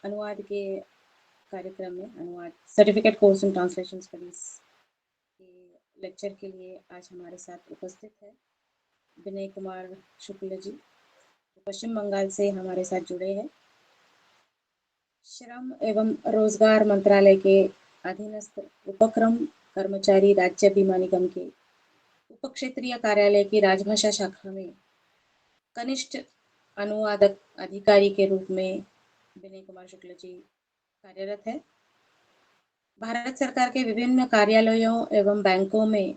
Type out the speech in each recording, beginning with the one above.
अनुवाद के कार्यक्रम में अनुवाद certificate course in translation studies के लेक्चर के लिए आज हमारे साथ उपस्थित है विनय कुमार शुक्ल जी, जो पश्चिम बंगाल से हमारे साथ जुड़े हैं। श्रम एवं रोजगार मंत्रालय के अधीनस्थ उपक्रम कर्मचारी राज्य बीमा निगम के उपक्षेत्रीय कार्यालय की राजभाषा शाखा में कनिष्ठ अनुवादक अधिकारी के रूप में विनय कुमार शुक्ल जी कार्यरत है। भारत सरकार के विभिन्न कार्यालयों एवं बैंकों में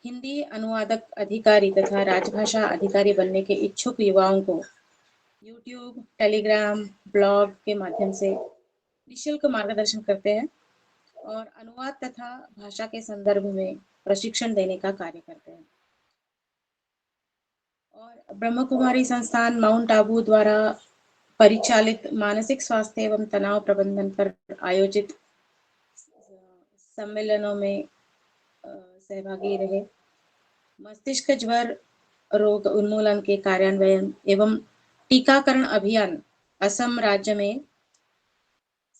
हिंदी अनुवादक अधिकारी तथा राजभाषा अधिकारी बनने के इच्छुक युवाओं को यूट्यूब, टेलीग्राम, ब्लॉग के माध्यम से निःशुल्क मार्गदर्शन करते हैं और अनुवाद तथा भाषा के संदर्भ में प्रशिक्षण देने का कार्य करते हैं। और ब्रह्म कुमारी संस्थान माउंट आबू द्वारा परिचालित मानसिक स्वास्थ्य एवं तनाव प्रबंधन पर आयोजित सम्मेलनों में सहभागी रहे। मस्तिष्क ज्वर रोग उन्मूलन के कार्यान्वयन एवं टीकाकरण अभियान असम राज्य में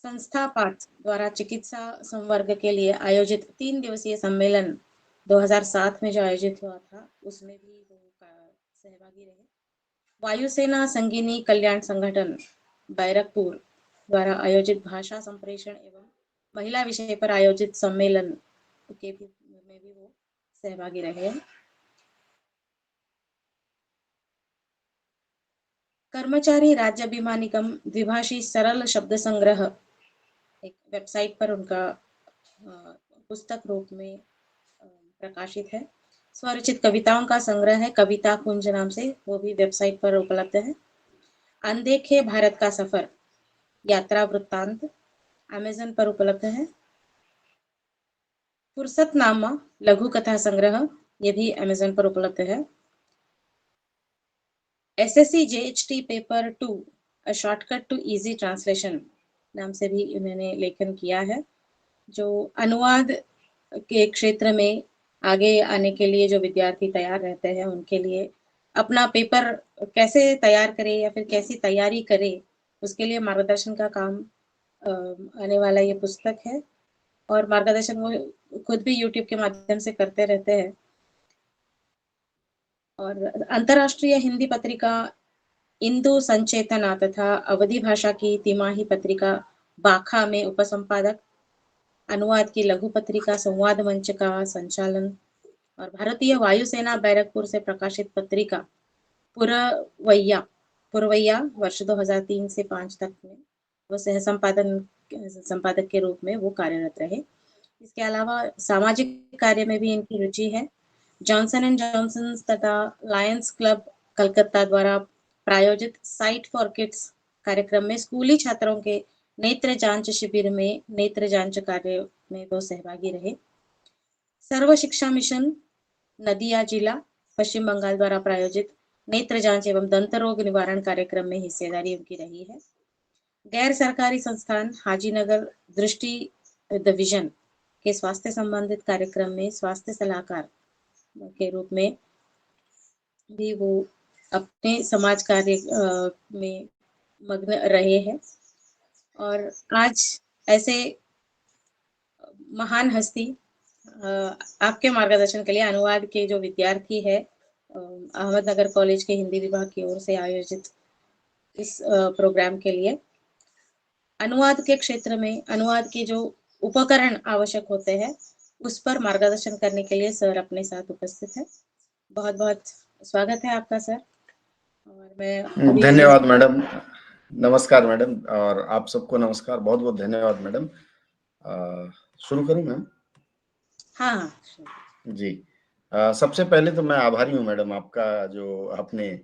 संस्था पाठ द्वारा चिकित्सा संवर्ग के लिए आयोजित 3 दिवसीय सम्मेलन 2007 में जो आयोजित हुआ था, उसमें भी वो सहभागी रहे। वायुसेना संगिनी कल्याण संगठन बैरकपुर द्वारा आयोजित भाषा संप्रेषण एवं महिला विषय पर आयोजित सम्मेलन के में भी वो सहभागी रहे। कर्मचारी राज्य बीमा निगम द्विभाषी सरल शब्द संग्रह एक वेबसाइट पर उनका पुस्तक रूप में प्रकाशित है। स्वरचित कविताओं का संग्रह है कविता कुंज नाम से, वो भी वेबसाइट पर उपलब्ध है। अनदेखे भारत का सफर यात्रा वृत्तांत अमेज़न पर उपलब्ध है। फुर्सतनामा लघु कथा संग्रह, ये भी अमेज़न पर उपलब्ध है। SSC JHT paper 2 a shortcut to easy translation नाम से भी उन्होंने लेखन किया है, जो अनुवाद के क्षेत्र में आगे आने के लिए जो विद्यार्थी तैयार रहते हैं उनके लिए अपना पेपर कैसे तैयार करें या फिर कैसी तैयारी करें, उसके लिए मार्गदर्शन का काम आने वाला ये पुस्तक है। और मार्गदर्शन वो खुद भी यूट्यूब के माध्यम से करते रहते हैं। और अंतर्राष्ट्रीय हिंदी पत्रिका इंदु संचेतना तथा अवधी भाषा की तिमाही पत्रिका बाखा में उपसंपादक, अनुवाद की लघु पत्रिका संवाद मंच का संचालन और भारतीय वायुसेना बैरकपुर से प्रकाशित पत्रिका पुरवैया वर्ष 2003 से 5 तक में वो सह संपादक के रूप में वो कार्यरत रहे। इसके अलावा सामाजिक कार्य में भी इनकी रुचि है। जॉनसन एंड जॉनसन तथा लायंस क्लब कलकत्ता द्वारा प्रायोजित साइट फॉर किड्स कार्यक्रम में स्कूली छात्रों के नेत्र जांच शिविर में नेत्र जांच कार्य में वो सहभागी रहे। सर्व शिक्षा मिशन नदिया जिला पश्चिम बंगाल द्वारा प्रायोजित नेत्र जांच एवं दंत रोग निवारण कार्यक्रम में हिस्सेदारी उनकी रही है। गैर सरकारी संस्थान हाजीनगर दृष्टि डिवीजन के स्वास्थ्य संबंधित कार्यक्रम में स्वास्थ्य सलाहकार के रूप में भी वो अपने समाज कार्य में मग्न रहे हैं। और आज ऐसे महान हस्ती आपके मार्गदर्शन के लिए अनुवाद के जो विद्यार्थी है अहमदनगर कॉलेज के हिंदी विभाग की ओर से आयोजित इस प्रोग्राम के लिए अनुवाद के क्षेत्र में अनुवाद के जो उपकरण आवश्यक होते हैं उस पर मार्गदर्शन करने के लिए सर अपने साथ उपस्थित है। बहुत बहुत स्वागत है आपका सर। और मैं धन्यवाद मैडम। नमस्कार मैडम, और आप सबको नमस्कार। बहुत बहुत धन्यवाद मैडम। शुरू करूं मैम? हाँ जी। सबसे पहले तो मैं आभारी हूं मैडम आपका, जो आपने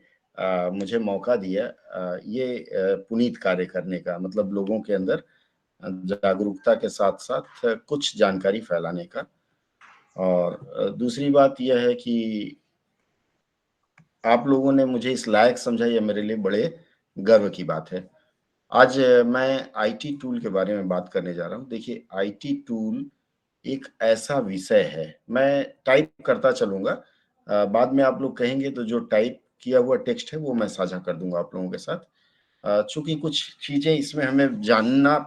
मुझे मौका दिया ये पुनीत कार्य करने का, मतलब लोगों के अंदर जागरूकता के साथ साथ कुछ जानकारी फैलाने का। और दूसरी बात यह है कि आप लोगों ने मुझे इस लायक समझा, ये मेरे लिए बड़े गर्व की बात है। आज मैं आईटी टूल के बारे में बात करने जा रहा हूँ। देखिए, आईटी टूल एक ऐसा विषय है, मैं टाइप करता चलूंगा, बाद में आप लोग कहेंगे तो जो टाइप किया हुआ टेक्स्ट है वो मैं साझा कर दूंगा आप लोगों के साथ। चूंकि कुछ चीजें इसमें हमें जानना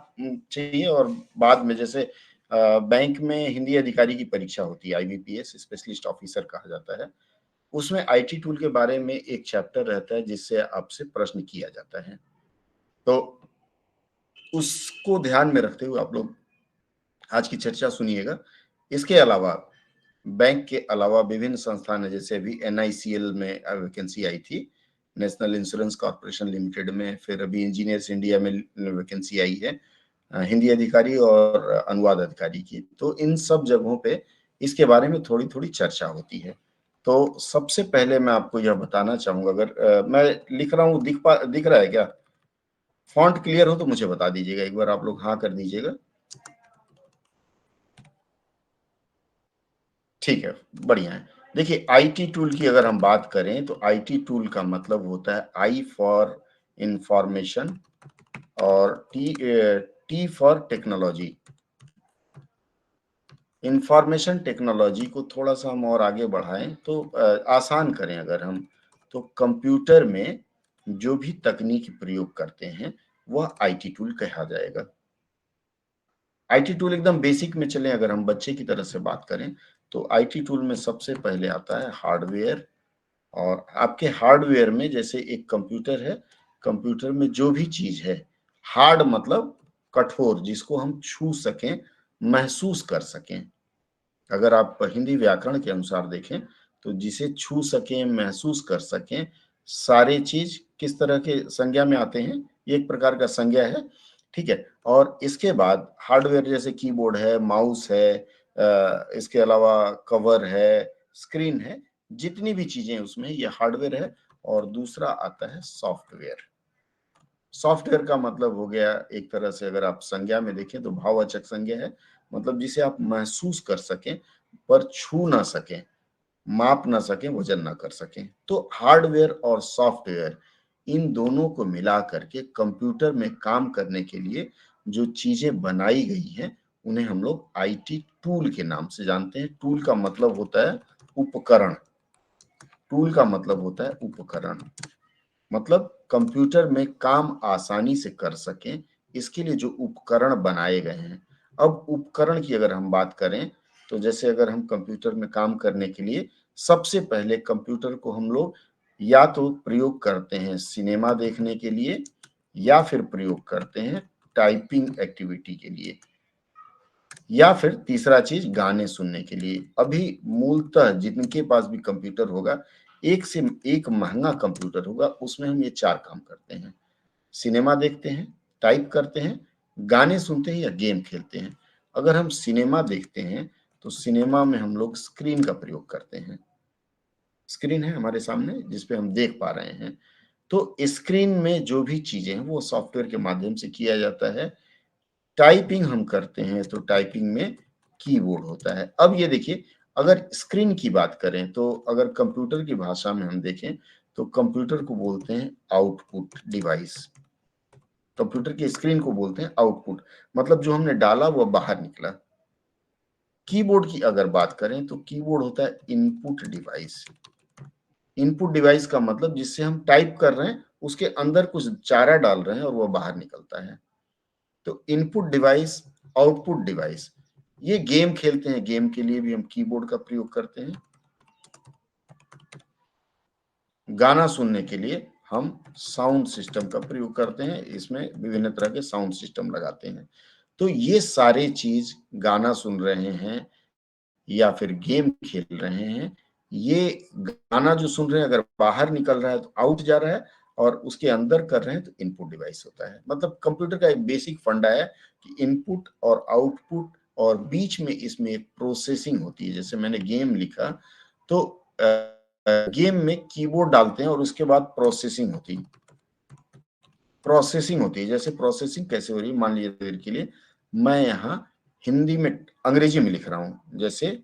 चाहिए, और बाद में जैसे बैंक में हिंदी अधिकारी की परीक्षा होती है, IBPS स्पेशलिस्ट ऑफिसर कहा जाता है, उसमें IT टूल के बारे में एक चैप्टर रहता है जिससे आपसे प्रश्न किया जाता है। तो उसको ध्यान में रखते हुए आप लोग आज की चर्चा सुनिएगा। इसके अलावा बैंक के अलावा विभिन्न संस्थान है, जैसे अभी NICL में वैकेंसी आई थी, नेशनल इंश्योरेंस कॉर्पोरेशन लिमिटेड में, फिर अभी इंजीनियर्स इंडिया में वैकेंसी आई है हिंदी अधिकारी और अनुवाद अधिकारी की। तो इन सब जगहों पे इसके बारे में थोड़ी थोड़ी चर्चा होती है। तो सबसे पहले मैं आपको यह बताना चाहूंगा, अगर मैं लिख रहा हूँ दिख रहा है क्या? फॉन्ट क्लियर हो तो मुझे बता दीजिएगा, एक बार आप लोग हाँ कर दीजिएगा। ठीक है, बढ़िया है। देखिए IT टूल की अगर हम बात करें तो IT टूल का मतलब होता है I फॉर इंफॉर्मेशन और T for technology. Information technology को थोड़ा सा हम और आगे बढ़ाएं तो आसान करें अगर हम, तो कंप्यूटर में जो भी तकनीक प्रयोग करते हैं वह IT टूल कहा जाएगा। IT टूल एकदम बेसिक में चले, अगर हम बच्चे की तरह से बात करें तो IT टूल में सबसे पहले आता है हार्डवेयर। और आपके हार्डवेयर में जैसे एक कंप्यूटर है, कंप्यूटर में जो भी चीज है, हार्ड मतलब कठोर, जिसको हम छू सकें, महसूस कर सकें। अगर आप हिंदी व्याकरण के अनुसार देखें तो जिसे छू सकें, महसूस कर सकें, सारे चीज किस तरह के संज्ञा में आते हैं, ये एक प्रकार का संज्ञा है, ठीक है। और इसके बाद हार्डवेयर जैसे कीबोर्ड है, माउस है, इसके अलावा कवर है, स्क्रीन है, जितनी भी चीजें उसमें, ये हार्डवेयर है। और दूसरा आता है सॉफ्टवेयर। सॉफ्टवेयर का मतलब हो गया, एक तरह से अगर आप संज्ञा में देखें तो भाववाचक संज्ञा है, मतलब जिसे आप महसूस कर सकें पर छू ना सकें, माप ना सकें, वजन ना कर सकें। तो हार्डवेयर और सॉफ्टवेयर, इन दोनों को मिला करके कंप्यूटर में काम करने के लिए जो चीजें बनाई गई हैं उन्हें हम लोग IT टूल के नाम से जानते हैं। टूल का मतलब होता है उपकरण। टूल का मतलब होता है उपकरण, मतलब कंप्यूटर में काम आसानी से कर सकें, इसके लिए जो उपकरण बनाए गए हैं। अब उपकरण की अगर हम बात करें तो जैसे अगर हम कंप्यूटर में काम करने के लिए सबसे पहले कंप्यूटर को हम लोग या तो प्रयोग करते हैं सिनेमा देखने के लिए, या फिर प्रयोग करते हैं टाइपिंग एक्टिविटी के लिए, या फिर तीसरा चीज गाने सुनने के लिए। अभी मूलतः जिनके पास भी कंप्यूटर होगा, एक से एक महंगा कंप्यूटर होगा, उसमें हम ये चार काम करते हैं: सिनेमा देखते हैं, टाइप करते हैं, गाने सुनते हैं, या गेम खेलते हैं। अगर हम सिनेमा देखते हैं तो सिनेमा में हम लोग स्क्रीन का प्रयोग करते हैं। स्क्रीन है हमारे सामने जिस पे हम देख पा रहे हैं, तो स्क्रीन में जो भी चीजें हैं वो सॉफ्टवेयर के माध्यम से किया जाता है। टाइपिंग हम करते हैं तो टाइपिंग में कीबोर्ड होता है। अब ये देखिए, अगर स्क्रीन की बात करें तो अगर कंप्यूटर की भाषा में हम देखें तो कंप्यूटर को बोलते हैं आउटपुट डिवाइस। कंप्यूटर की स्क्रीन को बोलते हैं आउटपुट, मतलब जो हमने डाला वो बाहर निकला। कीबोर्ड की अगर बात करें तो कीबोर्ड होता है इनपुट डिवाइस। इनपुट डिवाइस का मतलब जिससे हम टाइप कर रहे हैं उसके अंदर कुछ चारा डाल रहे हैं और वो बाहर निकलता है। तो इनपुट डिवाइस, आउटपुट डिवाइस। ये गेम खेलते हैं, गेम के लिए भी हम कीबोर्ड का प्रयोग करते हैं। गाना सुनने के लिए हम साउंड सिस्टम का प्रयोग करते हैं, इसमें विभिन्न तरह के साउंड सिस्टम लगाते हैं। तो ये सारे चीज, गाना सुन रहे हैं या फिर गेम खेल रहे हैं, ये गाना जो सुन रहे हैं अगर बाहर निकल रहा है तो आउट जा रहा है, और उसके अंदर कर रहे हैं तो इनपुट डिवाइस होता है। मतलब कंप्यूटर का एक बेसिक फंडा है कि इनपुट और आउटपुट, और बीच में इसमें एक प्रोसेसिंग होती है। जैसे मैंने गेम लिखा तो गेम में कीबोर्ड डालते हैं और उसके बाद प्रोसेसिंग होती है। प्रोसेसिंग होती है, जैसे प्रोसेसिंग कैसे हो रही है, मान लीजिए देर के लिए मैं यहाँ हिंदी में अंग्रेजी में लिख रहा हूं, जैसे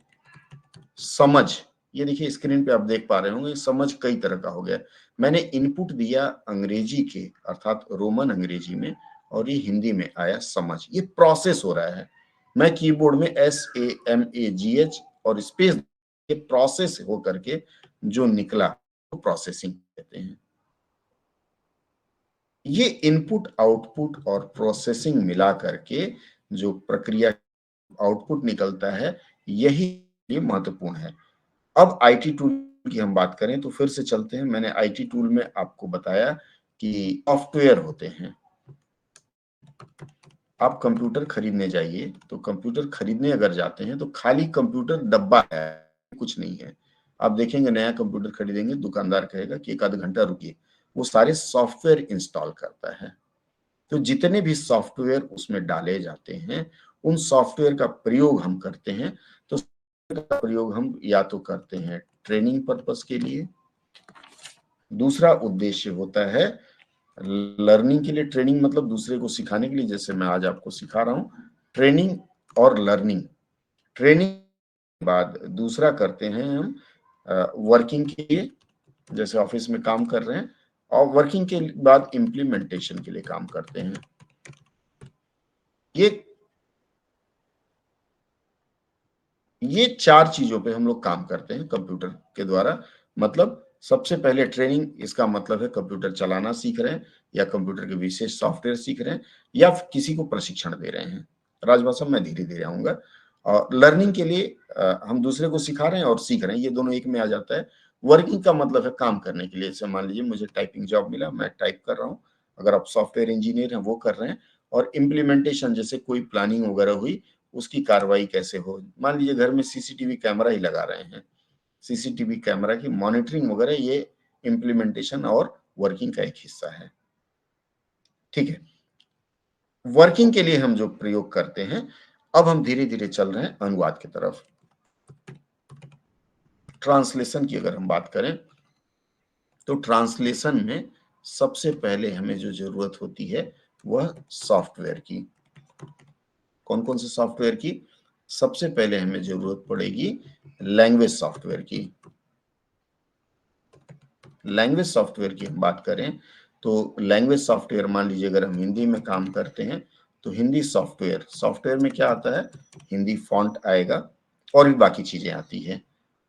समझ। ये देखिए स्क्रीन पे आप देख पा रहे होंगे, समझ कई तरह का हो गया। मैंने इनपुट दिया अंग्रेजी के, अर्थात रोमन अंग्रेजी में, और ये हिंदी में आया समझ। ये प्रोसेस हो रहा है। मैं कीबोर्ड में SAMAGH और स्पेस के प्रोसेस हो करके जो निकला तो प्रोसेसिंग कहते हैं। ये इनपुट आउटपुट और प्रोसेसिंग मिला करके जो प्रक्रिया आउटपुट निकलता है, यही ये महत्वपूर्ण है। अब आईटी टूल की हम बात करें तो फिर से चलते हैं। मैंने आईटी टूल में आपको बताया कि सॉफ्टवेयर होते हैं। आप कंप्यूटर खरीदने जाइए, तो कंप्यूटर खरीदने अगर जाते हैं तो खाली कंप्यूटर डब्बा है, कुछ नहीं है। आप देखेंगे नया कंप्यूटर खरीदेंगे, दुकानदार कहेगा कि एक आध घंटा रुकिए, वो सारे सॉफ्टवेयर इंस्टॉल करता है। तो जितने भी सॉफ्टवेयर उसमें डाले जाते हैं, उन सॉफ्टवेयर का प्रयोग हम करते हैं। तो का प्रयोग हम या तो करते हैं ट्रेनिंग पर्पस के लिए, दूसरा उद्देश्य होता है लर्निंग के लिए। ट्रेनिंग मतलब दूसरे को सिखाने के लिए, जैसे मैं आज आपको सिखा रहा हूं, ट्रेनिंग और लर्निंग। ट्रेनिंग के बाद दूसरा करते हैं हम वर्किंग के लिए, जैसे ऑफिस में काम कर रहे हैं, और वर्किंग के बाद इम्प्लीमेंटेशन के लिए काम करते हैं। ये चार चीजों पे हम लोग काम करते हैं कंप्यूटर के द्वारा। मतलब सबसे पहले ट्रेनिंग, इसका मतलब है कंप्यूटर चलाना सीख रहे हैं, या कंप्यूटर के विशेष सॉफ्टवेयर सीख रहे हैं, या किसी को प्रशिक्षण दे रहे हैं। राजभाषा मैं धीरे धीरे आऊंगा। और लर्निंग के लिए हम दूसरे को सिखा रहे हैं और सीख रहे हैं, ये दोनों एक में आ जाता है। वर्किंग का मतलब है काम करने के लिए। जैसे मान लीजिए मुझे टाइपिंग जॉब मिला, मैं टाइप कर रहा हूँ, अगर आप सॉफ्टवेयर इंजीनियर हैं वो कर रहे हैं। और इम्प्लीमेंटेशन, जैसे कोई प्लानिंग वगैरह हुई, उसकी कार्रवाई कैसे हो। मान लीजिए घर में सीसीटीवी कैमरा ही लगा रहे हैं, सीसीटीवी कैमरा की मॉनिटरिंग वगैरह, ये इम्प्लीमेंटेशन और वर्किंग का एक हिस्सा है। ठीक है, वर्किंग के लिए हम जो प्रयोग करते हैं, अब हम धीरे धीरे चल रहे हैं अनुवाद की तरफ। ट्रांसलेशन की अगर हम बात करें, तो ट्रांसलेशन में सबसे पहले हमें जो जरूरत होती है वह सॉफ्टवेयर की। कौन कौन से सॉफ्टवेयर की? सबसे पहले हमें जरूरत पड़ेगी लैंग्वेज सॉफ्टवेयर की। लैंग्वेज सॉफ्टवेयर की हम बात करें तो लैंग्वेज सॉफ्टवेयर, मान लीजिए अगर हम हिंदी में काम करते हैं तो हिंदी सॉफ्टवेयर, सॉफ्टवेयर में क्या आता है? हिंदी फॉन्ट आएगा और भी बाकी चीजें आती है,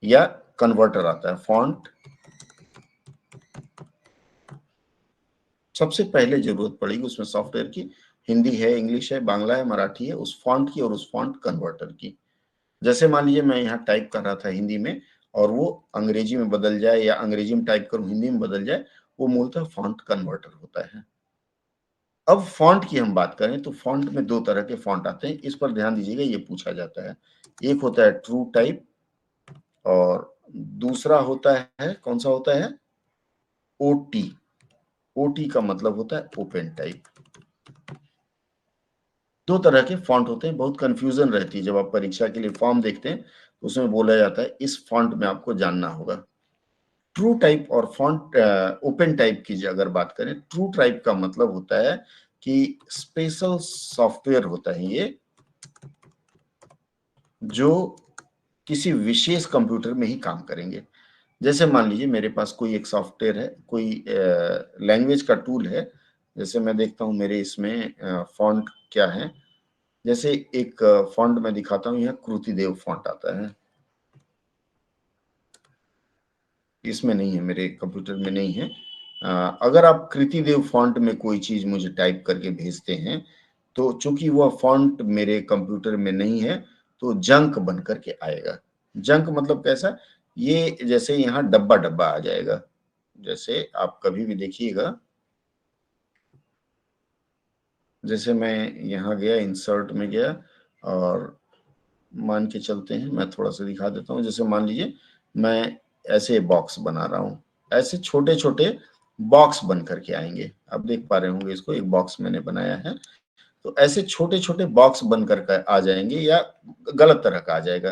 या कन्वर्टर आता है। फॉन्ट सबसे पहले जरूरत पड़ेगी उसमें सॉफ्टवेयर की। हिंदी है, इंग्लिश है, बांग्ला है, मराठी है, उस फॉन्ट की और उस फॉन्ट कन्वर्टर की। जैसे मान लीजिए मैं यहाँ टाइप कर रहा था हिंदी में, और वो अंग्रेजी में बदल जाए, या अंग्रेजी में टाइप करूं हिंदी में बदल जाए, वो मूलतः फॉन्ट कन्वर्टर होता है। अब फॉन्ट की हम बात करें तो फॉन्ट में दो तरह के फॉन्ट आते हैं, इस पर ध्यान दीजिएगा, ये पूछा जाता है। एक होता है ट्रू टाइप, और दूसरा होता है, कौन सा होता है? ओटी। ओटी का मतलब होता है ओपन टाइप। दो तरह के फॉन्ट होते हैं, बहुत कंफ्यूजन रहती है जब आप परीक्षा के लिए फॉर्म देखते हैं तो उसमें बोला जाता है इस फॉन्ट में आपको जानना होगा। ट्रू टाइप और फॉन्ट ओपन टाइप की अगर बात करें, ट्रू टाइप का मतलब होता है कि स्पेशल सॉफ्टवेयर होता है ये, जो किसी विशेष कंप्यूटर में ही काम करेंगे। जैसे मान लीजिए मेरे पास कोई एक सॉफ्टवेयर है, कोई लैंग्वेज का टूल है। जैसे मैं देखता हूं मेरे इसमें फॉन्ट क्या है। जैसे एक फॉन्ट मैं दिखाता हूं, यहाँ कृतिदेव फॉन्ट आता है, इसमें नहीं है, मेरे कंप्यूटर में नहीं है। अगर आप कृतिदेव फॉन्ट में कोई चीज मुझे टाइप करके भेजते हैं, तो चूंकि वह फॉन्ट मेरे कंप्यूटर में नहीं है, तो जंक बन करके आएगा। जंक मतलब कैसा? ये जैसे यहाँ डब्बा डब्बा आ जाएगा। जैसे आप कभी भी देखिएगा, जैसे मैं यहाँ गया, इंसर्ट में गया, और मान के चलते हैं, मैं थोड़ा सा दिखा देता हूँ। जैसे मान लीजिए मैं ऐसे बॉक्स बना रहा हूँ, ऐसे छोटे छोटे बॉक्स बन करके आएंगे। आप देख पा रहे होंगे इसको, एक बॉक्स मैंने बनाया है। तो ऐसे छोटे छोटे बॉक्स बन कर आ जाएंगे, या गलत तरह का आ जाएगा।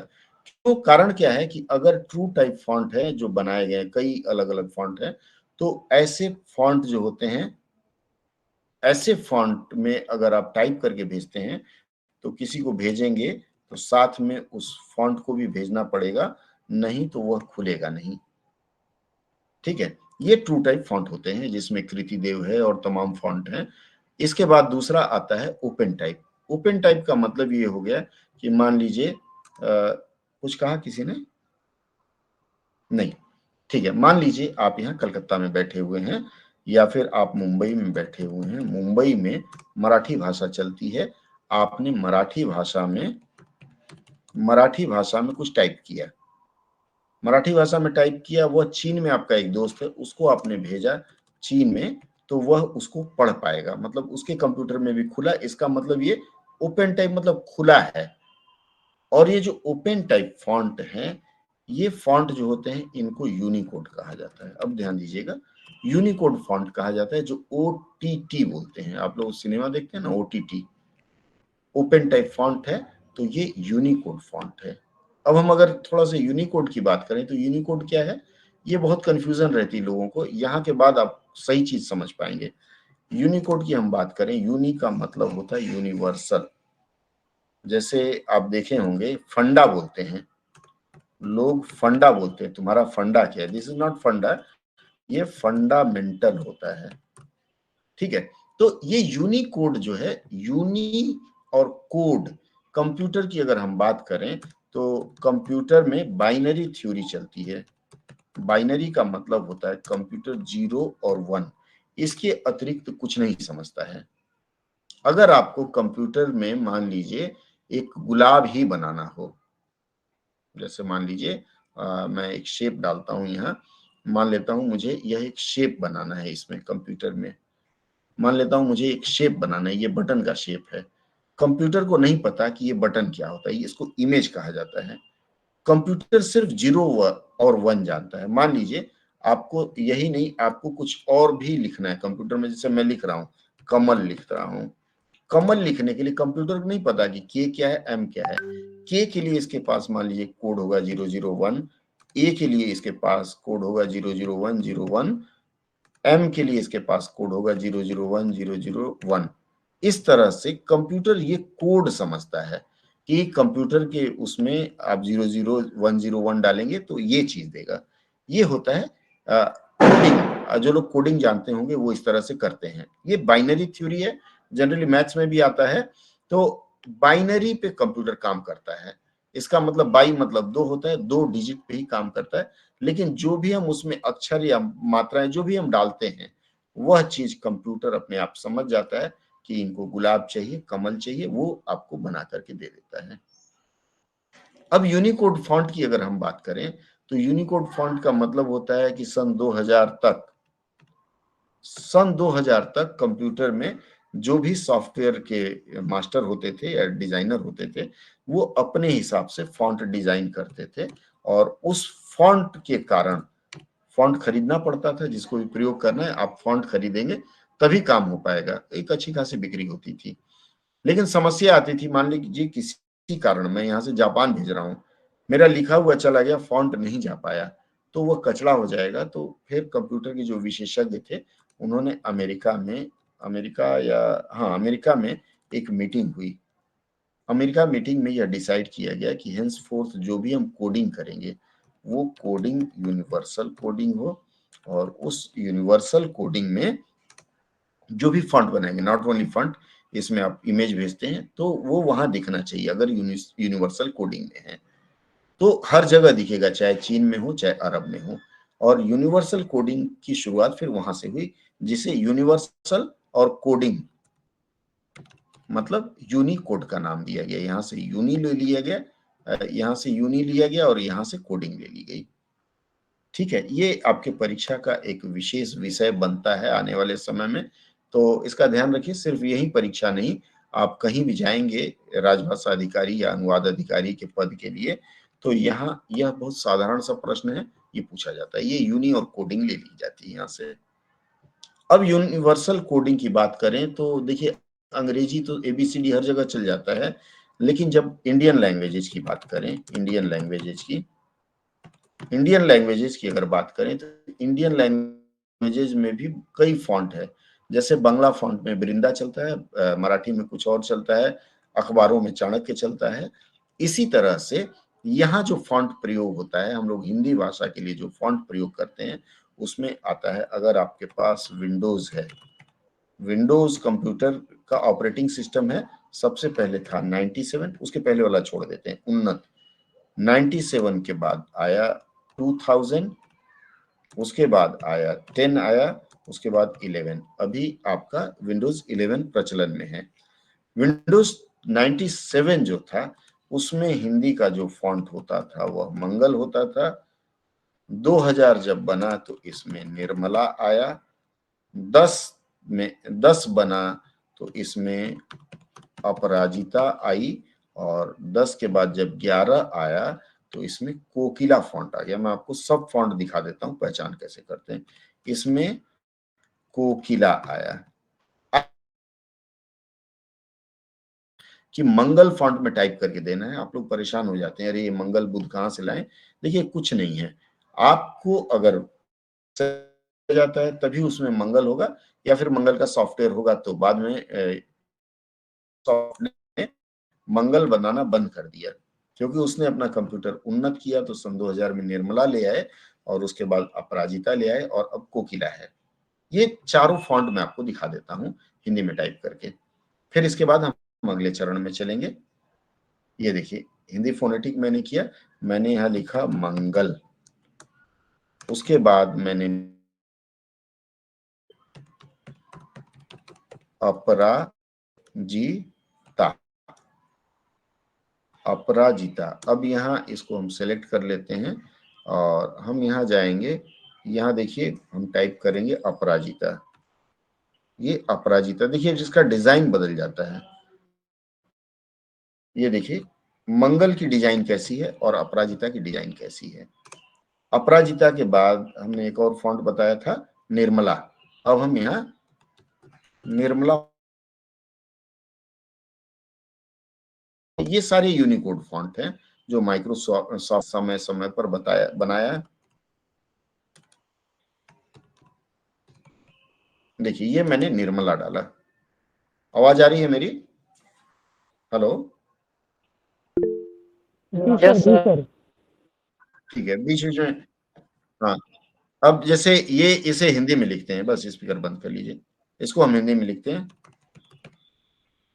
तो कारण क्या है कि अगर ट्रू टाइप फॉन्ट है जो बनाए गए, कई अलग अलग फॉन्ट है, तो ऐसे फॉन्ट जो होते हैं, ऐसे फॉन्ट में अगर आप टाइप करके भेजते हैं, तो किसी को भेजेंगे तो साथ में उस फॉन्ट को भी भेजना पड़ेगा, नहीं तो वह खुलेगा नहीं। ठीक है, ये ट्रू टाइप फॉन्ट होते हैं जिसमें कृतिदेव है और तमाम फॉन्ट हैं। इसके बाद दूसरा आता है ओपन टाइप। ओपन टाइप का मतलब ये हो गया कि मान लीजिए कुछ कहा किसी ने? नहीं, ठीक है, मान लीजिए आप यहाँ कलकत्ता में बैठे हुए हैं, या फिर आप मुंबई में बैठे हुए हैं, मुंबई में मराठी भाषा चलती है, आपने मराठी भाषा में कुछ टाइप किया, मराठी भाषा में टाइप किया, वह चीन में आपका एक दोस्त है, उसको आपने भेजा चीन में, तो वह उसको पढ़ पाएगा, मतलब उसके कंप्यूटर में भी खुला, इसका मतलब ये ओपन टाइप मतलब खुला है। और ये जो ओपन टाइप फॉन्ट है, ये फॉन्ट जो होते हैं इनको यूनिकोड कहा जाता है। अब ध्यान दीजिएगा, यूनिकोड फॉन्ट कहा जाता है, जो ओटीटी बोलते हैं, आप लोग सिनेमा देखते हैं ना, ओटीटी ओपन टाइप फॉन्ट है, तो ये यूनिकोड फॉन्ट है। अब हम अगर थोड़ा सा यूनिकोड की बात करें तो यूनिकोड क्या है, ये बहुत कंफ्यूजन रहती है लोगों को, यहाँ के बाद आप सही चीज समझ पाएंगे। यूनिकोड की हम बात करें, यूनि का मतलब होता है यूनिवर्सल। जैसे आप देखे होंगे फंडा बोलते हैं लोग, फंडा बोलते हैं, तुम्हारा फंडा क्या है, दिस इज नॉट फंडा, ये फंडामेंटल होता है, ठीक है। तो ये यूनिकोड जो है, यूनि और कोड, कंप्यूटर की अगर हम बात करें तो कंप्यूटर में बाइनरी थ्योरी चलती है। बाइनरी का मतलब होता है कंप्यूटर 0 और 1, इसके अतिरिक्त कुछ नहीं समझता है। अगर आपको कंप्यूटर में मान लीजिए एक गुलाब ही बनाना हो, जैसे मान लीजिए मैं एक शेप डालता हूं यहाँ, मान लेता हूं मुझे यह एक शेप बनाना है, इसमें कंप्यूटर में मान लेता हूं मुझे एक शेप बनाना है, ये बटन का शेप है। कंप्यूटर को नहीं पता कि ये बटन क्या होता है, इसको इमेज कहा जाता है। कंप्यूटर सिर्फ 0 और 1 जानता है। मान लीजिए आपको यही नहीं, आपको कुछ और भी लिखना है कंप्यूटर में, जैसे मैं लिख रहा हूँ कमल, लिख रहा हूँ कमल, लिखने के लिए कंप्यूटर को नहीं पता कि के क्या है, एम क्या है। के के लिए इसके पास मान लीजिए कोड होगा 001, ए के लिए इसके पास कोड होगा 00101, एम के लिए इसके पास कोड होगा 0010001। इस तरह से कंप्यूटर ये कोड समझता है कि कंप्यूटर के उसमें आप 00101 डालेंगे तो ये चीज देगा। ये होता है कोडिंग। जो लोग कोडिंग जानते होंगे वो इस तरह से करते हैं। ये बाइनरी थ्योरी है, जनरली मैथ्स में भी आता है। तो बाइनरी पे कंप्यूटर काम करता है, इसका मतलब बाई मतलब 2 होता है, 2 डिजिट पे ही काम करता है। लेकिन जो भी हम उसमें अक्षर या मात्राएं जो भी हम डालते हैं, वह चीज कंप्यूटर अपने आप समझ जाता है कि इनको गुलाब चाहिए, कमल चाहिए, वो आपको बना करके दे देता है। अब यूनिकोड फॉन्ट की अगर हम बात करें तो यूनिकोड फॉन्ट का मतलब होता है कि सन 2000 तक कंप्यूटर में जो भी सॉफ्टवेयर के मास्टर होते थे या डिजाइनर होते थे, वो अपने हिसाब से फॉन्ट डिजाइन करते थे, और उस फॉन्ट के कारण फॉन्ट खरीदना पड़ता था। जिसको भी प्रयोग करना है आप फॉन्ट खरीदेंगे तभी काम हो पाएगा, एक अच्छी खासी बिक्री होती थी। लेकिन समस्या आती थी, मान लीजिए किसी कारण मैं यहाँ से जापान भेज रहा हूँ, मेरा लिखा हुआ चला गया, फॉन्ट नहीं जा पाया, तो वह कचड़ा हो जाएगा। तो फिर कंप्यूटर के जो विशेषज्ञ थे, उन्होंने अमेरिका में एक मीटिंग हुई। अमेरिका मीटिंग में यह डिसाइड किया गया कि हेंसफोर्थ जो भी हम कोडिंग करेंगे, वो कोडिंग यूनिवर्सल कोडिंग हो, और उस यूनिवर्सल कोडिंग में जो भी फॉन्ट बनाएंगे, नॉट ओनली फॉन्ट, इसमें आप इमेज भेजते हैं तो वो वहां दिखना चाहिए। अगर यूनिवर्सल कोडिंग में है तो हर जगह दिखेगा, चाहे चीन में हो चाहे अरब में हो। और यूनिवर्सल कोडिंग की शुरुआत फिर वहां से हुई, जिसे यूनिवर्सल और कोडिंग मतलब यूनिकोड का नाम दिया गया। यहाँ से यूनि ले लिया गया, यहाँ से यूनि लिया गया और यहाँ से कोडिंग ले ली गई। ठीक है, ये आपके परीक्षा का एक विशेष विषय बनता है आने वाले समय में, तो इसका ध्यान रखिए। सिर्फ यही परीक्षा नहीं, आप कहीं भी जाएंगे राजभाषा अधिकारी या अनुवाद अधिकारी के पद के लिए, तो यहाँ यह बहुत साधारण सा प्रश्न है, ये पूछा जाता है। ये यूनि और कोडिंग ले ली जाती है यहाँ से। अब यूनिवर्सल कोडिंग की बात करें तो देखिए, अंग्रेजी तो एबीसीडी हर जगह चल जाता है, लेकिन जब इंडियन लैंग्वेजेज की बात करें, इंडियन लैंग्वेजेज की अगर बात करें तो इंडियन लैंग्वेजेज में भी कई फॉन्ट है। जैसे बांग्ला फॉन्ट में बिरिंदा चलता है, मराठी में कुछ और चलता है, अखबारों में चाणक्य चलता है। इसी तरह से यहाँ जो फॉन्ट प्रयोग होता है, हम लोग हिंदी भाषा के लिए जो फॉन्ट प्रयोग करते हैं उसमें आता है, अगर आपके पास विंडोज है, विंडोज कंप्यूटर का ऑपरेटिंग सिस्टम है, सबसे पहले था 97, उसके पहले वाला छोड़ देते हैं, उन्नत। 97 के बाद आया 2000, उसके बाद आया 10 आया, उसके बाद 11। अभी आपका विंडोज 11 प्रचलन में है। विंडोज 97 जो था उसमें हिंदी का जो फॉन्ट होता था वह मंगल होता था। 2000 जब बना तो इसमें निर्मला आया। 10 बना तो इसमें अपराजिता आई, और 10 के बाद जब 11 आया तो इसमें कोकिला फॉन्ट आ गया। मैं आपको सब फॉन्ट दिखा देता हूं, पहचान कैसे करते हैं। इसमें कोकिला आया। कि मंगल फॉन्ट में टाइप करके देना है। आप लोग परेशान हो जाते हैं, अरे ये मंगल बुध कहां से लाएं। देखिए कुछ नहीं है, आपको अगर जाता है तभी उसमें मंगल होगा, या फिर मंगल का सॉफ्टवेयर होगा तो बाद में सॉफ्टवेयर ने मंगल बनाना बंद कर दिया, क्योंकि उसने अपना कंप्यूटर उन्नत किया। तो सन 2000 में निर्मला ले आए, और उसके बाद अपराजिता ले आए, और अब कोकिला है। ये चारों फॉन्ट मैं आपको दिखा देता हूं हिंदी में टाइप करके। फिर इसके बाद हम अगले चरण में चलेंगे। ये देखिए हिंदी फोनेटिक मैंने किया, मैंने यहां लिखा मंगल। उसके बाद मैंने अपराजिता, अपराजिता। अब यहाँ इसको हम सेलेक्ट कर लेते हैं, और हम यहाँ जाएंगे। यहाँ देखिए हम टाइप करेंगे अपराजिता। ये अपराजिता, देखिए जिसका डिजाइन बदल जाता है। ये देखिए मंगल की डिजाइन कैसी है और अपराजिता की डिजाइन कैसी है। अपराजिता के बाद हमने एक और फॉन्ट बताया था निर्मला। अब हम यहाँ निर्मला, ये सारे यूनिकोड फॉन्ट हैं जो माइक्रोसॉफ्ट समय समय पर बनाया। देखिए ये मैंने निर्मला डाला। आवाज आ रही है मेरी? हेलो? Yes sir. ठीक है, बीच बीच में। हाँ, अब जैसे ये इसे हिंदी में लिखते हैं, बस स्पीकर बंद कर लीजिए। इसको हम हिंदी में लिखते हैं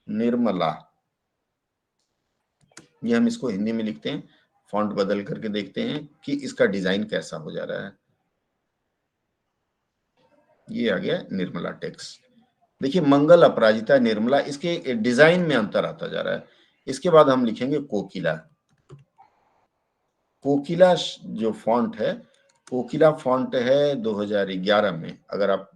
निर्मला। ये हम इसको हिंदी में लिखते हैं, फॉन्ट बदल करके देखते हैं कि इसका डिजाइन कैसा हो जा रहा है। ये आ गया निर्मला टेक्स्ट। देखिए मंगल, अपराजिता, निर्मला, इसके डिजाइन में अंतर आता जा रहा है। इसके बाद हम लिखेंगे कोकिला। कोकिला जो फॉन्ट है, कोकिला फॉन्ट है 2011 में। अगर आप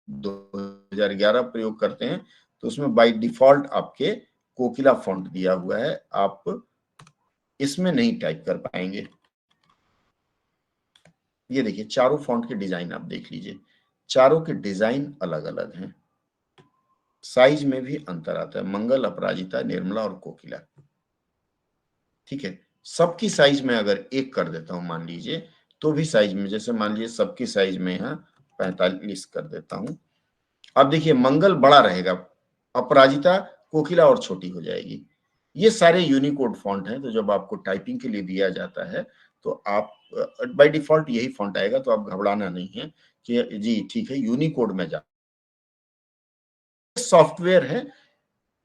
2011 प्रयोग करते हैं तो उसमें बाय डिफॉल्ट आपके कोकिला फॉन्ट दिया हुआ है, आप इसमें नहीं टाइप कर पाएंगे। ये देखिए चारों फॉन्ट के डिजाइन आप देख लीजिए, चारों के डिजाइन अलग अलग हैं। साइज में भी अंतर आता है, मंगल, अपराजिता, निर्मला और कोकिला। ठीक है, सबकी साइज में अगर एक कर देता हूं मान लीजिए, तो भी साइज में, जैसे मान लीजिए सबकी साइज में यहाँ 45 कर देता हूं। अब देखिए मंगल बड़ा रहेगा, अपराजिता, कोकिला और छोटी हो जाएगी। ये सारे यूनिकोड फॉन्ट हैं, तो जब आपको टाइपिंग के लिए दिया जाता है तो आप बाय डिफॉल्ट यही फॉन्ट आएगा, तो आप घबराना नहीं है कि जी ठीक है यूनिकोड में जा। सॉफ्टवेयर है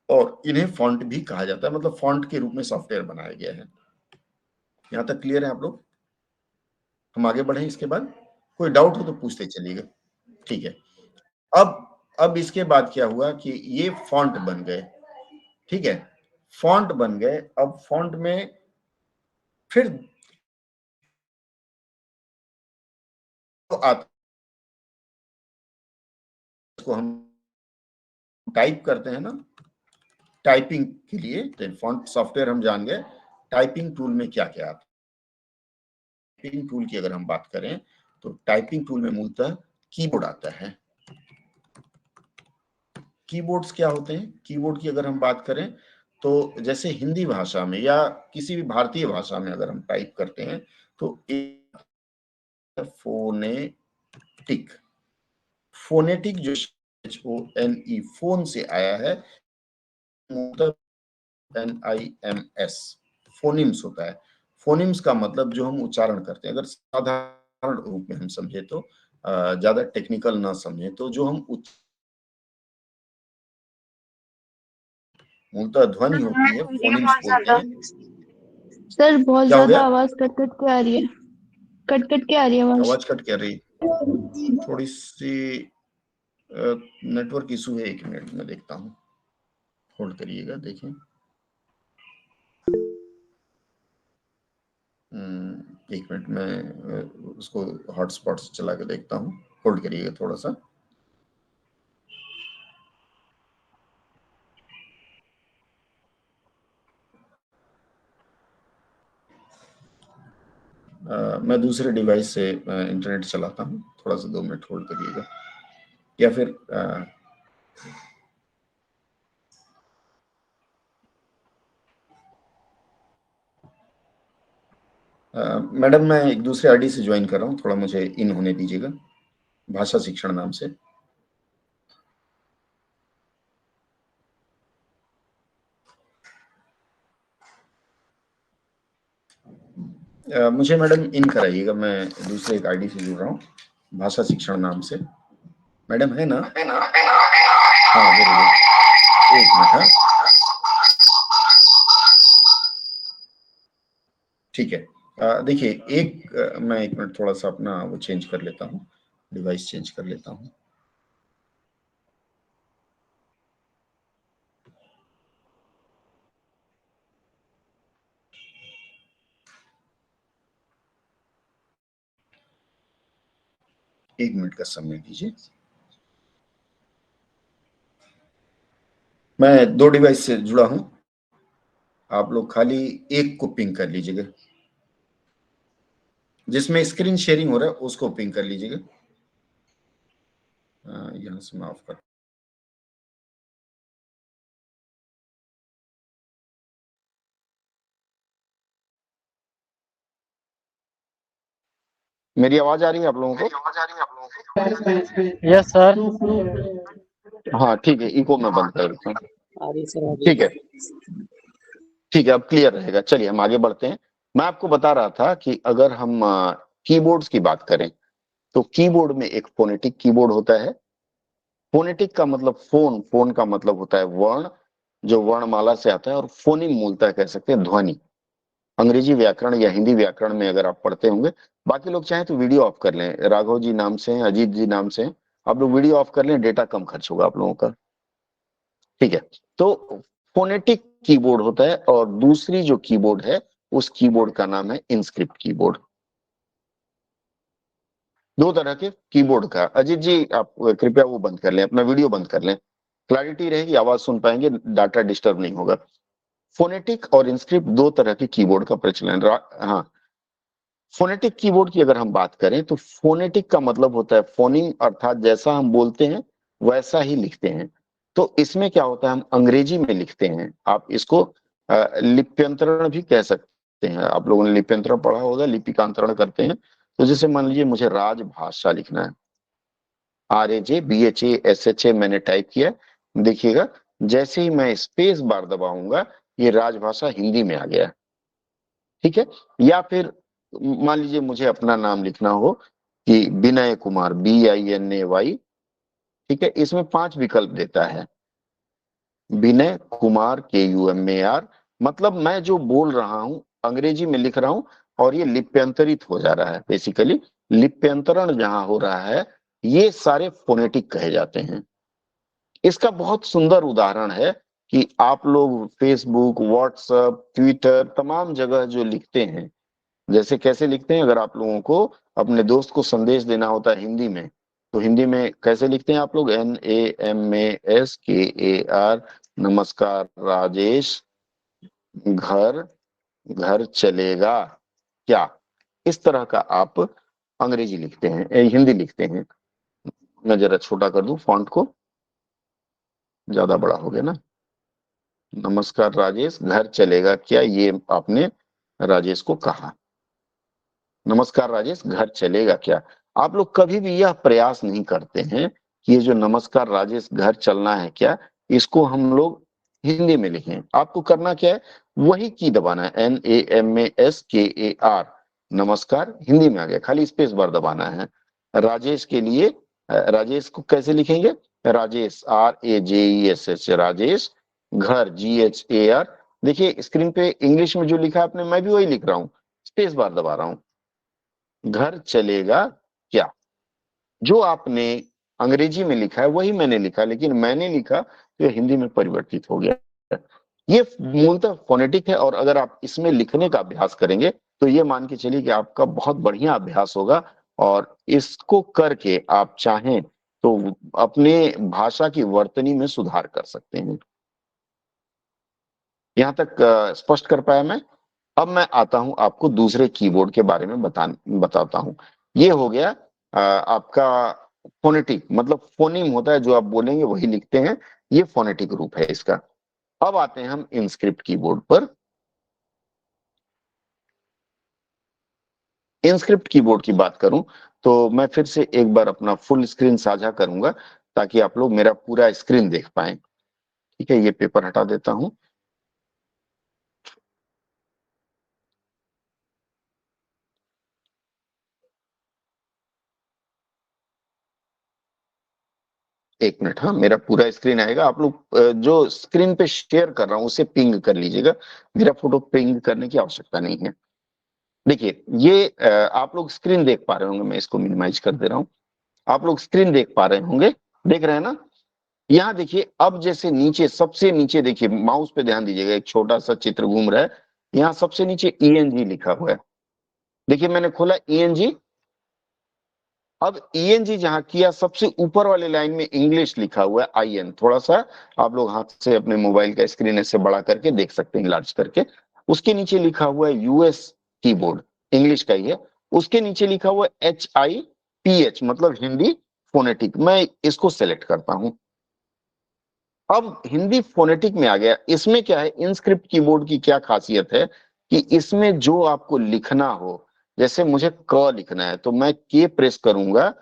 और इन्हें फॉन्ट भी कहा जाता है, मतलब फॉन्ट के रूप में सॉफ्टवेयर बनाया गया है। यहां तक क्लियर है आप लोग? हम आगे बढ़े इसके बाद? कोई डाउट हो तो पूछते चलिएगा। ठीक है, अब इसके बाद क्या हुआ कि ये फॉन्ट बन गए। ठीक है, फॉन्ट बन गए। अब फॉन्ट में फिर तो आता, इसको हम टाइप करते हैं ना, टाइपिंग के लिए फॉन्ट सॉफ्टवेयर हम जान गए। टाइपिंग टूल में क्या क्या आता है? टाइपिंग टूल की अगर हम बात करें तो टाइपिंग टूल में मूलतः कीबोर्ड आता है। कीबोर्ड्स क्या होते हैं? कीबोर्ड की अगर हम बात करें तो जैसे हिंदी भाषा में या किसी भी भारतीय भाषा में अगर हम टाइप करते हैं तो फोनेटिक, फोनेटिक जो HONE फोन से आया है, NIMS फोनिम्स होता है। फोनिम्स का मतलब जो हम उच्चारण करते हैं, अगर साधारण रूप में हम समझे तो, ज्यादा टेक्निकल ना समझे तो, जो हम मूलतः ध्वनि होती है, फोनिम्स बोलते हैं। सर बहुत क्या हो ज्यादा गया? आवाज कट कट के आ रही है, कट कट के आ रही है आवाज। आवाज कट कर रही, थोड़ी सी नेटवर्क इशू है, 1 मिनट में देखता हूँ, होल्ड करिएगा। देखिए 1 मिनट में उसको हॉटस्पॉट से चला के देखता हूँ, होल्ड करिएगा थोड़ा सा। मैं दूसरे डिवाइस से इंटरनेट चलाता हूँ, थोड़ा सा 2 मिनट होल्ड करिएगा, या फिर मैडम मैं एक दूसरे आईडी से ज्वाइन कर रहा हूँ, थोड़ा मुझे इन होने दीजिएगा, भाषा शिक्षण नाम से। मुझे मैडम इन कराइएगा, मैं दूसरे एक आईडी से जुड़ रहा हूँ, भाषा शिक्षण नाम से। मैडम है ना? हाँ वेरी गुड, 1 मिनट। हाँ ठीक है। देखिए मैं 1 मिनट थोड़ा सा अपना वो चेंज कर लेता हूँ, डिवाइस चेंज कर लेता हूँ। एक मिनट का समय दीजिए। मैं 2 डिवाइस से जुड़ा हूं, आप लोग खाली एक को पिंग कर लीजिएगा, जिसमें स्क्रीन शेयरिंग हो रहा है उसको पिंग कर लीजिएगा। यहां से मैं ऑफ कर, मेरी आवाज आ रही है आप लोगों को? Yes sir. हाँ ठीक है, इको में बंद कर देता हूँ। ठीक है ठीक है, अब क्लियर रहेगा। चलिए हम आगे बढ़ते हैं। मैं आपको बता रहा था कि अगर हम कीबोर्ड्स की बात करें तो कीबोर्ड में एक फोनेटिक कीबोर्ड होता है। फोनेटिक का मतलब फोन का मतलब होता है वर्ण, जो वर्णमाला से आता है, और फोनिम मूलतः कह सकते हैं ध्वनि। अंग्रेजी व्याकरण या हिंदी व्याकरण में अगर आप पढ़ते होंगे, बाकी लोग चाहें तो वीडियो ऑफ कर लें, राघव जी नाम से हैं, अजीत जी नाम से हैं, आप लोग वीडियो ऑफ कर लें, डेटा कम खर्च होगा आप लोगों का। ठीक है, तो फोनेटिक कीबोर्ड होता है, और दूसरी जो कीबोर्ड है उस कीबोर्ड का नाम है इनस्क्रिप्ट कीबोर्ड। 2 तरह के कीबोर्ड का। अजीत जी आप कृपया वो बंद कर लें, अपना वीडियो बंद कर लें, क्लैरिटी रहेगी, आवाज सुन पाएंगे, डाटा डिस्टर्ब नहीं होगा। फोनेटिक और इनस्क्रिप्ट 2 तरह के कीबोर्ड का प्रचलन। हाँ, फोनेटिक कीबोर्ड की अगर हम बात करें तो फोनेटिक का मतलब होता है फोनिंग, अर्थात जैसा हम बोलते हैं वैसा ही लिखते हैं। तो इसमें क्या होता है, हम अंग्रेजी में लिखते हैं, आप इसको लिप्यंतरण भी कह सकते हैं। आप लोगों ने लिप्यंतरण पढ़ा होगा, लिपिकांतरण करते हैं। तो जैसे मान लीजिए मुझे राजभाषा लिखना है, RAJBHASHA मैंने टाइप किया, देखिएगा जैसे ही मैं स्पेस बार दबाऊंगा ये राजभाषा हिंदी में आ गया। ठीक है, या फिर मान लीजिए मुझे अपना नाम लिखना हो कि विनय कुमार, BINAY। ठीक है, इसमें 5 विकल्प देता है, विनय कुमार KUMAR, मतलब मैं जो बोल रहा हूं अंग्रेजी में लिख रहा हूं, और ये लिप्यंतरित हो जा रहा है। बेसिकली लिप्यंतरण जहां हो रहा है ये सारे फोनेटिक कहे जाते हैं। इसका बहुत सुंदर उदाहरण है कि आप लोग फेसबुक, व्हाट्सएप, ट्विटर, तमाम जगह जो लिखते हैं, जैसे कैसे लिखते हैं, अगर आप लोगों को अपने दोस्त को संदेश देना होता है हिंदी में, तो हिंदी में कैसे लिखते हैं आप लोग? NAMASKAR, नमस्कार राजेश, घर घर चलेगा क्या, इस तरह का आप अंग्रेजी लिखते हैं, हिंदी लिखते हैं। मैं जरा छोटा कर दूं फॉन्ट को, ज्यादा बड़ा हो गया ना। नमस्कार राजेश, घर चलेगा क्या, ये आपने राजेश को कहा। नमस्कार राजेश, घर चलेगा क्या। आप लोग कभी भी यह प्रयास नहीं करते हैं कि ये जो नमस्कार राजेश, घर चलना है क्या, इसको हम लोग हिंदी में लिखें। आपको करना क्या है, वही की दबाना है, NAMASKAR, नमस्कार हिंदी में आ गया, खाली स्पेस बार दबाना है। राजेश के लिए राजेश को कैसे लिखेंगे, राजेश RAJESH, राजेश, घर GHAR। देखिए स्क्रीन पे इंग्लिश में जो लिखा है आपने, मैं भी वही लिख रहा हूँ, स्पेस बार दबा रहा हूं। घर चलेगा क्या, जो आपने अंग्रेजी में लिखा है वही मैंने लिखा, लेकिन मैंने लिखा तो ये हिंदी में परिवर्तित हो गया। ये मूलतः फोनेटिक है, और अगर आप इसमें लिखने का अभ्यास करेंगे तो ये मान के चलिए कि आपका बहुत बढ़िया अभ्यास होगा, और इसको करके आप चाहें तो अपने भाषा की वर्तनी में सुधार कर सकते हैं। यहां तक स्पष्ट कर पाया मैं? अब मैं आता हूं आपको दूसरे कीबोर्ड के बारे में बताता हूं। ये हो गया आपका फोनेटिक, मतलब फोनीम होता है, जो आप बोलेंगे वही लिखते हैं, ये फोनेटिक रूप है इसका। अब आते हैं हम इंस्क्रिप्ट कीबोर्ड पर। इंस्क्रिप्ट कीबोर्ड की बात करूं तो मैं फिर से एक बार अपना फुल स्क्रीन साझा करूंगा ताकि आप लोग मेरा पूरा स्क्रीन देख पाएं। ठीक है, ये पेपर हटा देता हूं। एक मिनट, हाँ, मेरा पूरा स्क्रीन आएगा। आप लोग जो स्क्रीन पे शेयर कर रहा हूं उसे पिंग कर लीजिएगा, मेरा फोटो पिंग करने की आवश्यकता नहीं है। देखिए, ये आप लोग स्क्रीन देख पा रहे होंगे, मैं इसको मिनिमाइज कर दे रहा हूं। आप लोग स्क्रीन देख पा रहे होंगे, देख रहे हैं ना? यहाँ देखिए, अब जैसे नीचे, सबसे नीचे देखिए, माउस पे ध्यान दीजिएगा, एक छोटा सा चित्र घूम रहा है। यहाँ सबसे नीचे ईएनजी लिखा हुआ है। देखिए, मैंने खोला ईएनजी। अब ईएनजी जहां किया, सबसे ऊपर वाले लाइन में इंग्लिश लिखा हुआ है आईएन। थोड़ा सा आप लोग हाथ से अपने मोबाइल का स्क्रीन ऐसे बड़ा करके देख सकते हैं, लार्ज करके। उसके नीचे लिखा हुआ है यूएस कीबोर्ड, इंग्लिश का ही है। उसके नीचे लिखा हुआ है HIPH, मतलब हिंदी फोनेटिक। मैं इसको सेलेक्ट करता हूं। अब हिंदी फोनेटिक में आ गया। इसमें क्या है, इनस्क्रिप्ट कीबोर्ड की क्या खासियत है कि इसमें जो आपको लिखना हो, जैसे मुझे क लिखना है तो मैं के प्रेस करूंगा।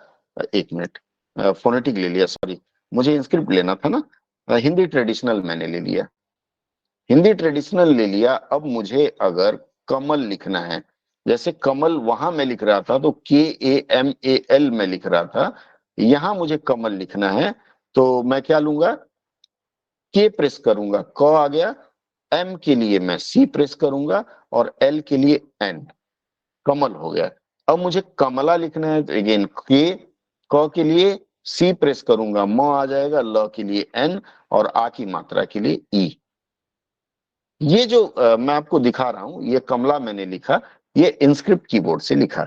एक मिनट, फोनेटिक ले लिया, सॉरी, मुझे इंस्क्रिप्ट लेना था ना। हिंदी ट्रेडिशनल मैंने ले लिया, हिंदी ट्रेडिशनल ले लिया। अब मुझे अगर कमल लिखना है, जैसे कमल वहां मैं लिख रहा था तो KAMAL में लिख रहा था, यहां मुझे कमल लिखना है तो मैं क्या लूंगा, के प्रेस करूंगा, क आ गया। एम के लिए मैं सी प्रेस करूंगा, और एल के लिए एन, कमल हो गया। अब मुझे कमला लिखना है तो अगेन के, क के लिए सी प्रेस करूंगा, म आ जाएगा, ल के लिए एन, और आ की मात्रा के लिए ई। ये जो मैं आपको दिखा रहा हूं, ये कमला मैंने लिखा, ये इंस्क्रिप्ट कीबोर्ड से लिखा।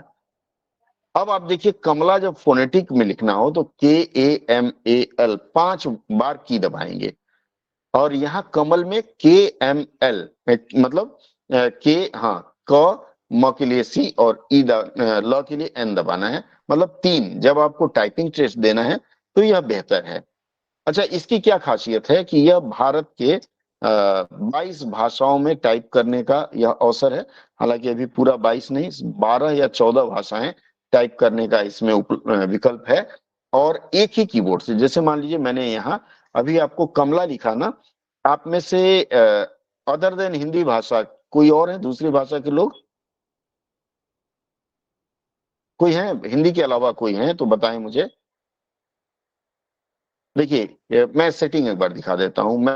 अब आप देखिए, कमला जब फोनेटिक में लिखना हो तो KAMAL 5 बार की दबाएंगे, और यहां कमल में KML, मतलब के, हाँ, क, म के लिए सी, और ई, ल के लिए एन दबाना है, मतलब 3। जब आपको टाइपिंग टेस्ट देना है तो यह बेहतर है। अच्छा, इसकी क्या खासियत है कि यह भारत के 22 भाषाओं में टाइप करने का यह अवसर है। हालांकि अभी पूरा 22 नहीं, 12 या 14 भाषाएं टाइप करने का इसमें विकल्प है, और एक ही कीबोर्ड से। जैसे मान लीजिए मैंने यहाँ अभी आपको कमला लिखा ना, आप में से अदर देन हिंदी भाषा कोई और है, दूसरी भाषा के लोग कोई है, हिंदी के अलावा कोई है तो बताएं मुझे। देखिए, मैं सेटिंग एक बार दिखा देता हूं।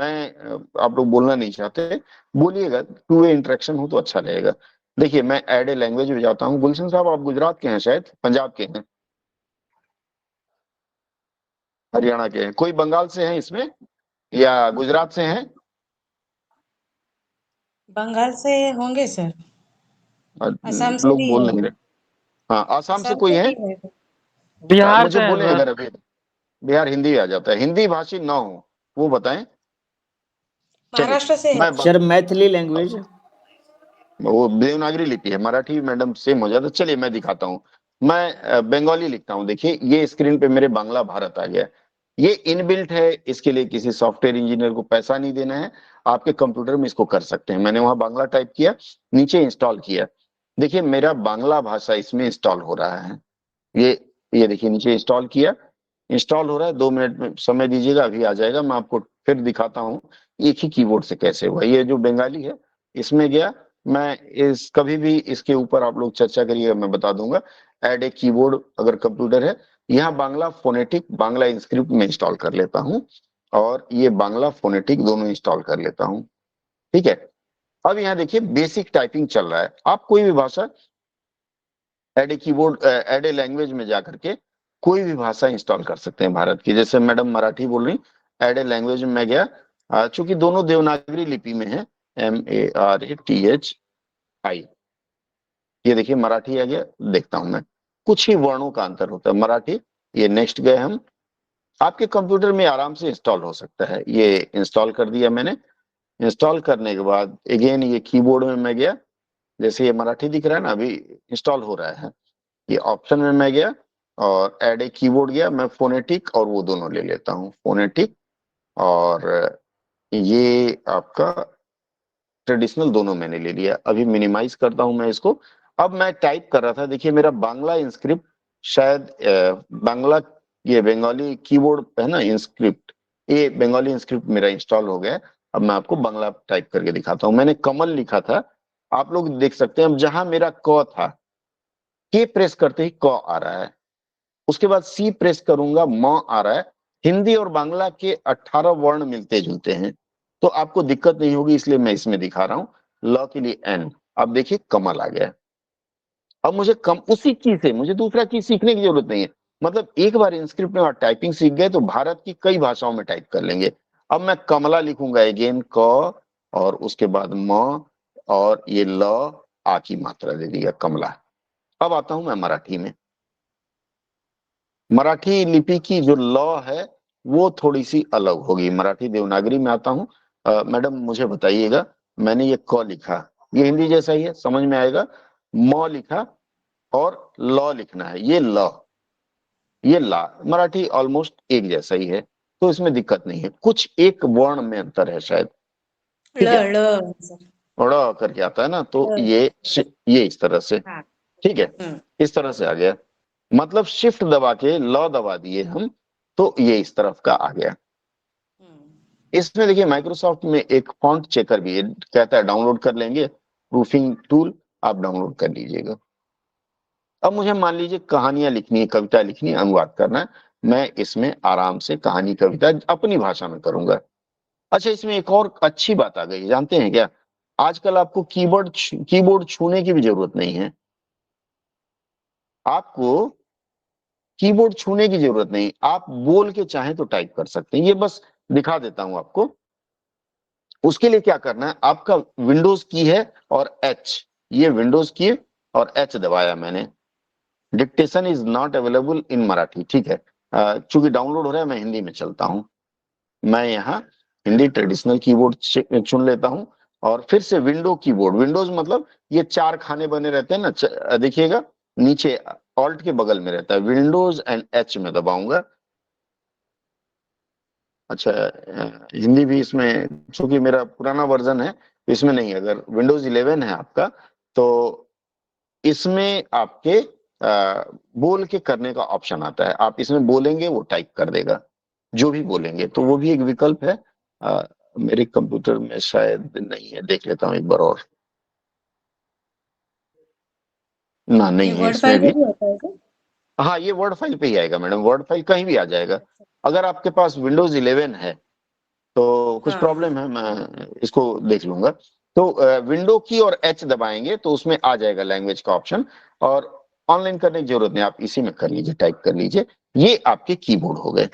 आप लोग बोलना नहीं चाहते, बोलिएगा, टू वे इंटरेक्शन हो तो अच्छा रहेगा। देखिए, मैं ऐड ए लैंग्वेज में जाता हूं। गुलशन साहब, आप गुजरात के हैं शायद, पंजाब के हैं, हरियाणा के हैं, कोई बंगाल से हैं इसमें, या गुजरात से हैं? बंगाल से होंगे सर। असम से लोग भी बोल है। नहीं रहे। हाँ, आसाम से असम कोई से है? भी है। बिहार मुझे से है बोले सर। अगर अभी बिहार हिंदी आ जाता है, हिंदी भाषी ना हो वो बताएं। चलिए, महाराष्ट्र से है। मैं सर मैथिली लैंग्वेज। वो देवनागरी लिपि है, मराठी मैडम सेम हो जाता। चलिए मैं दिखाता हूँ। मैं बंगाली लिखता हूँ। देखिए, ये स्क्रीन पे मेरे बांग्ला भारत आ गया। ये इनबिल्ट है, इसके लिए किसी सॉफ्टवेयर इंजीनियर को पैसा नहीं देना है, आपके कंप्यूटर में इसको कर सकते हैं। मैंने वहां बांग्ला टाइप किया, नीचे इंस्टॉल किया। देखिए, मेरा बांग्ला भाषा इसमें इंस्टॉल हो रहा है। ये ये देखिए, नीचे इंस्टॉल किया, इंस्टॉल हो रहा है। 2 मिनट में समय दीजिएगा, अभी आ जाएगा। मैं आपको फिर दिखाता हूँ एक ही कीबोर्ड से कैसे हुआ। ये जो बंगाली है, इसमें गया मैं। इस कभी भी इसके ऊपर आप लोग चर्चा करिएगा, मैं बता दूंगा। ऐड ए कीबोर्ड अगर कंप्यूटर है, यहाँ बांग्ला फोनेटिक, बांग्ला इंस्क्रिप्ट में इंस्टॉल कर लेता हूँ, और ये बांग्ला फोनेटिक दोनों इंस्टॉल कर लेता हूँ। ठीक है, अब यहाँ देखिए बेसिक टाइपिंग चल रहा है। आप कोई भी भाषा add a keyboard, add a language में जाकर के कोई भी भाषा इंस्टॉल कर सकते हैं भारत की। जैसे मैडम मराठी बोल रही, ऐड ए लैंग्वेज में मैं गया, चूंकि दोनों देवनागरी लिपि में है, MARATHI, ये देखिए मराठी आ गया। देखता हूं मैं, कुछ ही वर्णों का अंतर होता है। मराठी, ये नेक्स्ट गए हम। आपके कंप्यूटर में आराम से इंस्टॉल हो सकता है। ये इंस्टॉल कर दिया मैंने। इंस्टॉल करने के बाद अगेन ये कीबोर्ड में मैं गया, जैसे ये मराठी दिख रहा है ना, अभी इंस्टॉल हो रहा है। ये ऑप्शन में मैं गया और ऐड ए कीबोर्ड गया, मैं फोनेटिक और वो दोनों ले लेता हूँ, फोनेटिक और ये आपका ट्रेडिशनल, दोनों मैंने ले लिया। अभी मिनिमाइज करता हूं मैं इसको। अब मैं टाइप कर रहा था, देखिए मेरा बांग्ला इंस्क्रिप्ट शायद बांग्ला, ये बंगाली कीबोर्ड है ना इंस्क्रिप्ट, ये बंगाली इंस्क्रिप्ट मेरा इंस्टॉल हो गया है। अब मैं आपको बांग्ला टाइप करके दिखाता हूं। मैंने कमल लिखा था, आप लोग देख सकते हैं। अब जहां मेरा क था, के प्रेस करते ही क आ रहा है, उसके बाद सी प्रेस करूंगा म आ रहा है। हिंदी और बांग्ला के 18 वर्ण मिलते जुलते हैं, तो आपको दिक्कत नहीं होगी, इसलिए मैं इसमें दिखा रहा हूं। ल के लिए एन, अब देखिए कमल आ गया। अब मुझे उसी चीज से मुझे दूसरा चीज सीखने की जरूरत नहीं है। मतलब एक बार इंस्क्रिप्ट में और टाइपिंग सीख गए तो भारत की कई भाषाओं में टाइप कर लेंगे। अब मैं कमला लिखूंगा अगेन, क और उसके बाद म और ये ल, आ की मात्रा दे दिया कमला। अब आता हूं मैं मराठी में। मराठी लिपि की जो ल है वो थोड़ी सी अलग होगी। मराठी देवनागरी में आता हूं। मैडम मुझे बताइएगा, मैंने ये क लिखा, ये हिंदी जैसा ही है, समझ में आएगा। म लिखा और ल लिखना है, ये ल, ये ला, मराठी ऑलमोस्ट एक जैसा ही है, तो इसमें दिक्कत नहीं है। कुछ एक वर्ण में अंतर है शायद, ल ठीक है। ल सर। ड़ करके आता है ना, तो ल, ये इस तरह से, हाँ। ठीक है, इस तरह से आ गया। मतलब शिफ्ट दबा के ल दबा दिए हम, तो ये इस तरफ का आ गया। इसमें देखिए माइक्रोसॉफ्ट में एक फॉन्ट चेकर भी है, कहता है डाउनलोड कर लेंगे, प्रूफिंग टूल, आप डाउनलोड कर लीजिएगा। अब मुझे मान लीजिए कहानियां लिखनी है, कविता लिखनी है, अनुवाद करना है, मैं इसमें आराम से कहानी कविता अपनी भाषा में करूंगा। अच्छा, इसमें एक और अच्छी बात आ गई, जानते हैं क्या? आजकल आपको कीबोर्ड छूने की भी जरूरत नहीं है। आपको कीबोर्ड छूने की जरूरत नहीं, आप बोल के चाहें तो टाइप कर सकते हैं। ये बस दिखा देता हूं आपको। उसके लिए क्या करना है, आपका विंडोज की है और एच, ये विंडोज की है और एच दबाया मैंने। Dictation is not available in Marathi, ठीक है। चूंकि डाउनलोड हो रहा है, मैं हिंदी में चलता हूं। मैं यहाँ हिंदी ट्रेडिशनल कीबोर्ड चुन लेता हूं और फिर से विंडो कीबोर्ड, विंडोज मतलब ये 4 खाने बने रहते हैं ना, देखिएगा नीचे ऑल्ट के बगल में रहता है, विंडोज एंड एच में दबाऊंगा। अच्छा, हिंदी भी इसमें, चूंकि मेरा पुराना वर्जन है इसमें नहीं है। अगर विंडोज 11 है आपका, तो इसमें आपके बोल के करने का ऑप्शन आता है। आप इसमें बोलेंगे, वो टाइप कर देगा जो भी बोलेंगे, तो वो भी एक विकल्प है। मेरे कंप्यूटर में शायद नहीं है, देख लेता हूँ एक बार और। ना, ये नहीं है वर्ड इसमें फाइल में भी। भी होता है क्या? हाँ, ये वर्ड फाइल पे ही आएगा मैडम, वर्ड फाइल कहीं भी आ जाएगा। अगर आपके पास विंडोज 11 है तो कुछ हाँ हाँ। प्रॉब्लम है, मैं इसको देख लूंगा। तो विंडो की और एच दबाएंगे तो उसमें आ जाएगा लैंग्वेज का ऑप्शन, और ऑनलाइन करने की जरूरत नहीं, आप इसी में कर लीजिए, टाइप कर लीजिए। ये आपके कीबोर्ड हो गए।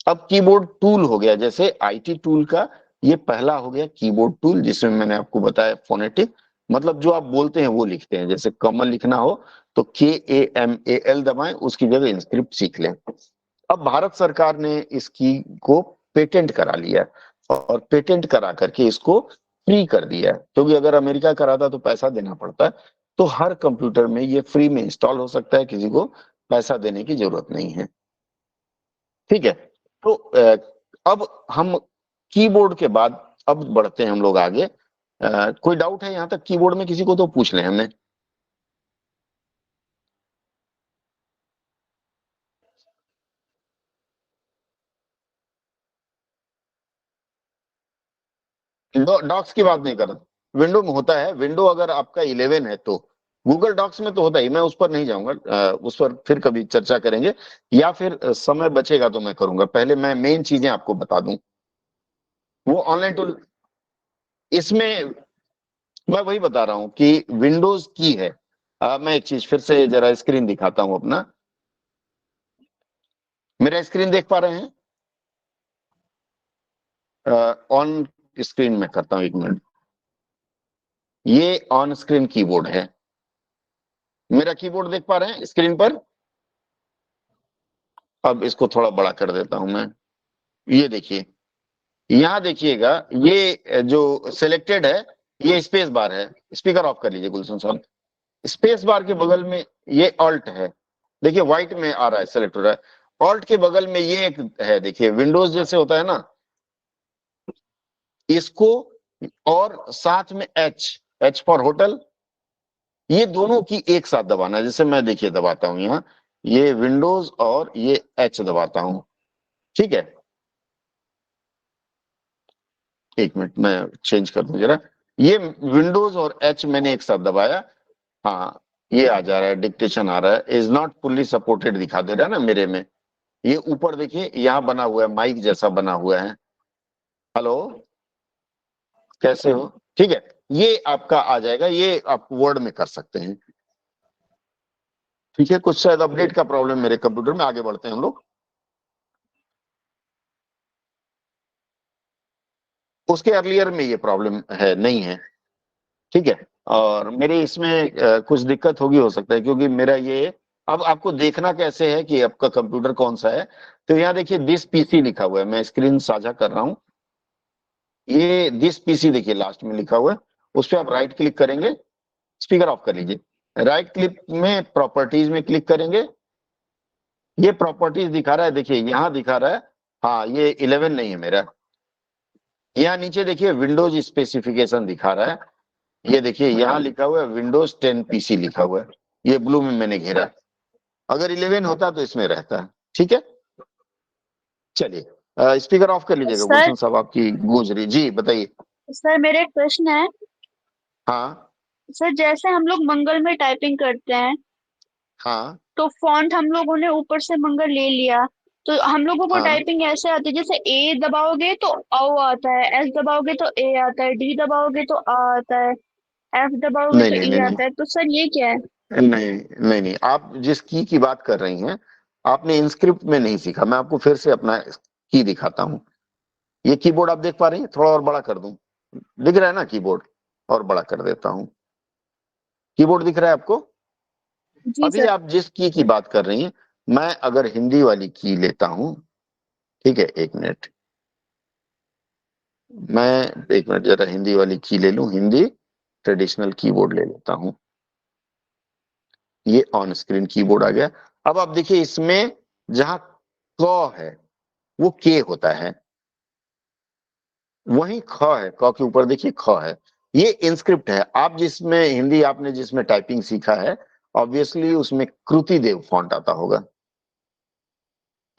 अब कीबोर्ड टूल हो गया, जैसे आईटी टूल का ये पहला हो गया कीबोर्ड टूल, जिसमें मैंने आपको बताया फोनेटिक, मतलब जो आप बोलते हैं वो लिखते हैं। जैसे कमल लिखना हो तो KAMAL दबाएं, उसकी जगह इंस्क्रिप्ट सीख लें। अब भारत सरकार ने इसकी को पेटेंट करा लिया, और पेटेंट करा करके इसको फ्री कर दिया है, क्योंकि अगर अमेरिका कराता तो पैसा देना पड़ता है। तो हर कंप्यूटर में ये फ्री में इंस्टॉल हो सकता है, किसी को पैसा देने की जरूरत नहीं है, ठीक है। तो अब हम कीबोर्ड के बाद अब बढ़ते हैं हम लोग आगे। कोई डाउट है यहाँ तक कीबोर्ड में किसी को, तो पूछ लें हमें। डॉक्स की बात नहीं कर रहा, विंडो में होता है। विंडो अगर आपका 11 है तो गूगल डॉक्स में तो होता ही, मैं उस पर नहीं जाऊंगा, उस पर फिर कभी चर्चा करेंगे, या फिर समय बचेगा तो मैं करूंगा। पहले मैं मेन चीजें आपको बता दूं, वो ऑनलाइन टूल इसमें मैं वही बता रहा हूं कि विंडोज की है। मैं एक चीज फिर से जरा स्क्रीन दिखाता हूं अपना। मेरा स्क्रीन देख पा रहे हैं? ऑन स्क्रीन में करता हूं, 1 मिनट। ये ऑन स्क्रीन कीबोर्ड है। मेरा कीबोर्ड देख पा रहे हैं स्क्रीन पर? अब इसको थोड़ा बड़ा कर देता हूं मैं। ये देखिए, यहां देखिएगा, ये जो सिलेक्टेड है ये स्पेस बार है। स्पीकर ऑफ कर लीजिए गुलशन साहब। स्पेस बार के बगल में ये ऑल्ट है। देखिए व्हाइट में आ रहा है, सेलेक्ट हो रहा है। ऑल्ट के बगल में ये एक है, देखिए विंडोज जैसे होता है ना, इसको, और साथ में एच फॉर होटल, ये दोनों की एक साथ दबाना है। जैसे मैं देखिए दबाता हूं यहाँ, ये विंडोज और ये एच दबाता हूं, ठीक है। 1 मिनट मैं चेंज कर दूं जरा। ये विंडोज और एच मैंने एक साथ दबाया, हाँ ये आ जा रहा है, डिक्टेशन आ रहा है। इज नॉट फुल्ली सपोर्टेड दिखा दे रहा है ना मेरे में। ये ऊपर देखिए यहाँ बना हुआ है, माइक जैसा बना हुआ है। हेलो, कैसे हो? ठीक है, ये आपका आ जाएगा, ये आप वर्ड में कर सकते हैं। ठीक है, कुछ शायद अपडेट का प्रॉब्लम मेरे कंप्यूटर में। आगे बढ़ते हैं हम लोग। उसके अर्लियर में ये प्रॉब्लम है नहीं है, ठीक है। और मेरे इसमें कुछ दिक्कत होगी, हो सकता है, क्योंकि मेरा ये, अब आपको देखना कैसे है कि आपका कंप्यूटर कौन सा है। तो यहाँ देखिए दिस पीसी लिखा हुआ है, मैं स्क्रीन साझा कर रहा हूँ। ये दिस पीसी देखिए लास्ट में लिखा हुआ है, उस पर आप राइट क्लिक करेंगे। स्पीकर ऑफ कर लीजिए। राइट क्लिक में प्रॉपर्टीज में क्लिक करेंगे। ये प्रॉपर्टीज दिखा रहा है, देखिए यहाँ दिखा रहा है, हाँ ये 11 नहीं है मेरा। यहाँ नीचे देखिए विंडोज स्पेसिफिकेशन दिखा रहा है, ये देखिए यहाँ लिखा हुआ है विंडोज 10 पीसी लिखा हुआ है, ये ब्लू में मैंने घेरा। अगर 11 होता तो इसमें रहता, ठीक है। चलिए स्पीकर ऑफ कर लीजिएगा सर गुलशन साहब, आपकी गूंज रही। जी बताइए। सर मेरा एक प्रश्न है। हाँ सर जैसे हम लोग मंगल में टाइपिंग करते हैं, हाँ तो फॉन्ट हम लोगों ने ऊपर से मंगल ले लिया, तो हम लोगों को हाँ। टाइपिंग ऐसे आती है, जैसे ए दबाओगे तो औ आता है, एस दबाओगे तो ए आता है, डी दबाओगे तो आ आता है, एफ दबाओगे नहीं तो नहीं ई नहीं नहीं आता है। तो सर ये क्या है? नहीं नहीं नहीं, आप जिस की बात कर रही हैं, आपने इंस्क्रिप्ट में नहीं सीखा। मैं आपको फिर से अपना की दिखाता हूँ। ये कीबोर्ड आप देख पा रही हैं? थोड़ा और बड़ा कर दूं? दिख रहा है ना कीबोर्ड? और बड़ा कर देता हूँ। कीबोर्ड दिख रहा है आपको? जी अभी सर। आप जिस की बात कर रही हैं, मैं अगर हिंदी वाली की लेता हूं, ठीक है, 1 मिनट, मैं 1 मिनट जरा हिंदी वाली की ले लूं। हिंदी ट्रेडिशनल कीबोर्ड ले लेता हूं। ये ऑन स्क्रीन कीबोर्ड आ गया। अब आप देखिए इसमें जहां क है वो के होता है, वहीं ख है, क के ऊपर देखिए ख है। ये इंस्क्रिप्ट है। आप जिसमें हिंदी आपने जिसमें टाइपिंग सीखा है, ऑब्वियसली उसमें कृति देव फॉन्ट आता होगा।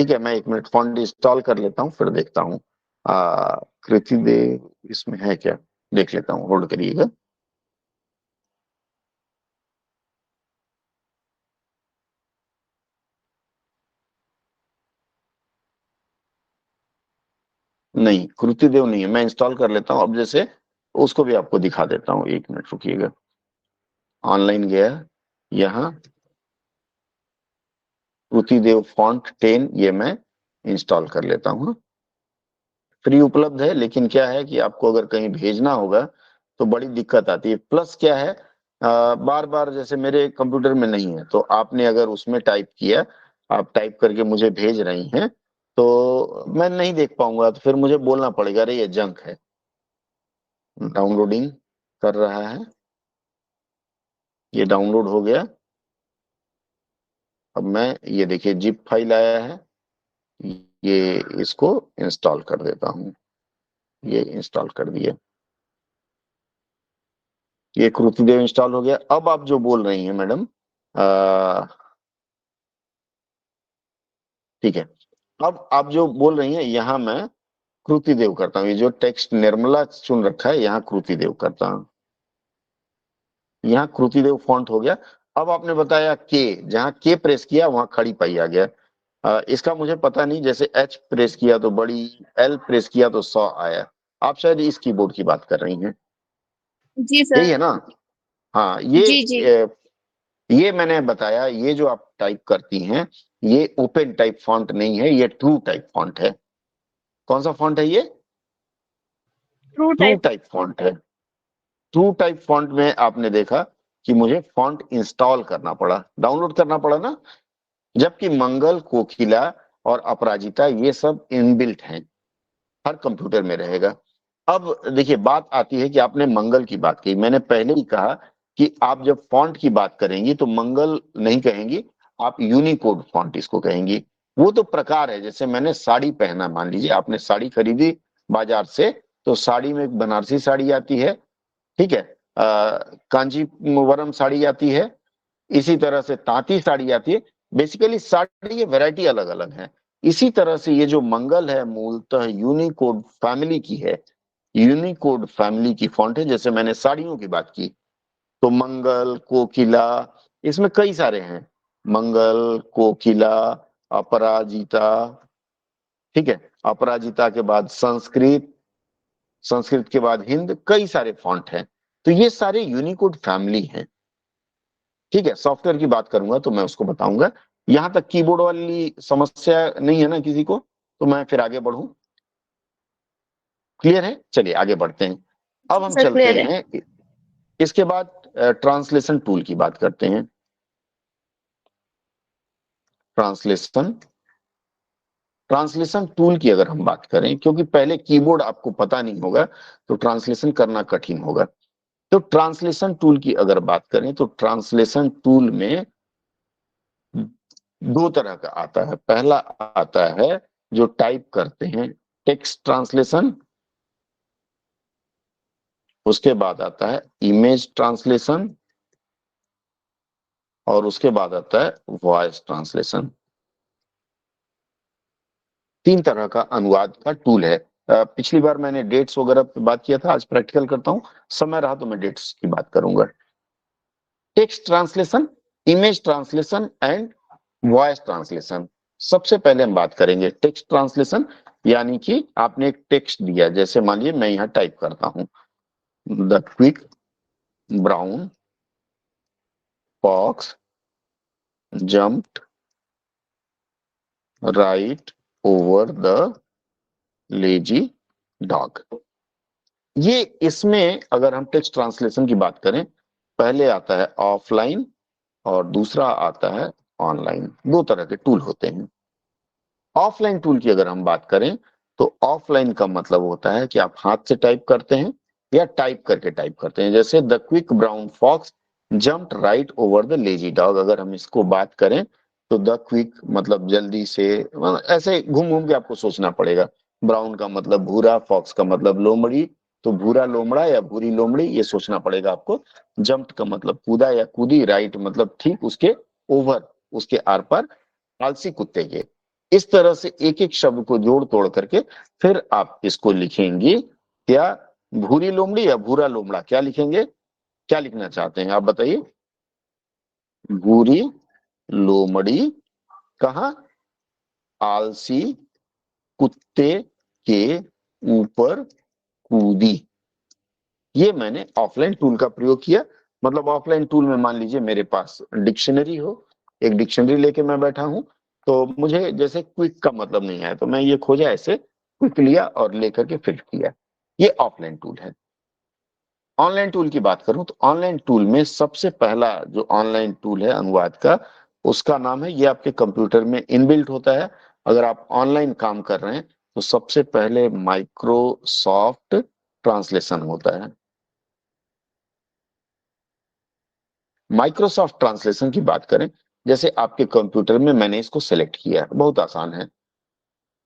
ठीक है, मैं 1 मिनट फॉन्ट इंस्टॉल कर लेता हूँ, फिर देखता हूँ कृति देव इसमें है क्या, देख लेता हूँ, होल्ड करिएगा। नहीं, कृति देव नहीं है, मैं इंस्टॉल कर लेता हूँ। अब जैसे उसको भी आपको दिखा देता हूँ, 1 मिनट रुकिएगा। ऑनलाइन गया, यहाँ कृति देव फॉन्ट 10 ये मैं इंस्टॉल कर लेता हूँ। फ्री उपलब्ध है, लेकिन क्या है कि आपको अगर कहीं भेजना होगा तो बड़ी दिक्कत आती है। प्लस क्या है, बार बार जैसे मेरे कंप्यूटर में नहीं है, तो आपने अगर उसमें टाइप किया, आप टाइप करके मुझे भेज रही हैं, तो मैं नहीं देख पाऊंगा, तो फिर मुझे बोलना पड़ेगा अरे ये जंक है। डाउनलोडिंग कर रहा है, ये डाउनलोड हो गया। अब मैं, ये देखिए जिप फाइल आया है, ये इसको इंस्टॉल कर देता हूँ। ये इंस्टॉल कर दिया, ये कृतिदेव इंस्टॉल हो गया। अब आप जो बोल रही हैं मैडम, ठीक है, अब आप जो बोल रही हैं, यहाँ मैं कृतिदेव करता हूँ। ये जो टेक्स्ट निर्मला चुन रखा है, यहाँ कृतिदेव करता हूँ। यहाँ कृतिदेव फॉन्ट हो गया। अब आपने बताया के, जहाँ के प्रेस किया वहां खड़ी पाई आ गया। इसका मुझे पता नहीं, जैसे एच प्रेस किया तो बड़ी, एल प्रेस किया तो 100 आया। आप शायद इस कीबोर्ड की बात कर रही हैं, जी यही है सर। ना? हाँ, जी जी। ये मैंने बताया, ये जो आप टाइप करती हैं, ये ओपन टाइप फॉन्ट नहीं है, ये ट्रू टाइप फॉन्ट है। कौन सा फॉन्ट है ये? True true type. Type font है। ट्रू टाइप फॉन्ट में आपने देखा कि मुझे फॉन्ट इंस्टॉल करना पड़ा, डाउनलोड करना पड़ा ना, जबकि मंगल, कोकिला और अपराजिता ये सब इनबिल्ट हैं, हर कंप्यूटर में रहेगा। अब देखिए बात आती है कि आपने मंगल की बात की, मैंने पहले ही कहा कि आप जब फॉन्ट की बात करेंगी तो मंगल नहीं कहेंगी, आप यूनिकोड फॉन्ट इसको कहेंगी। वो तो प्रकार है, जैसे मैंने साड़ी पहना, मान लीजिए आपने साड़ी खरीदी बाजार से, तो साड़ी में एक बनारसी साड़ी आती है, ठीक है, कांजीवरम साड़ी आती है, इसी तरह से तांती साड़ी आती है। बेसिकली साड़ी ये वैरायटी अलग अलग है। इसी तरह से ये जो मंगल है मूलतः यूनिकोड फैमिली की है, यूनिकोड फैमिली की फॉन्ट है। जैसे मैंने साड़ियों की बात की तो मंगल, कोकिला, इसमें कई सारे हैं, मंगल, कोकिला, अपराजिता, ठीक है, अपराजिता के बाद संस्कृत, संस्कृत के बाद हिंद, कई सारे फॉन्ट हैं। तो ये सारे यूनिकोड फैमिली हैं, ठीक है। सॉफ्टवेयर की बात करूंगा तो मैं उसको बताऊंगा। यहां तक कीबोर्ड वाली समस्या नहीं है ना किसी को? तो मैं फिर आगे बढ़ूं, क्लियर है? चलिए आगे बढ़ते हैं। अब हम सर चलते क्लियर है। हैं, इसके बाद ट्रांसलेशन टूल की बात करते हैं। ट्रांसलेशन, ट्रांसलेशन टूल की अगर हम बात करें, क्योंकि पहले कीबोर्ड आपको पता नहीं होगा तो ट्रांसलेशन करना कठिन होगा। तो ट्रांसलेशन टूल की अगर बात करें तो ट्रांसलेशन टूल में दो तरह का आता है। पहला आता है जो टाइप करते हैं, टेक्स्ट ट्रांसलेशन, उसके बाद आता है इमेज ट्रांसलेशन, और उसके बाद आता है वॉइस ट्रांसलेशन। तीन तरह का अनुवाद का टूल है। पिछली बार मैंने डेट्स वगैरह पे बात किया था, आज प्रैक्टिकल करता हूं, समय रहा तो मैं डेट्स की बात करूंगा। Text translation, image translation and voice translation. सबसे पहले हम बात करेंगे टेक्स्ट ट्रांसलेशन, यानी कि आपने एक टेक्स्ट दिया, जैसे मान लीजिए मैं यहां टाइप करता हूं, the quick brown fox jumped right over the lazy dog. ये इसमें अगर हम टेक्स्ट ट्रांसलेशन की बात करें, पहले आता है ऑफलाइन और दूसरा आता है ऑनलाइन। दो तरह के टूल होते हैं। ऑफलाइन टूल की अगर हम बात करें तो ऑफलाइन का मतलब होता है कि आप हाथ से टाइप करते हैं या टाइप करके टाइप करते हैं। जैसे the quick brown fox jumped right over the lazy dog, अगर हम इसको बात करें तो द क्विक मतलब जल्दी से, ऐसे घूम घूम के आपको सोचना पड़ेगा। ब्राउन का मतलब भूरा, फॉक्स का मतलब लोमड़ी, तो भूरा लोमड़ा या भूरी लोमड़ी, ये सोचना पड़ेगा आपको। जंप्ड का मतलब कूदा या कूदी, राइट मतलब ठीक उसके ओवर, उसके आर पर, आलसी कुत्ते के। इस तरह से एक एक शब्द को जोड़ तोड़ करके फिर आप इसको लिखेंगे। क्या भूरी लोमड़ी या भूरा लोमड़ा, क्या लिखेंगे? क्या लिखना चाहते हैं आप बताइए? भूरी लोमड़ी कहाँ? आलसी कुत्ते के ऊपर कूदी। ये मैंने ऑफलाइन टूल का प्रयोग किया। मतलब ऑफलाइन टूल में मान लीजिए मेरे पास डिक्शनरी हो, एक डिक्शनरी लेके मैं बैठा हूं, तो मुझे जैसे क्विक का मतलब नहीं आया तो मैं ये खोजा, ऐसे क्विक लिया और लेकर के फिल किया। ये ऑफलाइन टूल है। ऑनलाइन टूल की बात करूं तो ऑनलाइन टूल में सबसे पहला जो ऑनलाइन टूल है अनुवाद का, उसका नाम है, ये आपके कंप्यूटर में इनबिल्ट होता है। अगर आप ऑनलाइन काम कर रहे हैं तो सबसे पहले माइक्रोसॉफ्ट ट्रांसलेशन होता है। माइक्रोसॉफ्ट ट्रांसलेशन की बात करें, जैसे आपके कंप्यूटर में मैंने इसको सेलेक्ट किया है, बहुत आसान है।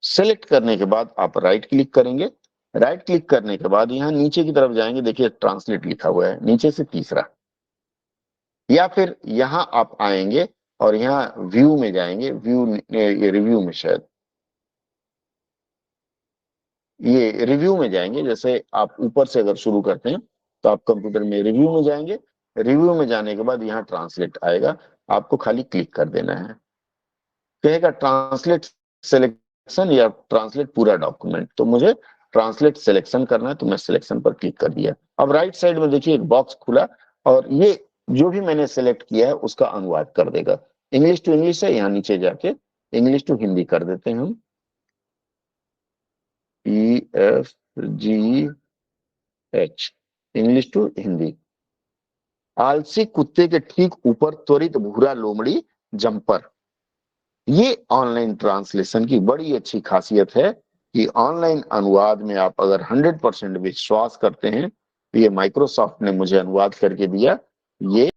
सेलेक्ट करने के बाद आप राइट क्लिक करेंगे। राइट क्लिक करने के बाद यहाँ नीचे की तरफ जाएंगे, देखिए ट्रांसलेट लिखा हुआ है नीचे से तीसरा, या फिर यहाँ आप आएंगे और यहाँ व्यू में जाएंगे, व्यू ये रिव्यू में, शायद ये रिव्यू में जाएंगे। जैसे आप ऊपर से अगर शुरू करते हैं तो आप कंप्यूटर में रिव्यू में जाएंगे। रिव्यू में जाने के बाद यहाँ ट्रांसलेट आएगा, आपको खाली क्लिक कर देना है। कहेगा ट्रांसलेट सिलेक्शन या ट्रांसलेट पूरा डॉक्यूमेंट, तो मुझे ट्रांसलेट सिलेक्शन करना है तो मैं सिलेक्शन पर क्लिक कर दिया। अब राइट साइड में देखिए एक बॉक्स खुला और ये जो भी मैंने सेलेक्ट किया है उसका अनुवाद कर देगा। इंग्लिश टू इंग्लिश है, यहाँ नीचे जाके इंग्लिश टू हिंदी कर देते हैं हम, EFGH, इंग्लिश टू हिंदी। आलसी कुत्ते के ठीक ऊपर त्वरित भूरा लोमड़ी जंपर। ये ऑनलाइन ट्रांसलेशन की बड़ी अच्छी खासियत है कि ऑनलाइन अनुवाद में आप अगर 100% विश्वास करते हैं, तो ये माइक्रोसॉफ्ट ने मुझे अनुवाद करके दिया, ये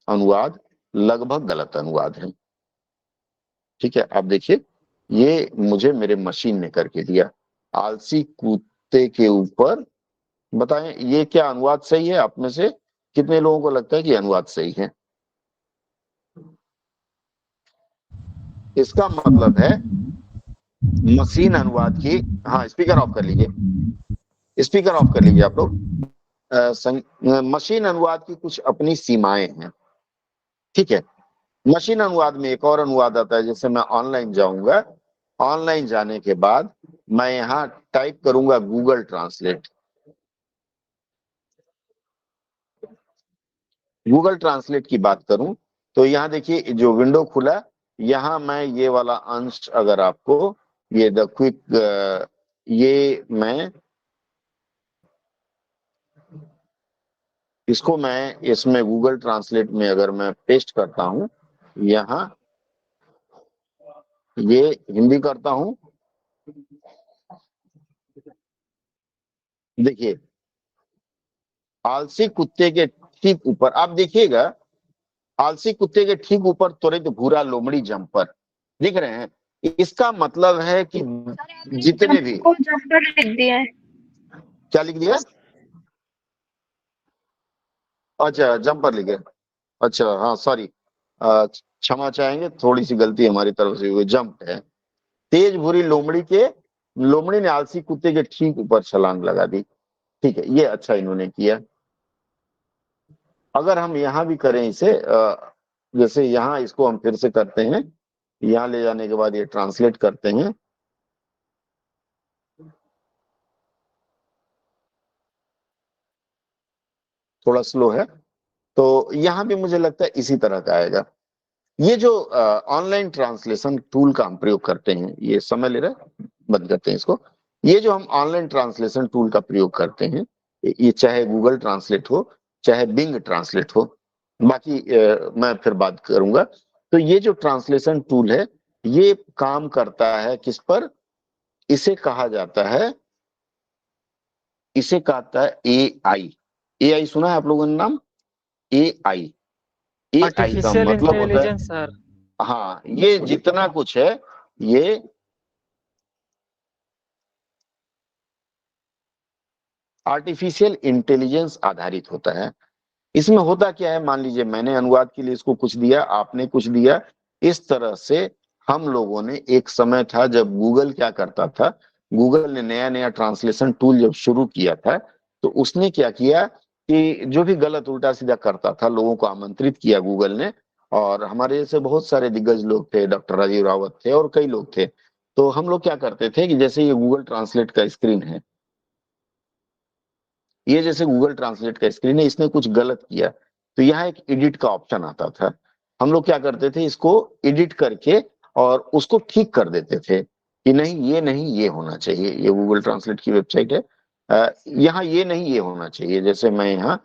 अनुवाद लगभग गलत अनुवाद है। ठीक है, आप देखिए, ये मुझे मेरे मशीन ने करके दिया। आलसी कुत्ते के ऊपर, बताएं ये क्या अनुवाद सही है? आप में से कितने लोगों को लगता है कि अनुवाद सही है? इसका मतलब है मशीन अनुवाद की, हाँ स्पीकर ऑफ कर लीजिए, स्पीकर ऑफ कर लीजिए आप लोग। मशीन अनुवाद की कुछ अपनी सीमाएं हैं, ठीक है। मशीन अनुवाद में एक और अनुवाद आता है, जैसे मैं ऑनलाइन जाऊंगा, ऑनलाइन जाने के बाद मैं यहाँ टाइप करूंगा गूगल ट्रांसलेट। गूगल ट्रांसलेट की बात करूं तो यहाँ देखिए जो विंडो खुला, यहाँ मैं ये वाला अंश अगर आपको, ये द क्विक, ये मैं इसको मैं इसमें गूगल ट्रांसलेट में अगर मैं पेस्ट करता हूं, यहाँ ये हिंदी करता हूं, देखिए आलसी कुत्ते के ठीक ऊपर, आप देखिएगा आलसी कुत्ते के ठीक ऊपर त्वरित भूरा लोमड़ी जंपर दिख रहे हैं। इसका मतलब है कि जितने भी, को जंपर लिख दिया है। क्या लिख दिया? अच्छा जंपर लिखे, अच्छा हाँ सॉरी, क्षमा चाहेंगे, थोड़ी सी गलती हमारी तरफ से हुई, जंप है। तेज भूरी लोमड़ी के, लोमड़ी ने आलसी कुत्ते के ठीक ऊपर छलांग लगा दी। ठीक है, ये अच्छा इन्होंने किया। अगर हम यहाँ भी करें इसे, जैसे यहाँ इसको हम फिर से करते हैं, यहाँ ले जाने के बाद ये ट्रांसलेट करते हैं, थोड़ा स्लो है, तो यहाँ भी मुझे लगता है इसी तरह का आएगा। ये जो ऑनलाइन ट्रांसलेशन टूल का हम प्रयोग करते हैं, ये समय ले रहा है, बंद करते हैं इसको। ये जो हम ऑनलाइन ट्रांसलेशन टूल का प्रयोग करते हैं, ये चाहे गूगल ट्रांसलेट हो, चाहे बिंग ट्रांसलेट हो, बाकी मैं फिर बात करूंगा। तो ये जो ट्रांसलेशन टूल है, ये काम करता है किस पर? इसे कहा जाता है, इसे कहता है AI। AI सुना है आप लोगों ने नाम? AI, AI का आर्टिफिशियल मतलब होता है, इंटेलिजेंस सर। हाँ ये जितना कुछ है ये आर्टिफिशियल इंटेलिजेंस आधारित होता है। इसमें होता क्या है, मान लीजिए मैंने अनुवाद के लिए इसको कुछ दिया, आपने कुछ दिया, इस तरह से हम लोगों ने, एक समय था जब गूगल क्या करता था, गूगल ने नया नया ट्रांसलेशन टूल जब शुरू किया था, तो उसने क्या किया कि जो भी गलत उल्टा सीधा करता था, लोगों को आमंत्रित किया गूगल ने, और हमारे जैसे बहुत सारे दिग्गज लोग थे, डॉक्टर राजीव रावत थे और कई लोग थे। तो हम लोग क्या करते थे कि जैसे ये गूगल ट्रांसलेट का स्क्रीन है, ये जैसे गूगल ट्रांसलेट का स्क्रीन है, इसने कुछ गलत किया तो यहाँ एक एडिट का ऑप्शन आता था। हम लोग क्या करते थे, इसको एडिट करके और उसको ठीक कर देते थे कि नहीं ये होना चाहिए। ये गूगल ट्रांसलेट की वेबसाइट है, यहाँ ये नहीं ये होना चाहिए। जैसे मैं यहाँ,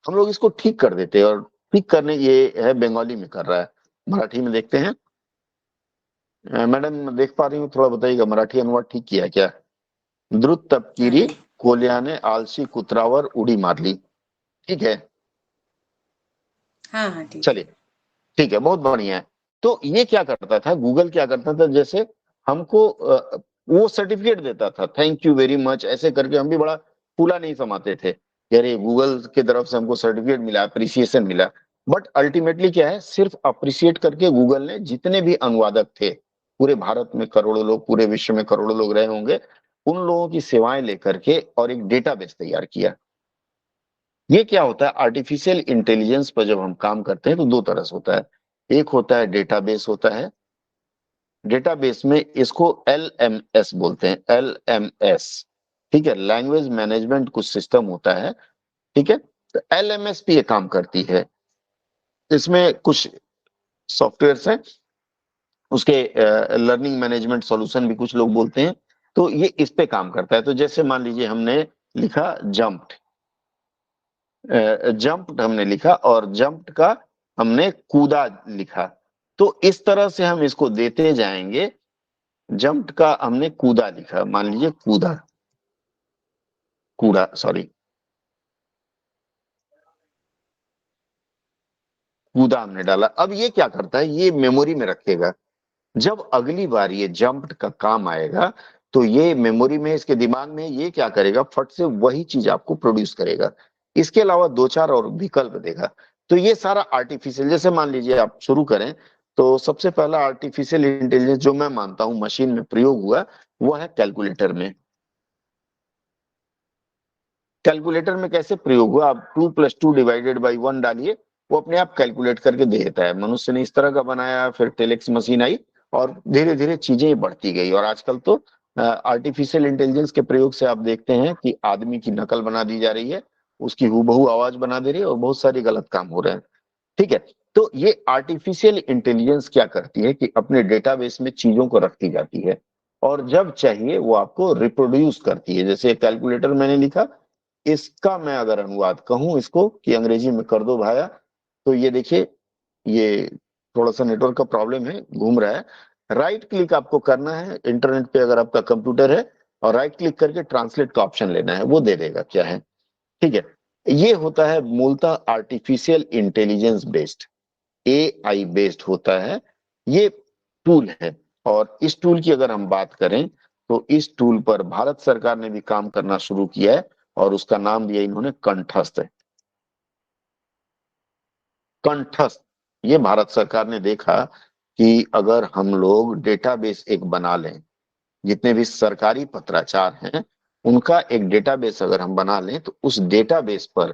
हम लोग इसको ठीक कर देते हैं, और ठीक करने, ये है बंगाली में कर रहा है, मराठी में देखते हैं। मैडम देख पा रही हूँ, थोड़ा बताइएगा मराठी अनुवाद ठीक किया क्या? द्रुत तपकिरी कोल्याने आलसी कुत्रावर उडी मारली, ठीक है। हाँ हाँ ठीक है। चलिए ठीक है, बहुत बढ़िया है। तो ये क्या करता था, गूगल क्या करता था, जैसे हमको वो सर्टिफिकेट देता था, थैंक यू वेरी मच, ऐसे करके हम भी बड़ा फूला नहीं समाते थे कि अरे गूगल की तरफ से हमको सर्टिफिकेट मिला, अप्रिसिएशन मिला। बट अल्टीमेटली क्या है, सिर्फ अप्रिशिएट करके गूगल ने जितने भी अनुवादक थे, पूरे भारत में करोड़ों लोग, पूरे विश्व में करोड़ों लोग रहे होंगे, उन लोगों की सेवाएं लेकर के और एक डेटाबेस तैयार किया। ये क्या होता है, आर्टिफिशियल इंटेलिजेंस पर जब हम काम करते हैं तो दो तरह से होता है। एक होता है डेटाबेस होता है, डेटाबेस में इसको LMS बोलते हैं, LMS, ठीक है, लैंग्वेज मैनेजमेंट कुछ सिस्टम होता है, ठीक है। तो LMS भी ये काम करती है, इसमें कुछ सॉफ्टवेयर्स हैं, उसके लर्निंग मैनेजमेंट सॉल्यूशन भी कुछ लोग बोलते हैं, तो ये इस पे काम करता है। तो जैसे मान लीजिए हमने लिखा जंप्ड, जंप्ड हमने लिखा और जंप्ड का हमने कूदा लिखा, तो इस तरह से हम इसको देते जाएंगे। जंप्ड का हमने कूदा लिखा, मान लीजिए कूदा, कूड़ा सॉरी, कूदा हमने डाला। अब ये क्या करता है, ये मेमोरी में रखेगा। जब अगली बार ये जंप्ड का काम आएगा तो ये मेमोरी में, इसके दिमाग में ये क्या करेगा, फट से वही चीज आपको प्रोड्यूस करेगा। इसके अलावा दो चार और विकल्प देगा। तो ये सारा आर्टिफिशियल, जैसे मान लीजिए आप शुरू करें, तो सबसे पहला आर्टिफिशियल इंटेलिजेंस जो मैं मानता हूं मशीन में प्रयोग हुआ, वो है कैलकुलेटर में। कैलकुलेटर में कैसे प्रयोग हुआ, आप 2+2 ÷ 1 डालिए, वो अपने आप कैलकुलेट करके दे देता है। मनुष्य ने इस तरह का बनाया, फिर टेलेक्स मशीन आई और धीरे धीरे चीजें बढ़ती गई। और आजकल तो आर्टिफिशियल इंटेलिजेंस के प्रयोग से आप देखते हैं कि आदमी की नकल बना दी जा रही है, उसकी हूबहू आवाज बना दे रही है और बहुत सारे गलत काम हो रहे हैं, ठीक है। तो ये आर्टिफिशियल इंटेलिजेंस क्या करती है कि अपने डेटाबेस में चीजों को रखती जाती है और जब चाहिए वो आपको रिप्रोड्यूस करती है। जैसे कैलकुलेटर मैंने लिखा, इसका मैं अगर अनुवाद कहूं इसको कि अंग्रेजी में कर दो भाया, तो ये देखिए, ये थोड़ा सा नेटवर्क का प्रॉब्लम है, घूम रहा है। राइट क्लिक आपको करना है इंटरनेट पे अगर आपका कंप्यूटर है, और राइट क्लिक करके ट्रांसलेट का ऑप्शन लेना है, वो दे देगा क्या है, ठीक है। ये होता है मूलतः artificial intelligence based, AI based होता है ये टूल है। और इस टूल की अगर हम बात करें तो इस टूल पर भारत सरकार ने भी काम करना शुरू किया है और उसका नाम दिया इन्होंने कंठस्थ है। कंठस्थ, ये भारत सरकार ने देखा कि अगर हम लोग डेटाबेस एक बना लें, जितने भी सरकारी पत्राचार हैं उनका एक डेटाबेस अगर हम बना लें, तो उस डेटाबेस पर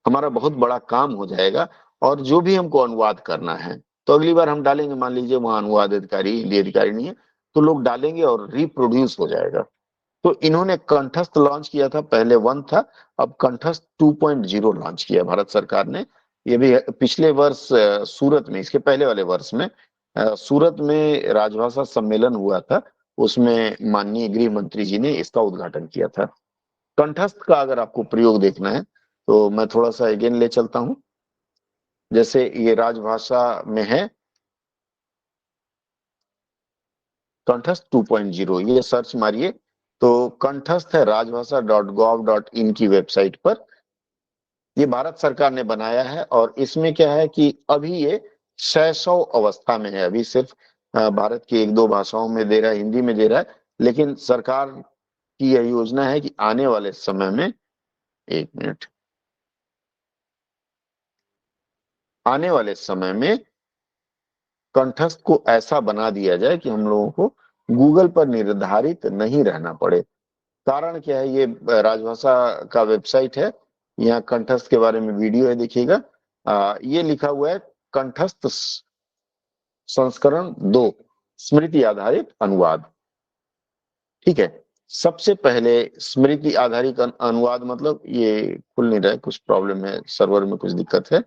हमारा बहुत बड़ा काम हो जाएगा। और जो भी हमको अनुवाद करना है, तो अगली बार हम डालेंगे, मान लीजिए वहां अनुवाद अधिकारी, हिंदी अधिकारी नहीं है, तो लोग डालेंगे और रिप्रोड्यूस हो जाएगा। तो इन्होंने कंठस्थ लॉन्च किया था, पहले 1 था, अब कंठस्थ 2.0 लॉन्च किया भारत सरकार ने। ये भी पिछले वर्ष सूरत में, इसके पहले वाले वर्ष में सूरत में राजभाषा सम्मेलन हुआ था, उसमें माननीय गृह मंत्री जी ने इसका उद्घाटन किया था। कंठस्थ का अगर आपको प्रयोग देखना है तो मैं थोड़ा सा अगेन ले चलता हूं। जैसे ये राजभाषा में है कंठस्थ 2.0, ये सर्च मारिए तो कंठस्थ है rajbhasha.gov.in की वेबसाइट पर। ये भारत सरकार ने बनाया है और इसमें क्या है कि अभी ये शैशव अवस्था में है, अभी सिर्फ भारत की 1-2 भाषाओं में दे रहा है, हिंदी में दे रहा है, लेकिन सरकार की यह योजना है कि आने वाले समय में, 1 मिनट, आने वाले समय में कंठस्थ को ऐसा बना दिया जाए कि हम लोगों को गूगल पर निर्धारित नहीं रहना पड़े। कारण क्या है, ये राजभाषा का वेबसाइट है, यहाँ कंठस्थ के बारे में वीडियो है, देखिएगा। ये लिखा हुआ है कंठस्थ संस्करण 2 स्मृति आधारित अनुवाद, ठीक है। सबसे पहले स्मृति आधारित अनुवाद, मतलब ये खुल नहीं रहा है, कुछ प्रॉब्लम है, सर्वर में कुछ दिक्कत है।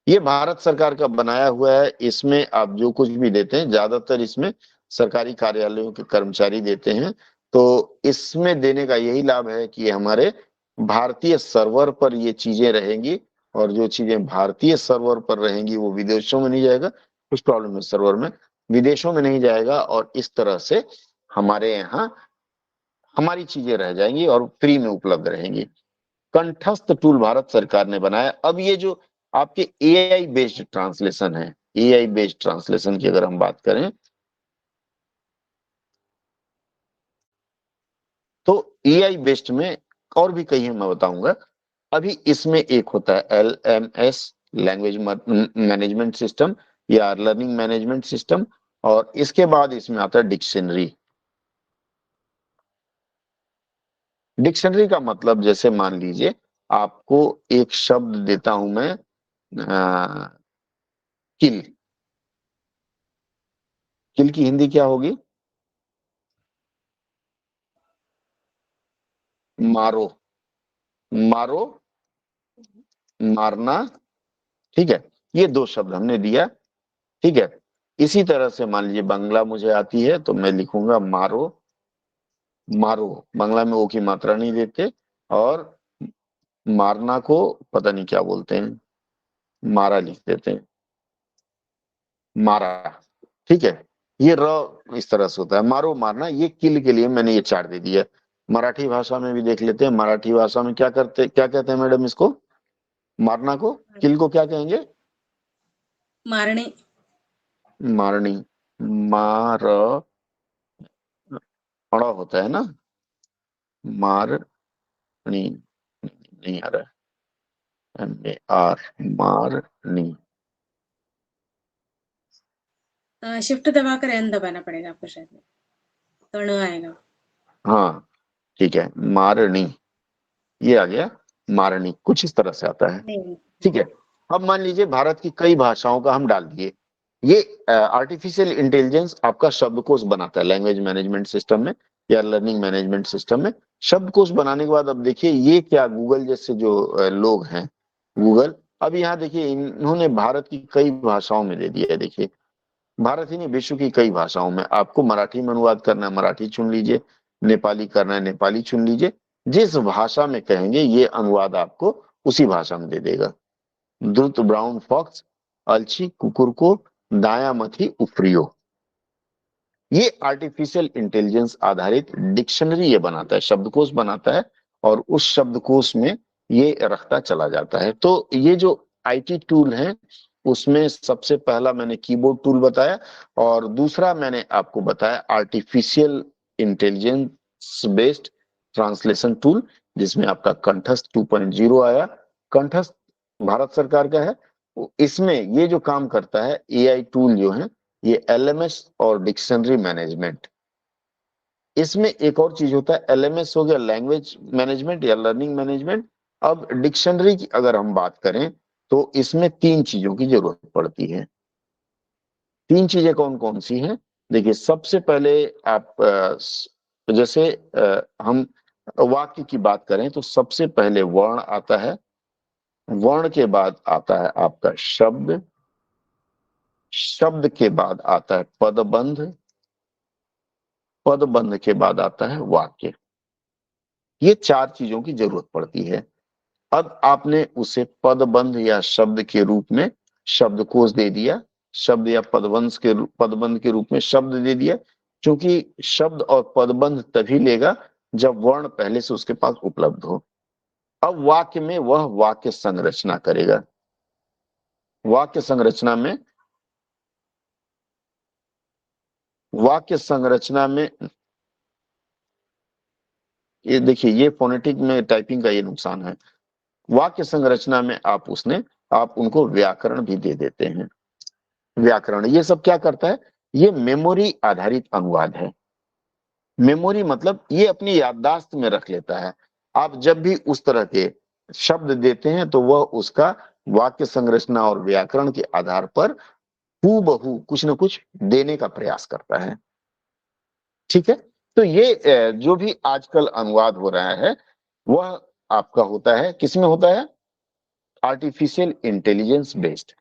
ये भारत सरकार का बनाया हुआ है, इसमें आप जो कुछ भी देते हैं, ज्यादातर इसमें सरकारी कार्यालयों के कर्मचारी देते हैं। तो इसमें देने का यही लाभ है कि हमारे भारतीय सर्वर पर ये चीजें रहेंगी, और जो चीजें भारतीय सर्वर पर रहेंगी वो विदेशों में नहीं जाएगा, कुछ प्रॉब्लम है सर्वर में, विदेशों में नहीं जाएगा, और इस तरह से हमारे यहाँ हमारी चीजें रह जाएंगी और फ्री में उपलब्ध रहेंगी। कंठस्थ टूल भारत सरकार ने बनाया। अब ये जो आपके AI बेस्ड ट्रांसलेशन है, AI बेस्ड ट्रांसलेशन की अगर हम बात करें, तो AI बेस्ड में और भी कई है, मैं बताऊंगा। अभी इसमें एक होता है LMS, लैंग्वेज मैनेजमेंट सिस्टम या लर्निंग मैनेजमेंट सिस्टम, और इसके बाद इसमें आता है डिक्शनरी। डिक्शनरी का मतलब, जैसे मान लीजिए आपको एक शब्द देता हूं मैं, किल, किल की हिंदी क्या होगी, मारो, मारो, मारना, ठीक है, ये दो शब्द हमने दिया, ठीक है। इसी तरह से मान लीजिए बांग्ला मुझे आती है तो मैं लिखूंगा मारो, मारो, बांग्ला में ओ की मात्रा नहीं देते, और मारना को पता नहीं क्या बोलते हैं, मारा लिख देते हैं, मारा, ठीक है। ये र इस तरह से होता है, मारो मारना, ये किल के लिए मैंने ये चार दे दिया। मराठी भाषा में भी देख लेते हैं, मराठी भाषा में क्या कहते हैं मैडम इसको, मारना को, किल को क्या कहेंगे, मारणे, मारनी, मार अड़ा होता है ना, मारनी, नहीं आ रहा है, MAR, मारनी, शिफ्ट दबाकर एन दबाना पड़ेगा आपको शायद, तो ण आएगा। हाँ ठीक है, मारनी, ये आ गया, मारनी, कुछ इस तरह से आता है, नहीं, ठीक है। अब मान लीजिए भारत की कई भाषाओं का हम डाल दिए, ये आर्टिफिशियल इंटेलिजेंस आपका शब्दकोश बनाता है लैंग्वेज मैनेजमेंट सिस्टम में या लर्निंग मैनेजमेंट सिस्टम में। शब्दकोश बनाने के बाद अब देखिए ये क्या, गूगल जैसे जो लोग हैं, गूगल, अब यहाँ देखिए इन्होंने भारत की कई भाषाओं में दे दिया है। देखिए भारत ही नहीं, विश्व की कई भाषाओं में, आपको मराठी में अनुवाद करना है मराठी चुन लीजिए, नेपाली करना है नेपाली चुन लीजिए, जिस भाषा में कहेंगे ये अनुवाद आपको उसी भाषा में दे देगा। द्रुत ब्राउन फॉक्स, अलची, कुकुर को, दाया मथी, उफ्रियो, ये आर्टिफिशियल इंटेलिजेंस आधारित डिक्शनरी ये बनाता है, शब्दकोश बनाता है, और उस शब्दकोश में ये रखता चला जाता है। तो ये जो आईटी टूल है उसमें सबसे पहला मैंने कीबोर्ड टूल बताया, और दूसरा मैंने आपको बताया artificial intelligence based translation tool, जिसमें आपका कंठस्थ 2.0 आया। कंठस्थ भारत सरकार का है, इसमें ये जो काम करता है एआई टूल जो है, ये LMS और डिक्शनरी मैनेजमेंट, इसमें एक और चीज होता है, LMS हो गया लैंग्वेज मैनेजमेंट या लर्निंग मैनेजमेंट। अब डिक्शनरी की अगर हम बात करें तो इसमें तीन चीजों की जरूरत पड़ती है। तीन चीजें कौन कौन सी हैं, देखिए सबसे पहले आप जैसे हम वाक्य की बात करें तो सबसे पहले वर्ण आता है, वर्ण के बाद आता है आपका शब्द, शब्द के बाद आता है पदबंध, पदबंध के बाद आता है वाक्य। ये चार चीजों की जरूरत पड़ती है। अब आपने उसे पदबंध या शब्द के रूप में शब्दकोश दे दिया, शब्द या पदबंध के रूप में शब्द दे दिया, क्योंकि शब्द और पदबंध तभी लेगा जब वर्ण पहले से उसके पास उपलब्ध हो। अब वाक्य में वह वाक्य संरचना करेगा, वाक्य संरचना में, वाक्य संरचना में ये देखिए, ये फोनेटिक में टाइपिंग का ये नुकसान है। वाक्य संरचना में आप उनको व्याकरण भी दे देते हैं। व्याकरण ये सब क्या करता है, ये मेमोरी आधारित अनुवाद है। मेमोरी मतलब ये अपनी याददाश्त में रख लेता है। आप जब भी उस तरह के शब्द देते हैं तो वह उसका वाक्य संरचना और व्याकरण के आधार पर हूबहू कुछ न कुछ देने का प्रयास करता है, ठीक है। तो ये जो भी आजकल अनुवाद हो रहा है वह आपका होता है, किसमें होता है, आर्टिफिशियल इंटेलिजेंस बेस्ड।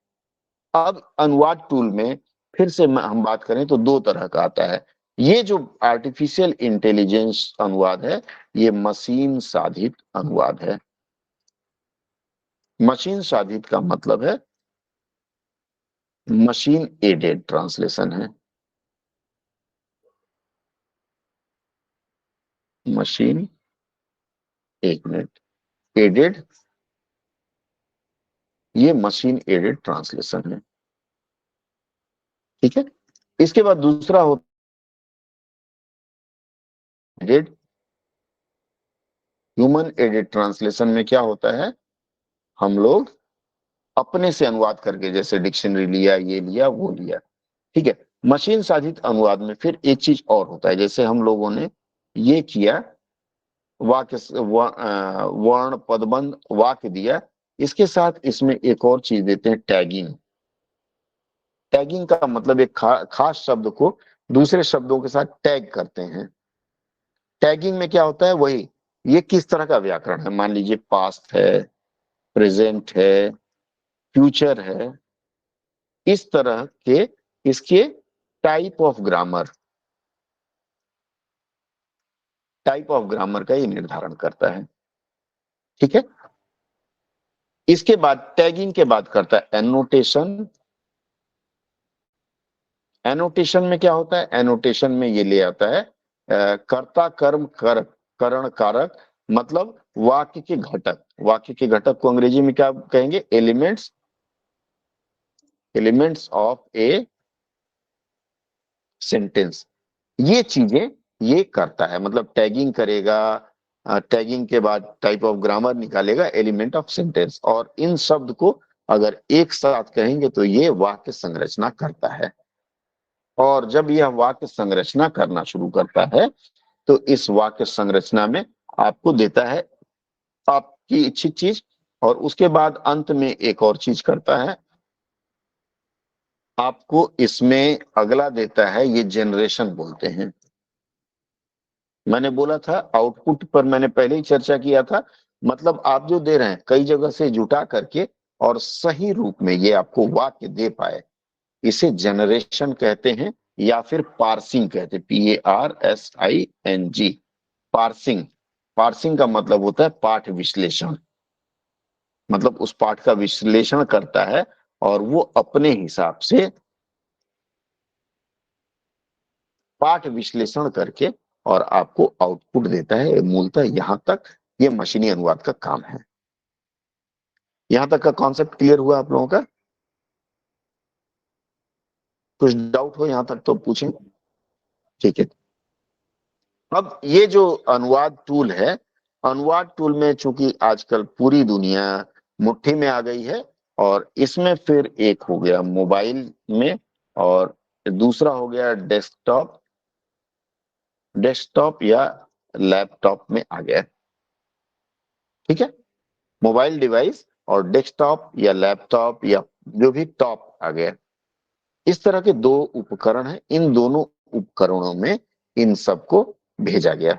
अब अनुवाद टूल में फिर से हम बात करें तो दो तरह का आता है। ये जो आर्टिफिशियल इंटेलिजेंस अनुवाद है ये मशीन साधित अनुवाद है। मशीन साधित का मतलब है मशीन एडेड ट्रांसलेशन है, मशीन, एक मिनट, एडेड, ये मशीन एडेड ट्रांसलेशन है, ठीक है। इसके बाद दूसरा होता है एडेड, ह्यूमन एडेड ट्रांसलेशन में क्या होता है, हम लोग अपने से अनुवाद करके, जैसे डिक्शनरी लिया, ये लिया, वो लिया, ठीक है। मशीन साधित अनुवाद में फिर एक चीज और होता है, जैसे हम लोगों ने ये किया, वाक्य वर्ण पदबंध वाक्य दिया, इसके साथ इसमें एक और चीज देते हैं, टैगिंग। टैगिंग का मतलब एक खास शब्द को दूसरे शब्दों के साथ टैग करते हैं। टैगिंग में क्या होता है, वही ये किस तरह का व्याकरण है? मान लीजिए पास्ट है, प्रेजेंट है, फ्यूचर है, इस तरह के इसके टाइप ऑफ ग्रामर का ये निर्धारण करता है। ठीक है, इसके बाद टैगिंग के बाद करता है एनोटेशन। एनोटेशन में क्या होता है? एनोटेशन में ये ले आता है कर्ता कर्म करण कारक, मतलब वाक्य के घटक। वाक्य के घटक को अंग्रेजी में क्या कहेंगे? Elements of a sentence. ये चीजें ये करता है, मतलब टैगिंग करेगा, टैगिंग के बाद टाइप ऑफ ग्रामर निकालेगा, एलिमेंट ऑफ सेंटेंस, और इन शब्द को अगर एक साथ कहेंगे तो ये वाक्य संरचना करता है। और जब यह वाक्य संरचना करना शुरू करता है तो इस वाक्य संरचना में आपको देता है आपकी इच्छित चीज, और उसके बाद अंत में एक और चीज करता है, आपको इसमें अगला देता है, ये जनरेशन बोलते हैं। मैंने बोला था आउटपुट पर, मैंने पहले ही चर्चा किया था, मतलब आप जो दे रहे हैं कई जगह से जुटा करके और सही रूप में ये आपको वाक्य दे पाए, इसे जनरेशन कहते हैं, या फिर पार्सिंग कहते हैं, PARSING। पार्सिंग, पार्सिंग का मतलब होता है पाठ विश्लेषण, मतलब उस पाठ का विश्लेषण करता है और वो अपने हिसाब से पाठ विश्लेषण करके और आपको आउटपुट देता है। मूलतः यहां तक ये मशीनी अनुवाद का काम है। यहां तक का कॉन्सेप्ट क्लियर हुआ आप लोगों का? कुछ डाउट हो यहां तक तो पूछें। ठीक है, अब ये जो अनुवाद टूल है, अनुवाद टूल में चूंकि आजकल पूरी दुनिया मुट्ठी में आ गई है, और इसमें फिर एक हो गया मोबाइल में, और दूसरा हो गया डेस्कटॉप या लैपटॉप में आ गया। ठीक है, मोबाइल डिवाइस और डेस्कटॉप या लैपटॉप या जो भी टॉप आ गया, इस तरह के दो उपकरण हैं। इन दोनों उपकरणों में इन सबको भेजा गया।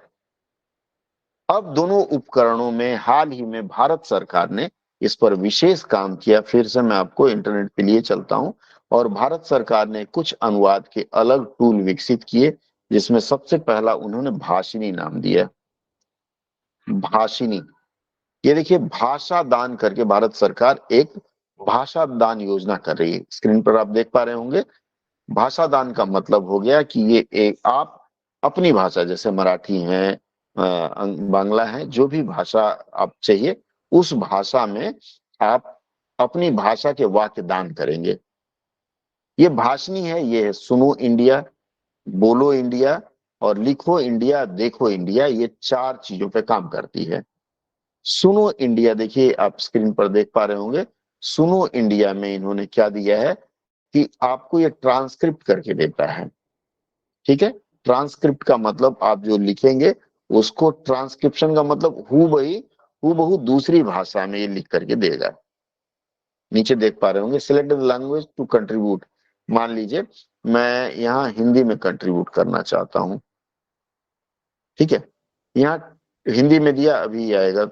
अब दोनों उपकरणों में हाल ही में भारत सरकार ने इस पर विशेष काम किया। फिर से मैं आपको इंटरनेट पे लिए चलता हूं, और भारत सरकार ने कुछ अनुवाद के अलग टूल विकसित किए, जिसमें सबसे पहला उन्होंने भाषिनी नाम दिया। भाषिनी, ये देखिए भाषा दान करके भारत सरकार एक भाषा दान योजना कर रही है। स्क्रीन पर आप देख पा रहे होंगे। भाषा दान का मतलब हो गया कि ये एक आप अपनी भाषा, जैसे मराठी है, बांग्ला है, जो भी भाषा आप चाहिए उस भाषा में आप अपनी भाषा के वाक्य दान करेंगे। ये भाषणी है, ये है सुनो इंडिया, बोलो इंडिया और लिखो इंडिया, देखो इंडिया। ये चार चीजों पे काम करती है। सुनो इंडिया, देखिए आप स्क्रीन पर देख पा रहे होंगे। सुनो इंडिया में इन्होंने क्या दिया है कि आपको ये ट्रांसक्रिप्ट करके देता है। ठीक है, ट्रांसक्रिप्ट का मतलब आप जो लिखेंगे उसको, ट्रांसक्रिप्शन का मतलब हूबहू दूसरी भाषा में ये लिख करके देगा। नीचे देख पा रहे होंगे select the language to contribute. मान लीजिए मैं यहाँ हिंदी में कंट्रीब्यूट करना चाहता हूँ। ठीक है, यहाँ हिंदी में दिया, अभी आएगा।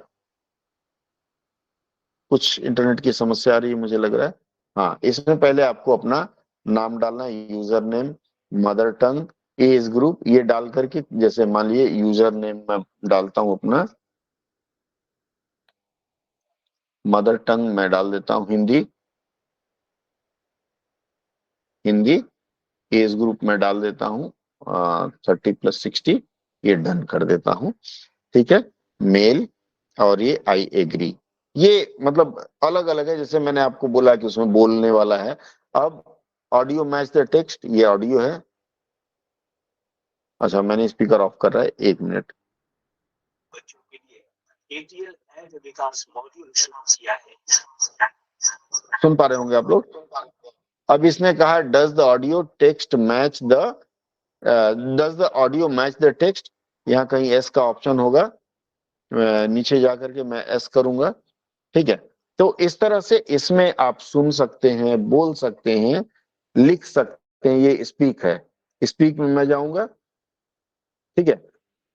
कुछ इंटरनेट की समस्या आ रही है मुझे लग रहा है। हाँ, इसमें पहले आपको अपना नाम डालना है, user name, mother tongue, age group, ये डाल करके, जैसे मान लीजिए यूजर नेम मैं डालता हूं अपना, मदर टंग मैं डाल देता हूं हिंदी, एज ग्रुप में डाल देता हूं 30+60, ये डन कर देता हूं। ठीक है, मेल, और ये आई एग्री। ये मतलब अलग अलग है, जैसे मैंने आपको बोला कि उसमें बोलने वाला है। अब ऑडियो मैच द टेक्स्ट, ये ऑडियो है। अच्छा, मैंने स्पीकर ऑफ कर रहा है, 1 मिनट। बच्चों के लिए ATL ऐप विकास मॉड्यूल शुरू किया है। सुन पा रहे होंगे आप लोग। अब इसने कहा does the audio text match the does the audio match the text, यहाँ कहीं एस का ऑप्शन होगा, नीचे जाकर के मैं एस करूंगा। ठीक है, तो इस तरह से इसमें आप सुन सकते हैं, बोल सकते हैं, लिख सकते हैं। ये स्पीक है, स्पीक में मैं जाऊंगा। ठीक है,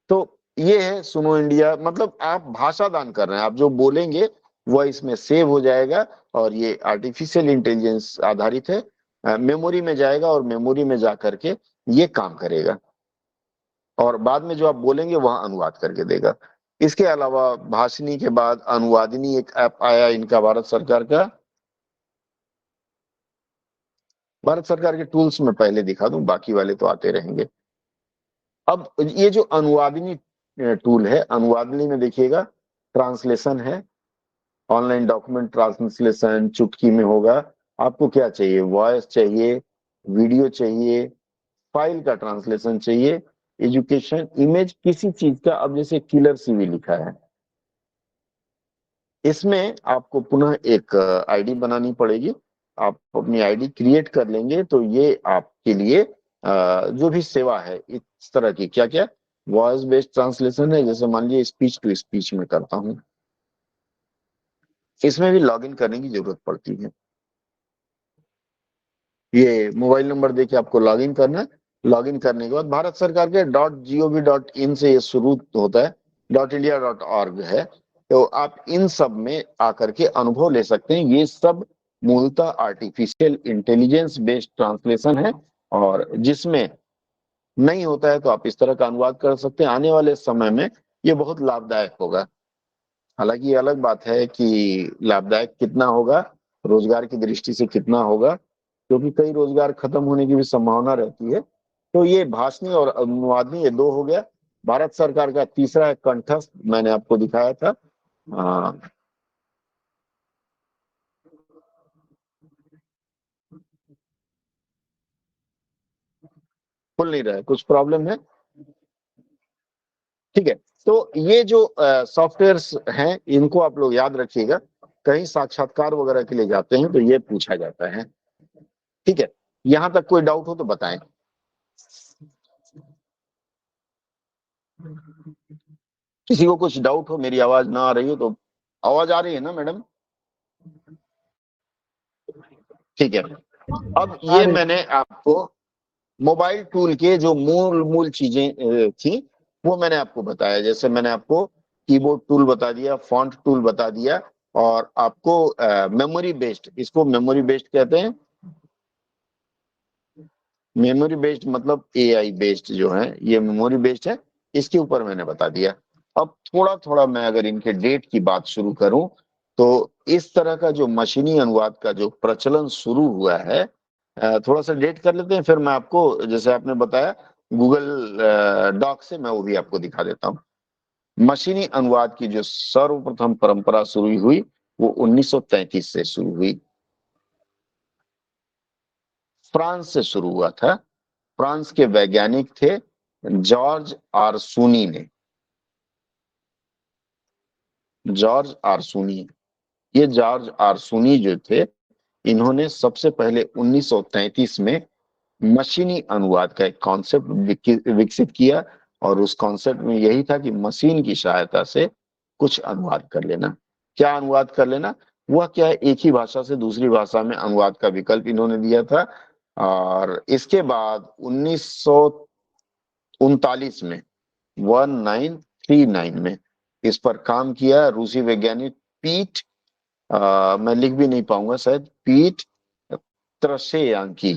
तो ये है सुनो इंडिया, मतलब आप भाषा दान कर रहे हैं, आप जो बोलेंगे वह इसमें सेव हो जाएगा और ये आर्टिफिशियल इंटेलिजेंस आधारित है, मेमोरी में जाएगा और मेमोरी में जा करके ये काम करेगा और बाद में जो आप बोलेंगे वहां अनुवाद करके देगा। इसके अलावा भाषिनी के बाद अनुवादिनी एक ऐप आया इनका, भारत सरकार का। भारत सरकार के टूल्स में पहले दिखा दूं, बाकी वाले तो आते रहेंगे। अब ये जो अनुवादिनी टूल है, अनुवादिनी में देखिएगा ट्रांसलेशन है, ऑनलाइन डॉक्यूमेंट ट्रांसलेशन चुटकी में होगा। आपको क्या चाहिए, वॉइस चाहिए, वीडियो चाहिए, फाइल का ट्रांसलेशन चाहिए, एजुकेशन, इमेज, किसी चीज का। अब जैसे किलर सीवी लिखा है, इसमें आपको पुनः एक आईडी बनानी पड़ेगी। आप अपनी आईडी क्रिएट कर लेंगे तो ये आपके लिए जो भी सेवा है इस तरह की, क्या क्या वॉइस बेस्ड ट्रांसलेशन है, जैसे मान लीजिए स्पीच टू स्पीच में करता हूं, इसमें भी लॉगिन करने की जरूरत पड़ती है। ये मोबाइल नंबर देके आपको लॉगिन करना है। लॉगिन करने के बाद भारत सरकार के .gov.in से ये शुरू होता है, .india.org है, तो आप इन सब में आकर के अनुभव ले सकते हैं। ये सब मूलतः आर्टिफिशियल इंटेलिजेंस बेस्ड ट्रांसलेशन है और जिसमें नहीं होता है तो आप इस तरह का अनुवाद कर सकते हैं। आने वाले समय में ये बहुत लाभदायक होगा। हालांकि ये अलग बात है कि लाभदायक कितना होगा, रोजगार की दृष्टि से कितना होगा, क्योंकि कई रोजगार खत्म होने की भी संभावना रहती है। तो ये भाषणी और अनुवादनी, ये दो हो गया। भारत सरकार का तीसरा है कंठस्थ, मैंने आपको दिखाया था। खुल नहीं रहा है, कुछ प्रॉब्लम है, ठीक है। तो ये जो सॉफ्टवेयर्स हैं इनको आप लोग याद रखिएगा, कहीं साक्षात्कार वगैरह के लिए जाते हैं तो ये पूछा जाता है, ठीक है। यहां तक कोई डाउट हो तो बताएं। किसी को कुछ डाउट हो, मेरी आवाज ना आ रही हो तो, आवाज आ रही है ना मैडम? ठीक है। अब ये मैंने आपको मोबाइल टूल के जो मूल मूल चीजें थी वो मैंने आपको बताया। जैसे मैंने आपको कीबोर्ड टूल बता दिया, फॉन्ट टूल बता दिया, और आपको मेमोरी बेस्ड, इसको मेमोरी बेस्ड कहते हैं। मेमोरी बेस्ड मतलब एआई बेस्ड जो है, ये मेमोरी बेस्ड है, इसके ऊपर मैंने बता दिया। अब थोड़ा थोड़ा मैं अगर इनके डेट की बात शुरू करूं तो इस तरह का जो मशीनी अनुवाद का जो प्रचलन शुरू हुआ है, थोड़ा सा डेट कर लेते हैं, फिर मैं आपको जैसे आपने बताया गूगल डॉक से, मैं वो भी आपको दिखा देता हूं। मशीनी अनुवाद की जो सर्वप्रथम परंपरा शुरू हुई वो 1933 से शुरू हुई, फ्रांस से शुरू हुआ था। फ्रांस के वैज्ञानिक थे जॉर्ज आरसूनी ने, जॉर्ज आरसूनी। ये जॉर्ज आरसूनी जो थे, इन्होंने सबसे पहले 1933 में मशीनी अनुवाद का एक कॉन्सेप्ट विकसित किया और उस कॉन्सेप्ट में यही था कि मशीन की सहायता से कुछ अनुवाद कर लेना। क्या अनुवाद कर लेना? वह क्या है, एक ही भाषा से दूसरी भाषा में अनुवाद का विकल्प इन्होंने दिया था। और इसके बाद 1939 में 1939 में इस पर काम किया रूसी वैज्ञानिक पीट, मैं लिख भी नहीं पाऊंगा शायद, पीट त्रशेयांकी,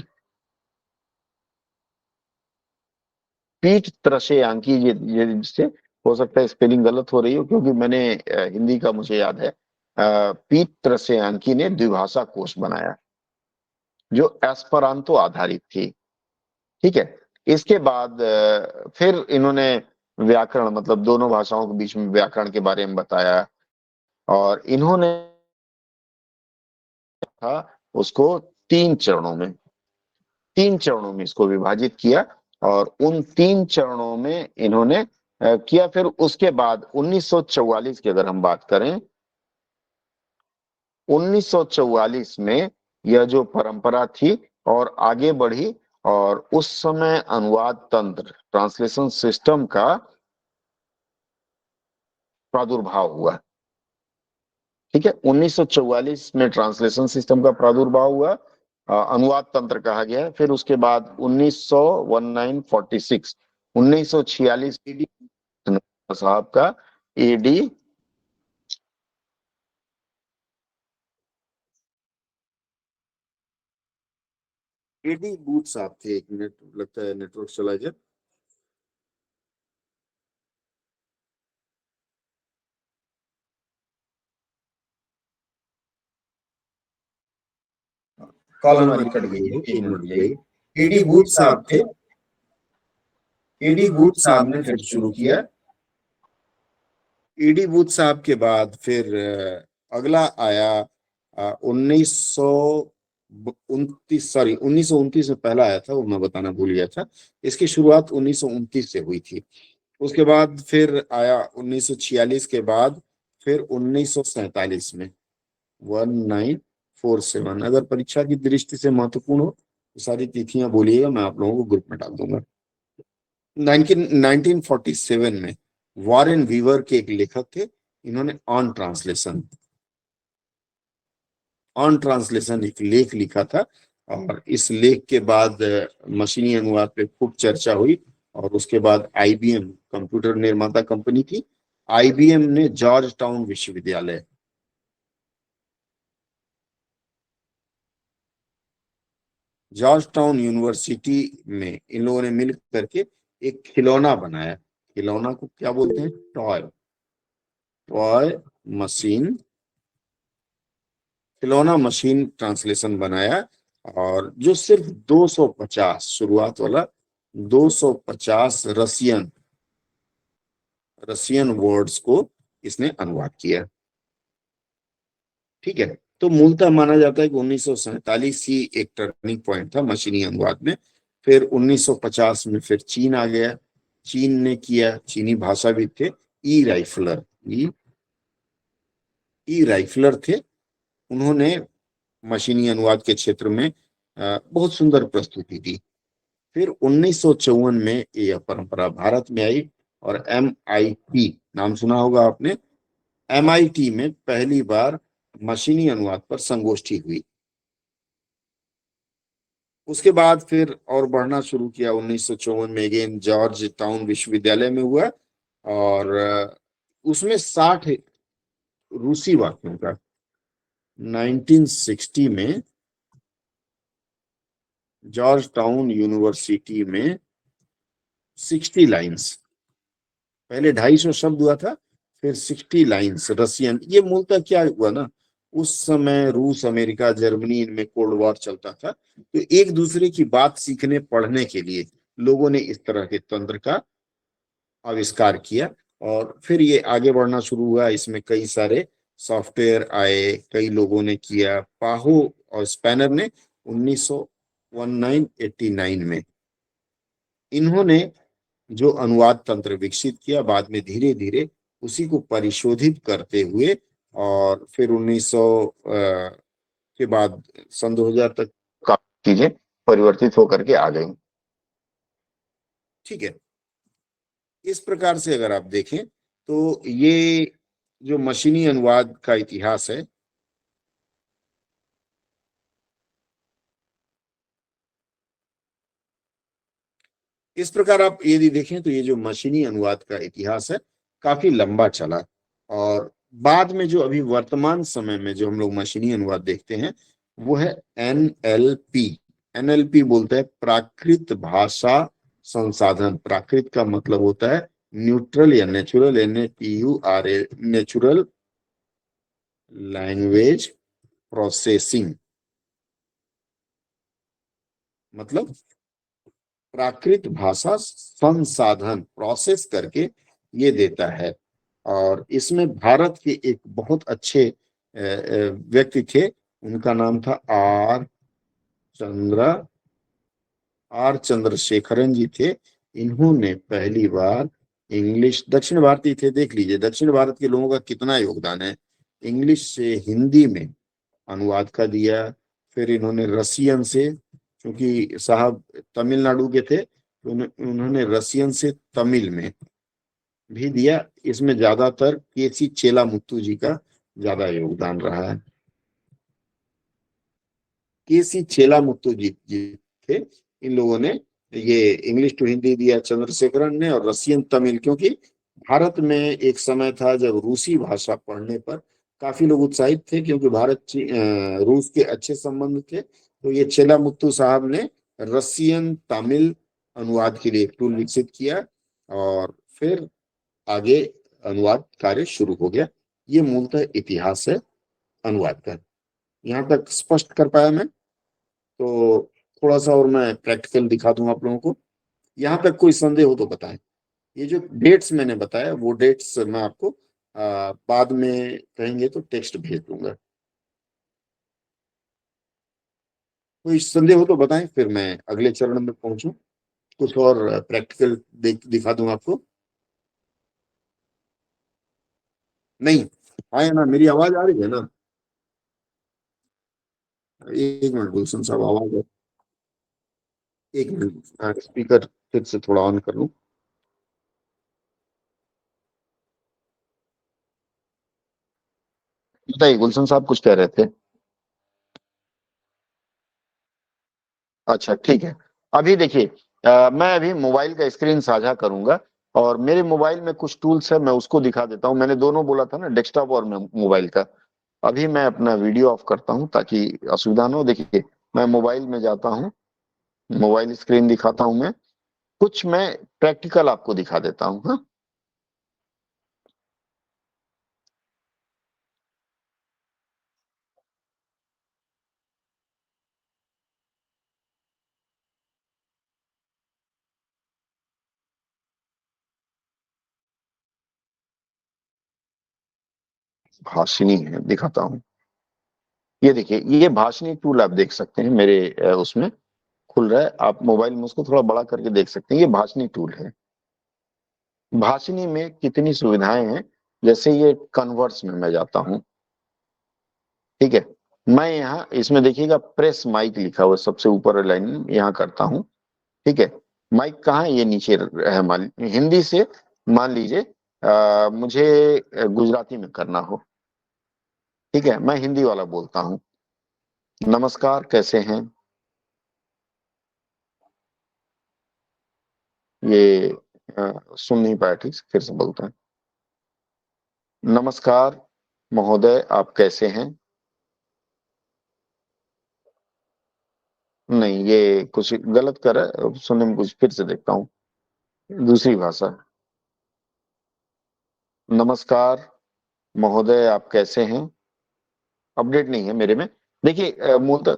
पीट त्रशेयांकी। ये जिससे हो सकता है स्पेलिंग गलत हो रही हो, क्योंकि मैंने हिंदी का मुझे याद है। पीट त्रशेयांकी ने द्विभाषा कोश बनाया जो एस्परांतो आधारित थी, ठीक है। इसके बाद फिर इन्होंने व्याकरण, मतलब दोनों भाषाओं के बीच में व्याकरण के बारे में बताया, और इन्होंने था उसको तीन चरणों में इसको विभाजित किया, और उन 3 चरणों में इन्होंने किया। फिर उसके बाद 1944 की अगर हम बात करें, 1944 में यह जो परंपरा थी और आगे बढ़ी, और उस समय अनुवाद तंत्र, ट्रांसलेशन सिस्टम का प्रादुर्भाव हुआ, ठीक है। 1944 में ट्रांसलेशन सिस्टम का प्रादुर्भाव हुआ, अनुवाद तंत्र कहा गया है। फिर उसके बाद 1946 साहब का ईडी बूथ साहब थे। एक मिनट, लगता है नेटवर्क चला गया। कॉल हमारी कट गई है, 1 मिनट रुक जाइए। ईडी बूथ साहब थे। ईडी बूथ साहब ने फिर शुरू किया। ईडी बूथ साहब के बाद फिर अगला आया 1929 में पहला आया था, वो मैं बताना भूल गया था। इसकी शुरुआत 1929 से हुई थी। उसके बाद फिर आया 1946 के बाद, फिर 1947 में 1947। अगर परीक्षा की दृष्टि से महत्वपूर्ण हो तो सारी तिथियां बोलिएगा, मैं आप लोगों को ग्रुप में डाल दूंगा। 1947 में वॉरेन वीवर के एक लेखक थे, इन्होंने ऑन ट्रांसलेशन एक लेख लिखा था, और इस लेख के बाद मशीनी अनुवाद पे खूब चर्चा हुई। और उसके बाद आईबीएम कंप्यूटर निर्माता कंपनी थी, आईबीएम ने जॉर्ज टाउन विश्वविद्यालय, जॉर्ज टाउन यूनिवर्सिटी में इन लोगों ने मिल करके एक खिलौना बनाया। खिलौना को क्या बोलते हैं? टॉय मशीन, खिलौना मशीन ट्रांसलेशन बनाया। और जो सिर्फ 250 शुरुआत वाला 250 रसियन वर्ड्स को इसने अनुवाद किया। ठीक है, तो मूलतः माना जाता है कि 1947 ही एक टर्निंग पॉइंट था मशीनी अनुवाद में। फिर 1950 में फिर चीन आ गया, चीन ने किया, चीनी भाषाविद थे ई राइफलर थे। उन्होंने मशीनी अनुवाद के क्षेत्र में बहुत सुंदर प्रस्तुति दी। फिर 1954 में यह परंपरा भारत में आई, और MIT नाम सुना होगा आपने। MIT में पहली बार मशीनी अनुवाद पर संगोष्ठी हुई। उसके बाद फिर और बढ़ना शुरू किया। 1954 में अगेन जॉर्ज टाउन विश्वविद्यालय में हुआ, और उसमें 60 रूसी वाक्यों का। 1960 में जॉर्ज टाउन यूनिवर्सिटी में 60 लाइन्स, पहले 250 शब्द हुआ था, फिर 60 लाइन्स रसियन। ये मूलतः क्या हुआ ना, उस समय रूस, अमेरिका, जर्मनी, इनमें कोल्ड वॉर चलता था, तो एक दूसरे की बात सीखने पढ़ने के लिए लोगों ने इस तरह के तंत्र का आविष्कार किया, और फिर ये आगे बढ़ना शुरू हुआ। इसमें कई सारे सॉफ्टवेयर आए, कई लोगों ने किया। पाहो और स्पैनर ने 1989 में इन्होंने जो अनुवाद तंत्र विकसित किया, बाद में धीरे धीरे उसी को परिशोधित करते हुए, और फिर 1900 के बाद सन 2000 तक काफी चीजें परिवर्तित होकर के आ गई। ठीक है, इस प्रकार से अगर आप देखें तो ये जो मशीनी अनुवाद का इतिहास है, इस प्रकार आप यदि देखें तो ये जो मशीनी अनुवाद का इतिहास है काफी लंबा चला। और बाद में जो अभी वर्तमान समय में जो हम लोग मशीनी अनुवाद देखते हैं वो है NLP। NLP बोलते हैं प्राकृत भाषा संसाधन। प्राकृत का मतलब होता है न्यूट्रल या natural, NATURA, natural language processing, मतलब प्राकृत भाषा संसाधन प्रोसेस करके ये देता है। और इसमें भारत के एक बहुत अच्छे व्यक्ति थे, उनका नाम था आर चंद्रशेखरन जी थे। इन्होंने पहली बार इंग्लिश, दक्षिण भारतीय थे, देख लीजिए दक्षिण भारत के लोगों का कितना योगदान है, इंग्लिश से हिंदी में अनुवाद का दिया। फिर इन्होंने रसियन से, क्योंकि साहब तमिलनाडु के थे, तो उन्होंने रसियन से तमिल में भी दिया। इसमें ज्यादातर केसी चेलामुत्तु जी का ज्यादा योगदान रहा है। केसी चेलामुत्तु जी थे, इन लोगों ने ये इंग्लिश टू हिंदी दिया चंद्रशेखरन ने, और रसियन तमिल, क्योंकि भारत में एक समय था जब रूसी भाषा पढ़ने पर काफी लोग उत्साहित थे, क्योंकि रूस के अच्छे संबंध थे। तो ये चेलामुत्तु साहब ने रसियन तमिल अनुवाद के लिए एक टूल विकसित किया, और फिर आगे अनुवाद कार्य शुरू हो गया। ये मूलतः इतिहास है अनुवाद का। यहाँ तक स्पष्ट कर पाया मैं? तो थोड़ा सा और मैं प्रैक्टिकल दिखा दूं आप लोगों को। यहाँ तक कोई संदेह हो तो बताएं। ये जो डेट्स मैंने बताया, वो डेट्स मैं आपको बाद में कहेंगे तो टेक्स्ट भेज दूंगा। कोई संदेह हो तो बताएं, फिर मैं अगले चरण में पहुंचूं, कुछ और प्रैक्टिकल दिखा दूं आपको। नहीं आया ना? मेरी आवाज आ रही है ना? एक मिनट गुलशन साहब, आवाज है। एक मिनट, स्पीकर फिर से थोड़ा ऑन कर लूं। बताइए गुलशन साहब, कुछ कह रहे थे? अच्छा ठीक है। अभी देखिए, मैं अभी मोबाइल का स्क्रीन साझा करूंगा, और मेरे मोबाइल में कुछ टूल्स है, मैं उसको दिखा देता हूं। मैंने दोनों बोला था ना, डेस्कटॉप और मोबाइल का। अभी मैं अपना वीडियो ऑफ करता हूं ताकि असुविधा ना हो। देखिए, मैं मोबाइल में जाता हूं, मोबाइल स्क्रीन दिखाता हूं मैं। कुछ मैं प्रैक्टिकल आपको दिखा देता हूं। हाँ, भाषिनी है, दिखाता हूं। ये देखिए, ये भाषिनी टूल आप देख सकते हैं मेरे उसमें खुल रहा है। आप मोबाइल में उसको थोड़ा बड़ा करके देख सकते हैं। ये भाषिनी टूल है। भाषिनी में कितनी सुविधाएं हैं। जैसे ये कन्वर्स में मैं जाता हूं, ठीक है। मैं यहाँ इसमें देखिएगा प्रेस माइक लिखा हुआ है, सबसे ऊपर लाइन में यहाँ करता हूँ, ठीक है। माइक कहाँ है? ये नीचे है। मान हिंदी से मान लीजिए मुझे गुजराती में करना हो, ठीक है। मैं हिंदी वाला बोलता हूँ, नमस्कार कैसे हैं। ये सुन नहीं पाया ठीक से, फिर से बोलता है। नमस्कार महोदय, आप कैसे हैं। नहीं, ये कुछ गलत कर रहा है सुनने में। कुछ फिर से देखता हूँ, दूसरी भाषा। नमस्कार महोदय, आप कैसे हैं। अपडेट नहीं है मेरे में। देखिए मूलतः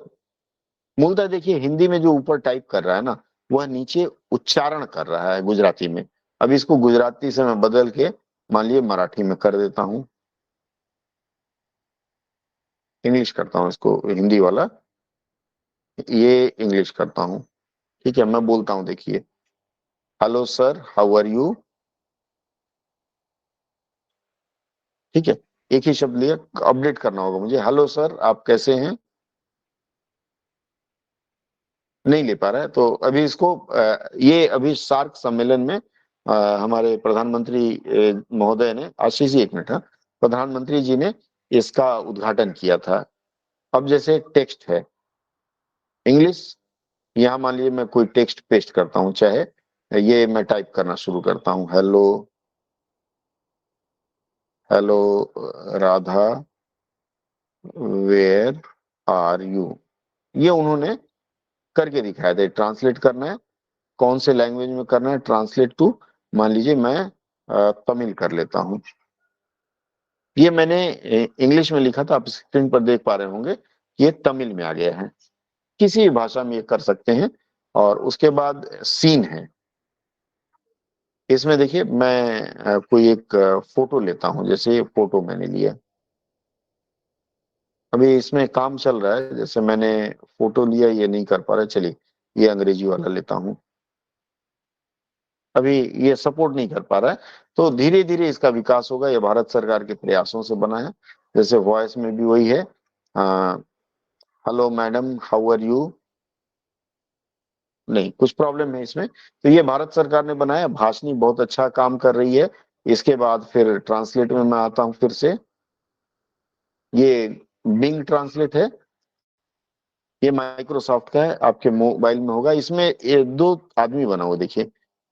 मूलतः देखिए, हिंदी में जो ऊपर टाइप कर रहा है ना, वह नीचे उच्चारण कर रहा है गुजराती में। अब इसको गुजराती से मैं बदल के मान लीजिए मराठी में कर देता हूँ, इंग्लिश करता हूँ इसको, हिंदी वाला ये इंग्लिश करता हूँ, ठीक है। मैं बोलता हूँ, देखिए, hello sir, how are you, ठीक है। एक ही शब्द लिया, अपडेट करना होगा मुझे। हेलो सर, आप कैसे हैं। नहीं ले पा रहा है तो अभी इसको ये अभी सार्क सम्मेलन में हमारे प्रधानमंत्री महोदय ने, आशीष जी एक मिनट, हाँ, प्रधानमंत्री जी ने इसका उद्घाटन किया था। अब जैसे टेक्स्ट है इंग्लिश, यहाँ मान लीजिए मैं कोई टेक्स्ट पेस्ट करता हूँ, चाहे ये मैं टाइप करना शुरू करता हूँ, hello, hello Radha, where are you. ये उन्होंने करके दिखाया था। ट्रांसलेट करना है, कौन से लैंग्वेज में करना है, ट्रांसलेट टू, मान लीजिए मैं तमिल कर लेता हूँ। ये मैंने इंग्लिश में लिखा था, आप स्क्रीन पर देख पा रहे होंगे, ये तमिल में आ गया है। किसी भी भाषा में ये कर सकते हैं। और उसके बाद सीन है, इसमें देखिए मैं कोई एक फोटो लेता हूं, जैसे ये फोटो मैंने लिया। अभी इसमें काम चल रहा है, जैसे मैंने फोटो लिया, ये नहीं कर पा रहा, चलिए ये अंग्रेजी वाला लेता हूं। अभी ये सपोर्ट नहीं कर पा रहा है, तो धीरे धीरे इसका विकास होगा। ये भारत सरकार के प्रयासों से बना है। जैसे वॉइस में भी वही है, hello madam, how are you. नहीं, कुछ प्रॉब्लम है इसमें। तो ये भारत सरकार ने बनाया, भाषणी बहुत अच्छा काम कर रही है। इसके बाद फिर ट्रांसलेट में मैं आता हूँ फिर से। ये बिंग ट्रांसलेट है, ये माइक्रोसॉफ्ट का है, आपके मोबाइल में होगा। इसमें ये दो आदमी बना हुआ देखिए,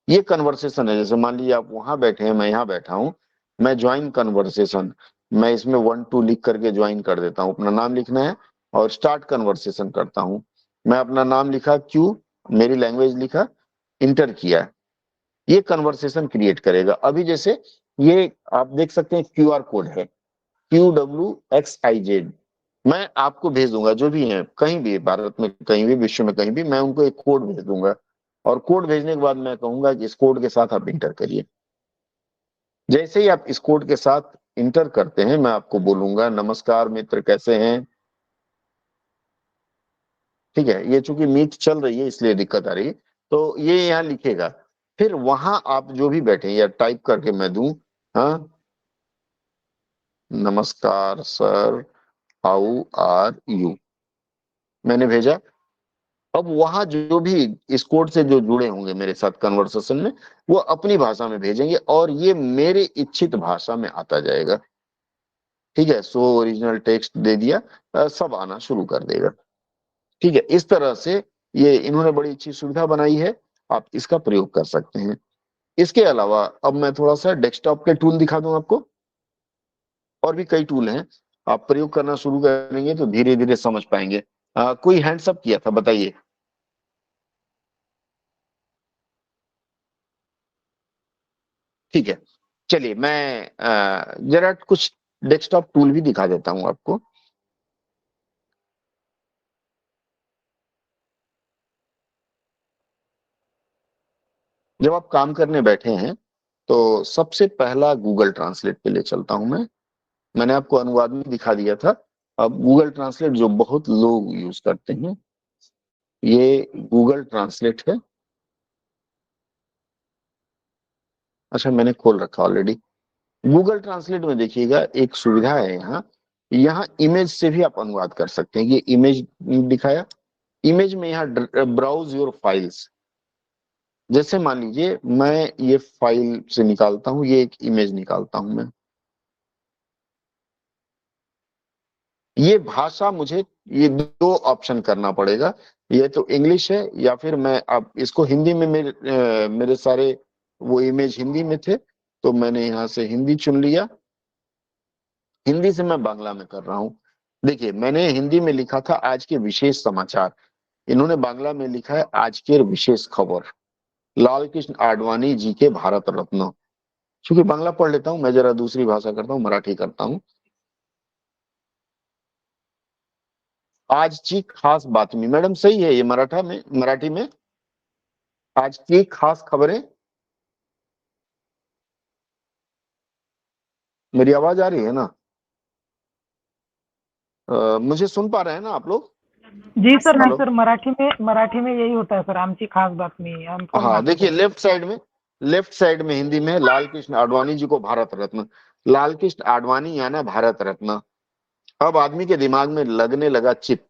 ये कन्वर्सेशन है। जैसे मान लीजिए आप वहां बैठे हैं, मैं यहाँ बैठा हूं, मैं ज्वाइन कन्वर्सेशन, मैं इसमें 1 2 लिख करके ज्वाइन कर देता हूँ। अपना नाम लिखना है और स्टार्ट कन्वर्सेशन करता हूँ। मैं अपना नाम लिखा, क्यू, मेरी लैंग्वेज लिखा, इंटर किया, ये कन्वर्सेशन क्रिएट करेगा। अभी जैसे ये आप देख सकते हैं QR कोड है, QWXIZ, मैं आपको भेज दूंगा, जो भी है कहीं भी भारत में, कहीं भी विश्व में, कहीं भी, मैं उनको एक कोड भेज दूंगा और कोड भेजने के बाद मैं कहूंगा कि इस कोड के साथ आप इंटर करिए। जैसे ही आप इस कोड के साथ इंटर करते हैं, मैं आपको बोलूंगा नमस्कार मित्र, कैसे हैं। ठीक है, ये चूंकि मीट चल रही है इसलिए दिक्कत आ रही है, तो ये यहाँ लिखेगा। फिर वहां आप जो भी बैठे या टाइप करके मैं दूं, हाँ, नमस्कार सर, हाउ आर यू, मैंने भेजा। अब वहां जो भी इस कोड से जो जुड़े होंगे मेरे साथ कन्वर्सेशन में, वो अपनी भाषा में भेजेंगे और ये मेरे इच्छित भाषा में आता जाएगा। ठीक है, सो ओरिजिनल टेक्स्ट दे दिया, सब आना शुरू कर देगा। ठीक है, इस तरह से ये इन्होंने बड़ी अच्छी सुविधा बनाई है, आप इसका प्रयोग कर सकते हैं। इसके अलावा अब मैं थोड़ा सा डेस्कटॉप के टूल दिखा दूं आपको। और भी कई टूल हैं, आप प्रयोग करना शुरू करेंगे तो धीरे धीरे समझ पाएंगे। कोई हैंड्स अप किया था, बताइए। ठीक है, चलिए मैं जरा कुछ डेस्कटॉप टूल भी दिखा देता हूं आपको। जब आप काम करने बैठे हैं तो सबसे पहला गूगल ट्रांसलेट पे ले चलता हूं मैं। मैंने आपको अनुवाद में दिखा दिया था। अब गूगल ट्रांसलेट जो बहुत लोग यूज करते हैं, ये गूगल ट्रांसलेट है। अच्छा, मैंने खोल रखा ऑलरेडी। गूगल ट्रांसलेट में देखिएगा एक सुविधा है, यहाँ यहाँ इमेज से भी आप अनुवाद कर सकते हैं। ये इमेज दिखाया, इमेज में यहाँ ब्राउज योर फाइल्स। जैसे मान लीजिए मैं ये फाइल से निकालता हूं, ये एक इमेज निकालता हूं मैं। ये भाषा मुझे, ये दो ऑप्शन करना पड़ेगा, ये तो इंग्लिश है या फिर मैं अब इसको हिंदी में, मेरे सारे वो इमेज हिंदी में थे तो मैंने यहाँ से हिंदी चुन लिया। हिंदी से मैं बांग्ला में कर रहा हूं। देखिए मैंने हिंदी में लिखा था आज के विशेष समाचार, इन्होंने बांग्ला में लिखा है आज के विशेष खबर, लाल कृष्ण आडवाणी जी के भारत रत्न। क्योंकि बांग्ला पढ़ लेता हूं मैं, जरा दूसरी भाषा करता हूं, मराठी करता हूं। आजची खास बातमी, मैडम सही है ये मराठा में, मराठी में आज की खास खबरें। मेरी आवाज आ रही है ना? मुझे सुन पा रहे हैं ना आप लोग? जी सर, नहीं हेलो, सर, मराठी में यही होता है सर, आमची खास बातमी, हम फोन हाँ बातमी देखिए करते हैं। लेफ्ट साइड में हिंदी में लाल कृष्ण आडवाणी जी को भारत रत्न, लाल कृष्ण आडवाणी यानी भारत रत्न। अब आदमी के दिमाग में लगने लगा चिप,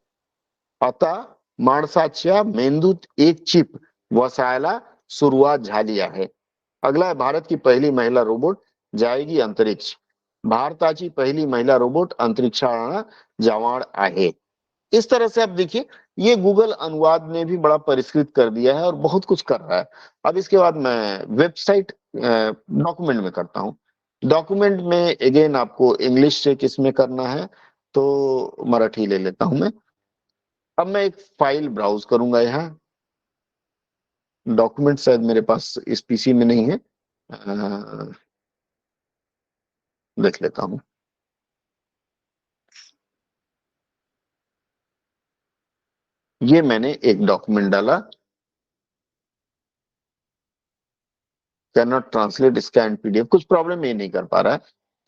आता माणसाच्या मेंदूत एक चिप वसायला सुरुवात झाली आहे। अगला है, भारत की पहली महिला रोबोट जाएगी अंतरिक्ष, भारताची पहिली महिला रोबोट अंतरिक्षाला जावाण आहे। इस तरह से आप देखिए, ये गूगल अनुवाद ने भी बड़ा परिष्कृत कर दिया है और बहुत कुछ कर रहा है। अब इसके बाद मैं वेबसाइट डॉक्यूमेंट में करता हूँ। डॉक्यूमेंट में अगेन आपको इंग्लिश से किसमें करना है, तो मराठी ले लेता हूं मैं। अब मैं एक फाइल ब्राउज करूंगा, यहाँ डॉक्यूमेंट शायद मेरे पास इस पीसी में नहीं है, देख लेता हूं। ये मैंने एक डॉक्यूमेंट डाला, can not translate scan PDF, कुछ प्रॉब्लम ये नहीं कर पा रहा है।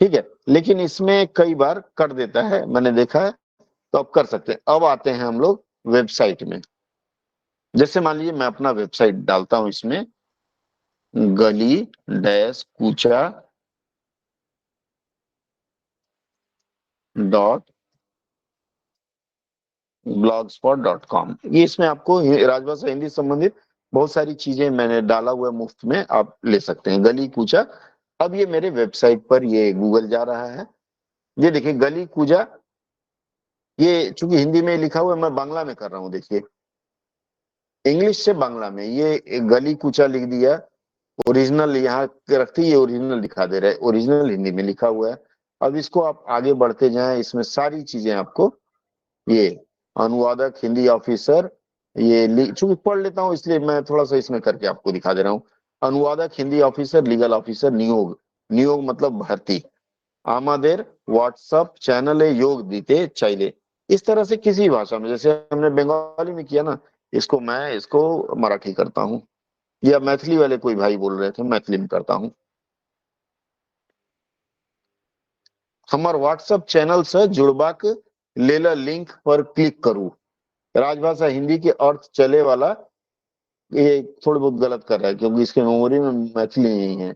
ठीक है, लेकिन इसमें कई बार कर देता है, मैंने देखा है, तो अब कर सकते हैं। अब आते हैं हम लोग वेबसाइट में। जैसे मान लीजिए मैं अपना वेबसाइट डालता हूं इसमें, गली डैश कूचा .blogspot.com, ये इसमें आपको राजभाषा हिंदी संबंधित बहुत सारी चीजें मैंने डाला हुआ है, मुफ्त में आप ले सकते हैं, गली कूचा। अब ये मेरे वेबसाइट पर ये गूगल जा रहा है। ये देखिए गली कूजा, ये चूंकि हिंदी में लिखा हुआ है, मैं बांग्ला में कर रहा हूं, देखिए इंग्लिश से बांग्ला में, ये गली कूचा लिख दिया, ओरिजिनल यहाँ के रखते ही ये ओरिजिनल दिखा दे रहा है, ओरिजिनल हिंदी में लिखा हुआ है। अब इसको आप आगे बढ़ते जाएं, इसमें सारी चीजें आपको ये अनुवादक हिंदी ऑफिसर, ये चूंकि पढ़ लेता हूं इसलिए मैं थोड़ा सा इसमें करके आपको दिखा दे रहा हूँ। अनुवादक हिंदी ऑफिसर, लीगल ऑफिसर, नियोग, नियोग मतलब भर्ती, आमादेर व्हाट्सएप चैनल है योग दीते चाइले। इस तरह से किसी भाषा में, जैसे हमने बंगाली में किया ना, इसको मैं इसको मराठी करता हूँ, या मैथिली वाले कोई भाई बोल रहे थे मैथिली में करता हूँ। हमार व्हाट्सएप चैनल से जुड़बाक लेल लिंक पर क्लिक करू। राजभाषा हिंदी के अर्थ चले वाला, ये थोड़ी बहुत गलत कर रहा है क्योंकि इसके मेमोरी में मैथिली नहीं है।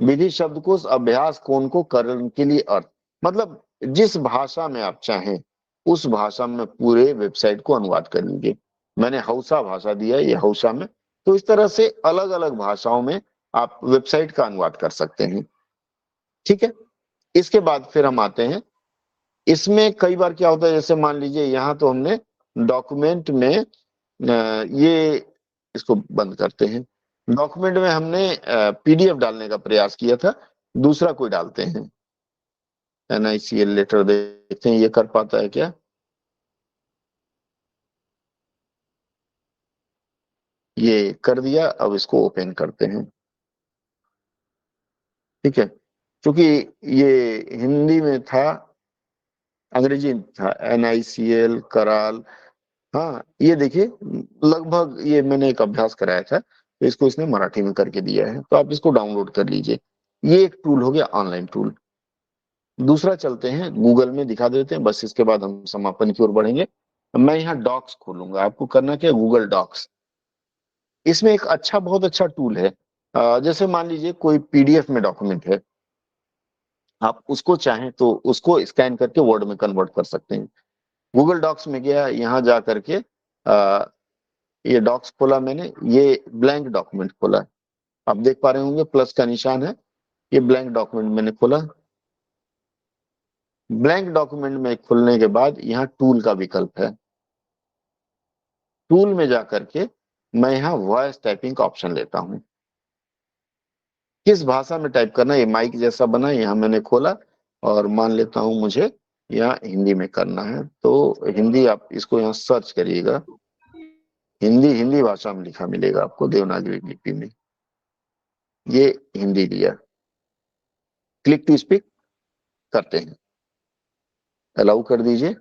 विधि शब्दकोश अभ्यास कौन को करण के लिए अर्थ, मतलब जिस भाषा में आप चाहें उस भाषा में पूरे वेबसाइट को अनुवाद कर लीजिए। मैंने हौसा भाषा दिया है, ये हौसा में, तो इस तरह से अलग अलग भाषाओं में आप वेबसाइट का अनुवाद कर सकते हैं। ठीक है, इसके बाद फिर हम आते हैं, इसमें कई बार क्या होता है, जैसे मान लीजिए यहाँ तो हमने डॉक्यूमेंट में ये, इसको बंद करते हैं, डॉक्यूमेंट में हमने पीडीएफ डालने का प्रयास किया था, दूसरा कोई डालते हैं, NICL लेटर देखते हैं ये कर पाता है क्या। ये कर दिया, अब इसको ओपन करते हैं। ठीक है, क्योंकि ये हिंदी में था, अंग्रेजी में था, NICL कराल। हाँ ये देखिए, लगभग ये मैंने एक अभ्यास कराया था, तो इसको इसने मराठी में करके दिया है, तो आप इसको डाउनलोड कर लीजिए। ये एक टूल हो गया, ऑनलाइन टूल। दूसरा चलते हैं, गूगल में दिखा देते हैं, बस इसके बाद हम समापन की ओर बढ़ेंगे। मैं यहाँ डॉक्स खोलूंगा, आपको करना क्या, गूगल डॉक्स। इसमें एक अच्छा, बहुत अच्छा टूल है। जैसे मान लीजिए कोई पीडीएफ में डॉक्यूमेंट है, आप उसको चाहें तो उसको स्कैन करके वर्ड में कन्वर्ट कर सकते हैं। गूगल डॉक्स में गया, यहाँ जा करके ये डॉक्स खोला मैंने, ये ब्लैंक डॉक्यूमेंट खोला। आप देख पा रहे होंगे प्लस का निशान है, ये ब्लैंक डॉक्यूमेंट मैंने खोला। ब्लैंक डॉक्यूमेंट में खुलने के बाद यहाँ टूल का विकल्प है, टूल में जाकर के मैं यहाँ वॉइस टाइपिंग का ऑप्शन लेता हूँ। किस भाषा में टाइप करना है, ये माइक जैसा बना है, यहाँ मैंने खोला और मान लेता हूँ मुझे यहाँ हिंदी में करना है, तो हिंदी आप इसको यहाँ सर्च करिएगा, हिंदी, हिंदी भाषा में लिखा मिलेगा आपको देवनागरी लिपि में, ये हिंदी दिया। क्लिक टू स्पीक करते हैं, अलाउ कर दीजिए।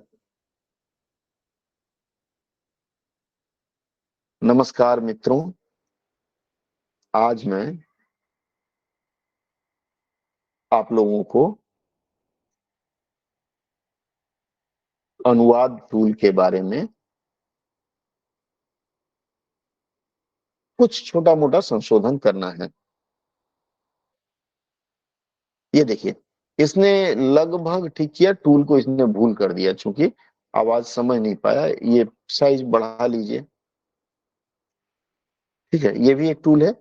नमस्कार मित्रों, आज मैं आप लोगों को अनुवाद टूल के बारे में कुछ छोटा मोटा संशोधन करना है। ये देखिए, इसने लगभग ठीक किया, टूल को इसने भूल कर दिया, चूंकि आवाज समझ नहीं पाया, ये साइज बढ़ा लीजिए। ठीक है, ये भी एक टूल है।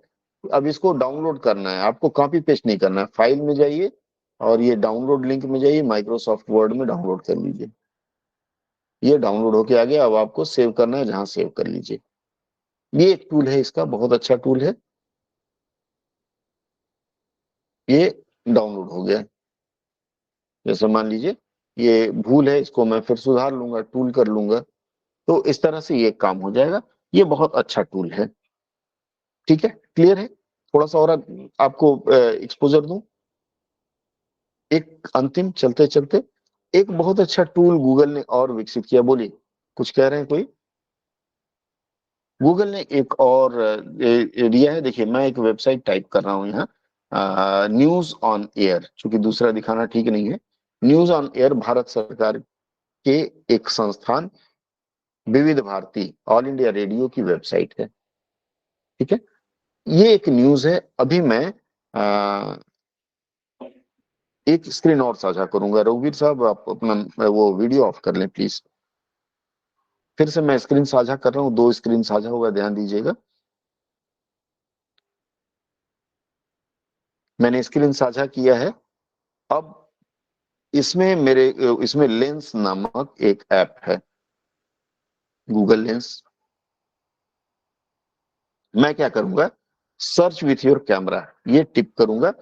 अब इसको डाउनलोड करना है, आपको कॉपी पेस्ट नहीं करना है, फाइल में जाइए और ये डाउनलोड लिंक में जाइए, माइक्रोसॉफ्ट वर्ड में डाउनलोड कर लीजिए। ये डाउनलोड होके आ गया, अब आपको सेव करना है, जहां सेव कर लीजिए। ये एक टूल है, इसका बहुत अच्छा टूल है, ये डाउनलोड हो गया। जैसे मान लीजिए ये भूल है, इसको मैं फिर सुधार लूंगा, टूल कर लूंगा, तो इस तरह से ये काम हो जाएगा। ये बहुत अच्छा टूल है। ठीक है, क्लियर है। थोड़ा सा और आपको एक्सपोजर दूं, एक अंतिम चलते चलते, एक बहुत अच्छा टूल गूगल ने और विकसित किया। बोलिए, कुछ कह रहे हैं कोई। गूगल ने एक और दिया है, देखिए मैं एक वेबसाइट टाइप कर रहा हूं यहाँ, न्यूज ऑन एयर, चूंकि दूसरा दिखाना ठीक नहीं है। न्यूज ऑन एयर भारत सरकार के एक संस्थान विविध भारती ऑल इंडिया रेडियो की वेबसाइट है। ठीक है, ये एक न्यूज है। अभी मैं एक स्क्रीन और साझा करूंगा। रघुवीर साहब, आप अपना वो वीडियो ऑफ कर लें प्लीज। फिर से मैं स्क्रीन साझा कर रहा हूँ, 2 स्क्रीन साझा हुआ, ध्यान दीजिएगा। मैंने स्क्रीन साझा किया है। अब इसमें लेंस नामक एक ऐप है, गूगल लेंस। मैं क्या करूंगा, सर्च विथ योर कैमरा, ये टिप करूंगा।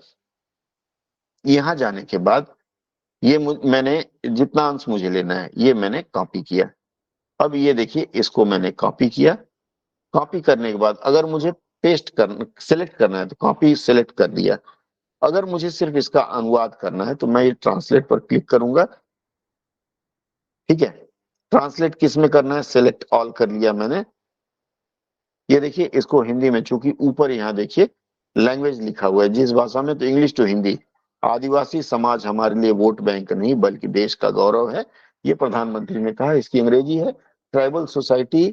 यहां जाने के बाद ये मैंने जितना अंश मुझे लेना है ये मैंने कॉपी किया। अब ये देखिए इसको मैंने कॉपी किया। कॉपी करने के बाद अगर मुझे पेस्ट करना सिलेक्ट करना है तो कॉपी सिलेक्ट कर दिया। अगर मुझे सिर्फ इसका अनुवाद करना है तो मैं ये ट्रांसलेट पर क्लिक करूंगा। ठीक है, ट्रांसलेट किस में करना है, सिलेक्ट ऑल कर लिया मैंने। ये देखिए इसको हिंदी में, चूंकि ऊपर यहाँ देखिए लैंग्वेज लिखा हुआ है जिस भाषा में, तो इंग्लिश टू हिंदी। आदिवासी समाज हमारे लिए वोट बैंक नहीं बल्कि देश का गौरव है, ये प्रधानमंत्री ने कहा। इसकी अंग्रेजी है, tribal society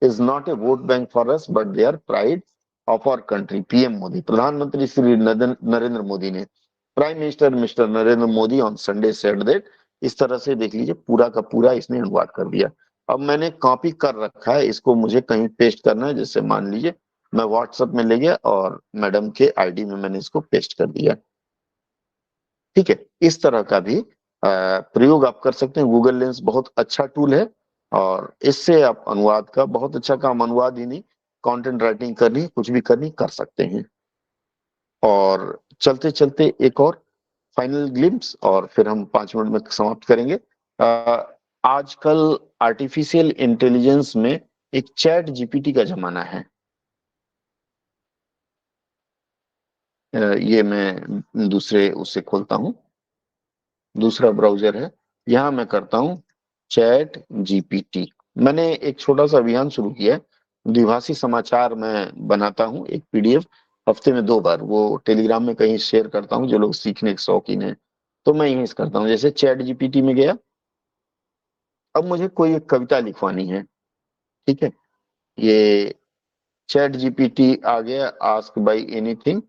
is not a vote bank for us but they are pride of our country. PM Modi, प्रधानमंत्री श्री नरेंद्र मोदी ने, prime minister mister Narendra Modi on Sunday said that. इस तरह से देख लीजिए पूरा का पूरा इसने अनुवाद कर दिया। अब मैंने कॉपी कर रखा है, इसको मुझे कहीं पेस्ट करना है। जैसे मान लीजिए मैं व्हाट्सएप में ले गया और मैडम के आईडी में मैंने इसको पेस्ट कर दिया। ठीक है, इस तरह का भी प्रयोग आप कर सकते हैं। गूगल लेंस बहुत अच्छा टूल है और इससे आप अनुवाद का बहुत अच्छा काम, अनुवाद ही नहीं, कंटेंट राइटिंग करनी, कुछ भी करनी कर सकते हैं। और चलते चलते एक और फाइनल ग्लिम्स और फिर हम 5 मिनट में समाप्त करेंगे। आजकल आर्टिफिशियल इंटेलिजेंस में एक चैट जीपीटी का जमाना है। ये मैं दूसरे उससे खोलता हूं, दूसरा ब्राउजर है, यहां मैं करता हूं चैट जीपीटी। मैंने एक छोटा सा अभियान शुरू किया है, द्विभाषी समाचार मैं बनाता हूं, एक पीडीएफ हफ्ते में 2 बार, वो टेलीग्राम में कहीं शेयर करता हूं जो लोग सीखने के शौकीन है, तो मैं यही करता हूं। जैसे चैट जीपीटी में गया, अब मुझे कोई एक कविता लिखवानी है। ठीक है, ये चैट जीपीटी आ गया, आस्क बाई एनीथिंग,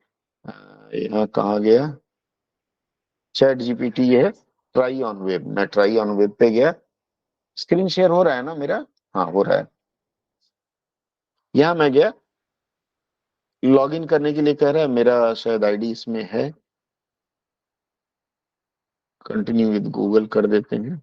यहाँ कहा गया चैट जीपीटी, ये है ट्राई ऑन वेब। मैं ट्राई ऑन वेब पे गया, स्क्रीन शेयर हो रहा है ना मेरा, हाँ हो रहा है। यहाँ मैं गया, लॉगिन करने के लिए कह रहा है, मेरा शायद आईडी इसमें है, कंटिन्यू विद गूगल कर देते हैं।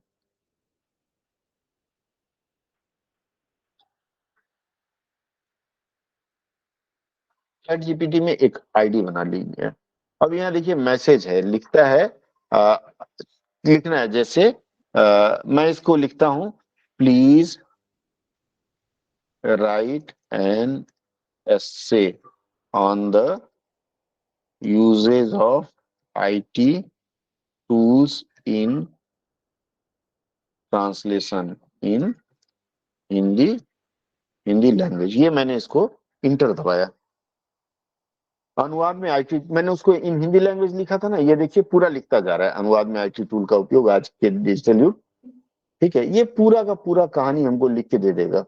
चैट जीपीटी में एक आईडी बना ली है। अब यहाँ देखिए मैसेज है, लिखता है लिखना है, जैसे मैं इसको लिखता हूं, please write an essay on the usage of IT tools in translation in Hindi language. ये मैंने इसको इंटर दबाया। अनुवाद में आईटी, मैंने उसको इन हिंदी लैंग्वेज लिखा था ना, ये देखिए पूरा लिखता जा रहा है, अनुवाद में आईटी टूल का उपयोग आज के डिजिटल युग। ठीक है, ये पूरा का पूरा कहानी हमको लिख के दे देगा।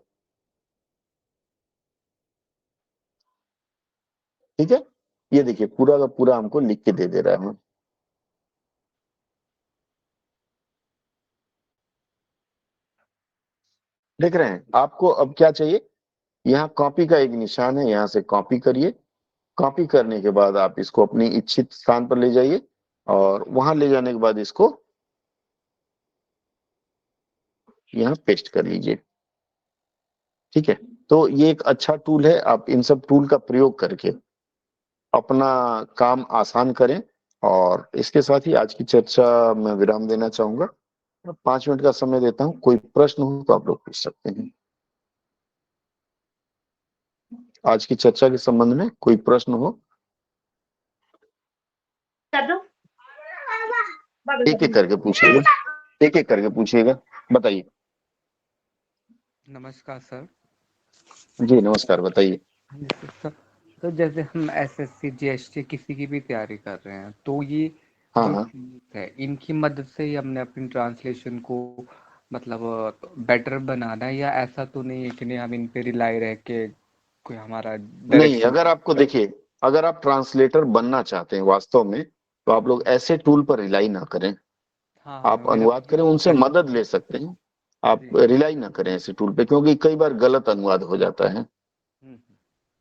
ठीक है, ये देखिए पूरा का पूरा हमको लिख के दे दे रहा है। देख रहे हैं, आपको अब क्या चाहिए, यहाँ कॉपी का एक निशान है, यहाँ से कॉपी करिए। कॉपी करने के बाद आप इसको अपनी इच्छित स्थान पर ले जाइए और वहां ले जाने के बाद इसको यहाँ पेस्ट कर लीजिए। ठीक है, तो ये एक अच्छा टूल है, आप इन सब टूल का प्रयोग करके अपना काम आसान करें। और इसके साथ ही आज की चर्चा मैं विराम देना चाहूंगा। 5 मिनट का समय देता हूं, कोई प्रश्न हो तो आप लोग पूछ सकते हैं। आज की चर्चा के संबंध में कोई प्रश्न हो, एक एक करके पूछिएगा, एक एक करके पूछिएगा, बताइए। नमस्कार सर। जी नमस्कार, बताइए। सर, तो जैसे हम एसएससी जीएसटी किसी की भी तैयारी कर रहे हैं, तो ये हाँ जो हाँ, tools है इनकी मदद से ही हमने अपनी ट्रांसलेशन को मतलब बेटर बनाना है, या ऐसा तो नहीं है कि नहीं हम इन पे रिलाई रह के कोई हमारा नहीं, डायरेक्शन। अगर आपको देखिए, अगर आप ट्रांसलेटर बनना चाहते हैं वास्तव में, तो आप लोग ऐसे टूल पर रिलाई ना करें। हाँ आप मेरा अनुवाद करें, उनसे मदद ले सकते हैं, आप जी। रिलाई ना करें ऐसे टूल पे, क्योंकि कई बार गलत अनुवाद हो जाता है। हम्म,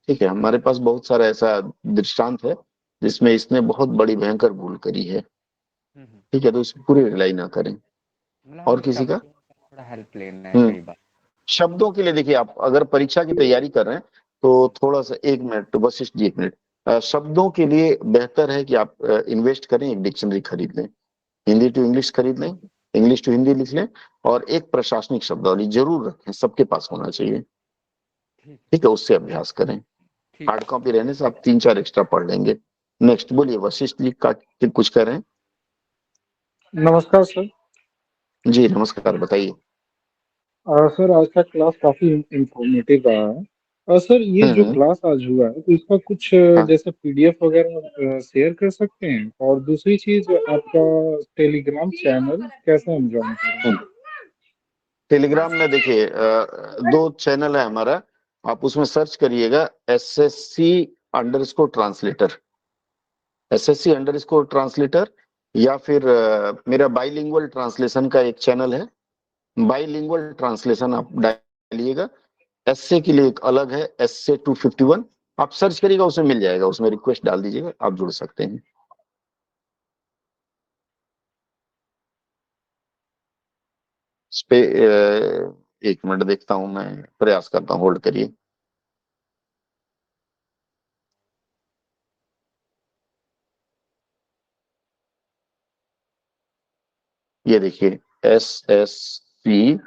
ठीक है, हमारे पास बहुत सारा ऐसा दृष्टांत है जिसमें इसने बहुत बड़ी भयंकर भूल करी है। ठीक है, तो इस पूरी रिलाई ना करें। मतलब और हमें किसी का शब्दों का थोड़ा हेल्प लेना है हम्म कई बार। शब्दों के लिए देखिए, आप अगर परीक्षा की तैयारी कर रहे हैं तो थोड़ा सा 1 मिनट, वशिष्ठ जी 1 मिनट, शब्दों के लिए बेहतर है कि आप इन्वेस्ट करें, एक डिक्शनरी खरीद लें, हिंदी टू इंग्लिश खरीद लें, इंग्लिश टू हिंदी लिख लें, और एक प्रशासनिक शब्दावली जरूर रखें, सबके पास होना चाहिए। ठीक है, उससे अभ्यास करें। हार्ड कॉपी रहने से आप 3-4 एक्स्ट्रा पढ़ लेंगे। नेक्स्ट बोलिए, वशिष्ठ जी का कुछ कह रहे हैं? नमस्कार सर। जी नमस्कार, बताइए। सर आज का क्लास काफी इंफॉर्मेटिव रहा है। सर ये जो हम्म। क्लास आज हुआ है तो इसका कुछ हाँ। जैसे पीडीएफ वगैरह शेयर कर सकते हैं, और दूसरी चीज आपका टेलीग्राम चैनल कैसे हम ज्वाइन करें? टेलीग्राम में देखिए 2 चैनल है हमारा, आप उसमें सर्च करिएगा SSC_ट्रांसलेटर, SSC_ट्रांसलेटर, या फिर मेरा बाइलिंगुअल ट्रांसलेशन का एक चैनल है, बाइलिंगुअल ट्रांसलेशन आप डालिएगा। एससे के लिए एक अलग है, SSC 251, आप सर्च करिएगा, उसमें मिल जाएगा, उसमें रिक्वेस्ट डाल दीजिएगा, आप जुड़ सकते हैं। इस पे एक मिनट देखता हूं, मैं प्रयास करता हूं, होल्ड करिए। ये देखिए SSC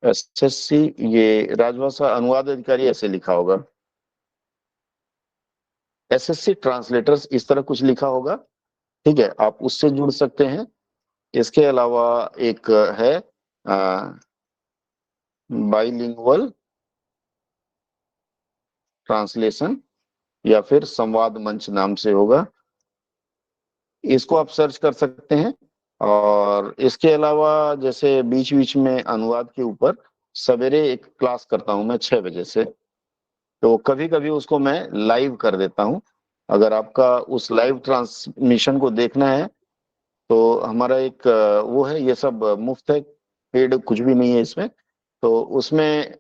SSC, ये राजभाषा अनुवाद अधिकारी ऐसे लिखा होगा, SSC ट्रांसलेटर्स इस तरह कुछ लिखा होगा। ठीक है, आप उससे जुड़ सकते हैं। इसके अलावा एक है बाइलिंगुअल ट्रांसलेशन, या फिर संवाद मंच नाम से होगा, इसको आप सर्च कर सकते हैं। और इसके अलावा जैसे बीच बीच में अनुवाद के ऊपर सवेरे एक क्लास करता हूं मैं 6 बजे से, तो कभी कभी उसको मैं लाइव कर देता हूं। अगर आपका उस लाइव ट्रांसमिशन को देखना है तो हमारा एक वो है, ये सब मुफ्त है, पेड कुछ भी नहीं है इसमें। तो उसमें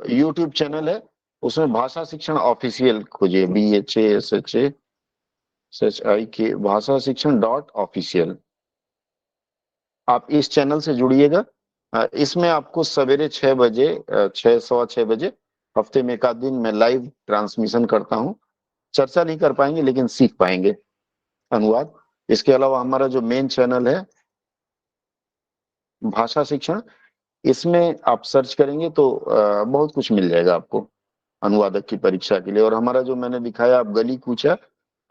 यूट्यूब चैनल है, उसमें भाषा शिक्षण ऑफिशियल खोजिए, BHASHIK भाषा शिक्षण .ऑफिशियल, आप इस चैनल से जुड़िएगा। इसमें आपको सवेरे 6 बजे 6 सवा 6 बजे हफ्ते में एक आध दिन मैं लाइव ट्रांसमिशन करता हूँ। चर्चा नहीं कर पाएंगे लेकिन सीख पाएंगे अनुवाद। इसके अलावा हमारा जो मेन चैनल है भाषा शिक्षण, इसमें आप सर्च करेंगे तो बहुत कुछ मिल जाएगा आपको अनुवादक की परीक्षा के लिए। और हमारा जो मैंने दिखाया, आप गली कूचा,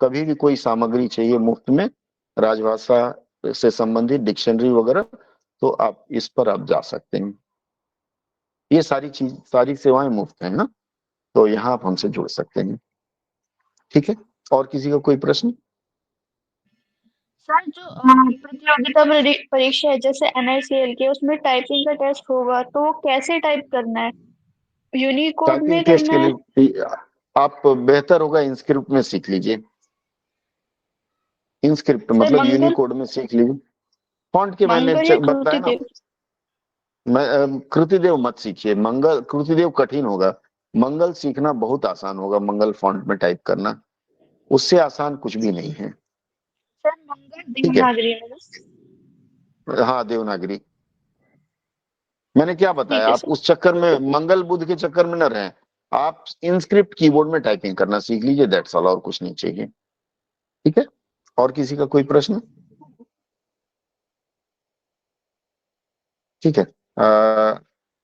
कभी भी कोई सामग्री चाहिए मुफ्त में राजभाषा से संबंधित डिक्शनरी वगैरह, तो आप इस पर आप जा सकते हैं। ये सारी सेवाएं मुफ्त हैं ना, तो यहाँ आप हमसे जुड़ सकते हैं। ठीक है, और किसी का कोई प्रश्न? सर जो प्रतियोगिता परीक्षा है जैसे NICL के, उसमें टाइपिंग का टेस्ट होगा तो वो कैसे टाइप करना है? यूनिकोड में टाइपिंग टेस्ट करना के है? लिए आप बेहतर होगा इंस्क्रिप्ट में सीख लीजिए। इंस्क्रिप्ट सर मतलब मंगल यूनिकोड में सीख लीजिए। फॉन्ट के मैंने मंगल या बताया ना, कृतिदेव? कृतिदेव मत सीखिए, मंगल कृतिदेव कठिन होगा, मंगल सीखना बहुत आसान होगा, मंगल फॉन्ट में टाइप करना उससे आसान कुछ भी नहीं है। सर मंगल ठीक है, देवनागरी में बस। हाँ देवनागरी। मैंने क्या ठीक बताया, है आप सर। उस चक्कर में मंगल बुध के चक्कर में न रहें, आप इंस्क्रिप्ट कीबोर्ड में टाइपिंग करना सीख लीजिए, दैट्स ऑल, और कुछ नहीं चाहिए। ठीक है, और किसी का कोई प्रश्न? ठीक है,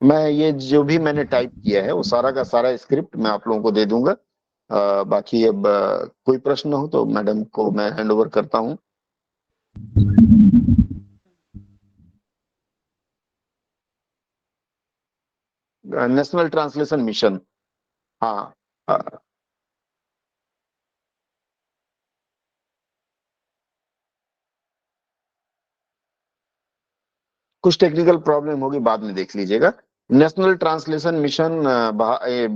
मैं ये जो भी मैंने टाइप किया है वो सारा का सारा स्क्रिप्ट मैं आप लोगों को दे दूंगा। बाकी अब कोई प्रश्न हो तो मैडम को मैं हैंड ओवर करता हूँ। नेशनल ट्रांसलेशन मिशन, हाँ कुछ टेक्निकल प्रॉब्लम होगी, बाद में देख लीजिएगा। नेशनल ट्रांसलेशन मिशन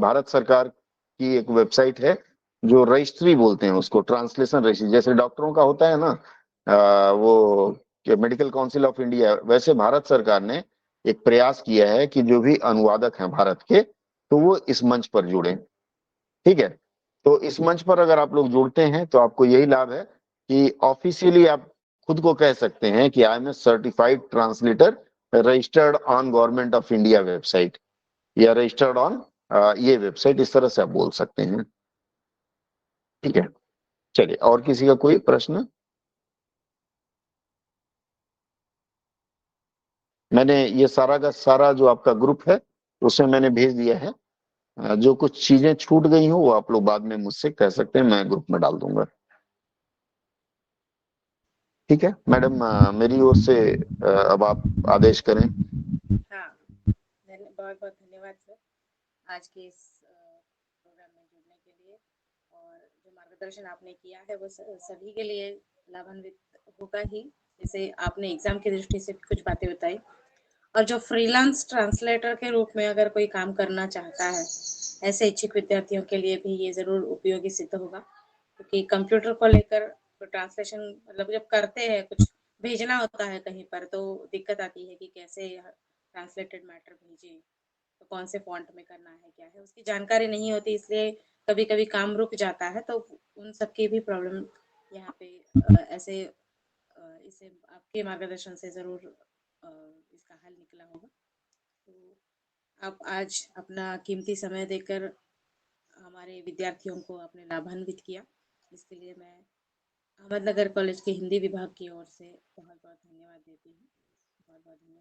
भारत सरकार की एक वेबसाइट है, जो रजिस्ट्री बोलते हैं उसको, ट्रांसलेशन रजिस्ट्री, जैसे डॉक्टरों का होता है ना वो मेडिकल काउंसिल ऑफ इंडिया, वैसे भारत सरकार ने एक प्रयास किया है कि जो भी अनुवादक हैं भारत के, तो वो इस मंच पर जुड़े। ठीक है, तो इस मंच पर अगर आप लोग जुड़ते हैं तो आपको यही लाभ है कि ऑफिशियली आप खुद को कह सकते हैं कि I am a certified translator registered on government of India website, या रजिस्टर्ड ऑन ये वेबसाइट, इस तरह से आप बोल सकते हैं। ठीक है, चलिए, और किसी का कोई प्रश्न? मैंने ये सारा का सारा जो आपका ग्रुप है उसमें मैंने भेज दिया है। जो कुछ चीजें छूट गई हो वो आप लोग बाद में मुझसे कह सकते हैं, मैं ग्रुप में डाल दूंगा। ठीक है मैडम, मेरी ओर से अब आप आदेश करें। हाँ, बहुत बहुत धन्यवाद सर आज के इस प्रोग्राम में जुड़ने के लिए, और जो मार्गदर्शन आपने किया है वो सभी के लिए लाभान्वित होगा ही। जैसे आपने एग्जाम की दृष्टि से भी कुछ बातें बताई, और जो फ्रीलांस ट्रांसलेटर के रूप में अगर कोई काम करना चाहता है, ऐसे इच्छुक विद्यार्थियों के लिए भी ये ज़रूर उपयोगी सिद्ध होगा, क्योंकि कंप्यूटर को लेकर तो ट्रांसलेशन मतलब जब करते हैं, कुछ भेजना होता है कहीं पर, तो दिक्कत आती है कि कैसे ट्रांसलेटेड मैटर भेजें, तो कौन से फॉन्ट में करना है, क्या है, उसकी जानकारी नहीं होती, इसलिए कभी-कभी काम रुक जाता है। तो उन सब की भी प्रॉब्लम यहाँ पे ऐसे इसे आपके मार्गदर्शन से ज़रूर इसका हल निकला होगा। तो आप आज अपना कीमती समय देकर हमारे विद्यार्थियों को आपने लाभान्वित किया, इसके लिए मैं अहमदनगर कॉलेज के हिंदी विभाग की ओर से बहुत-बहुत धन्यवाद देती हूँ। बहुत-बहुत धन्यवाद।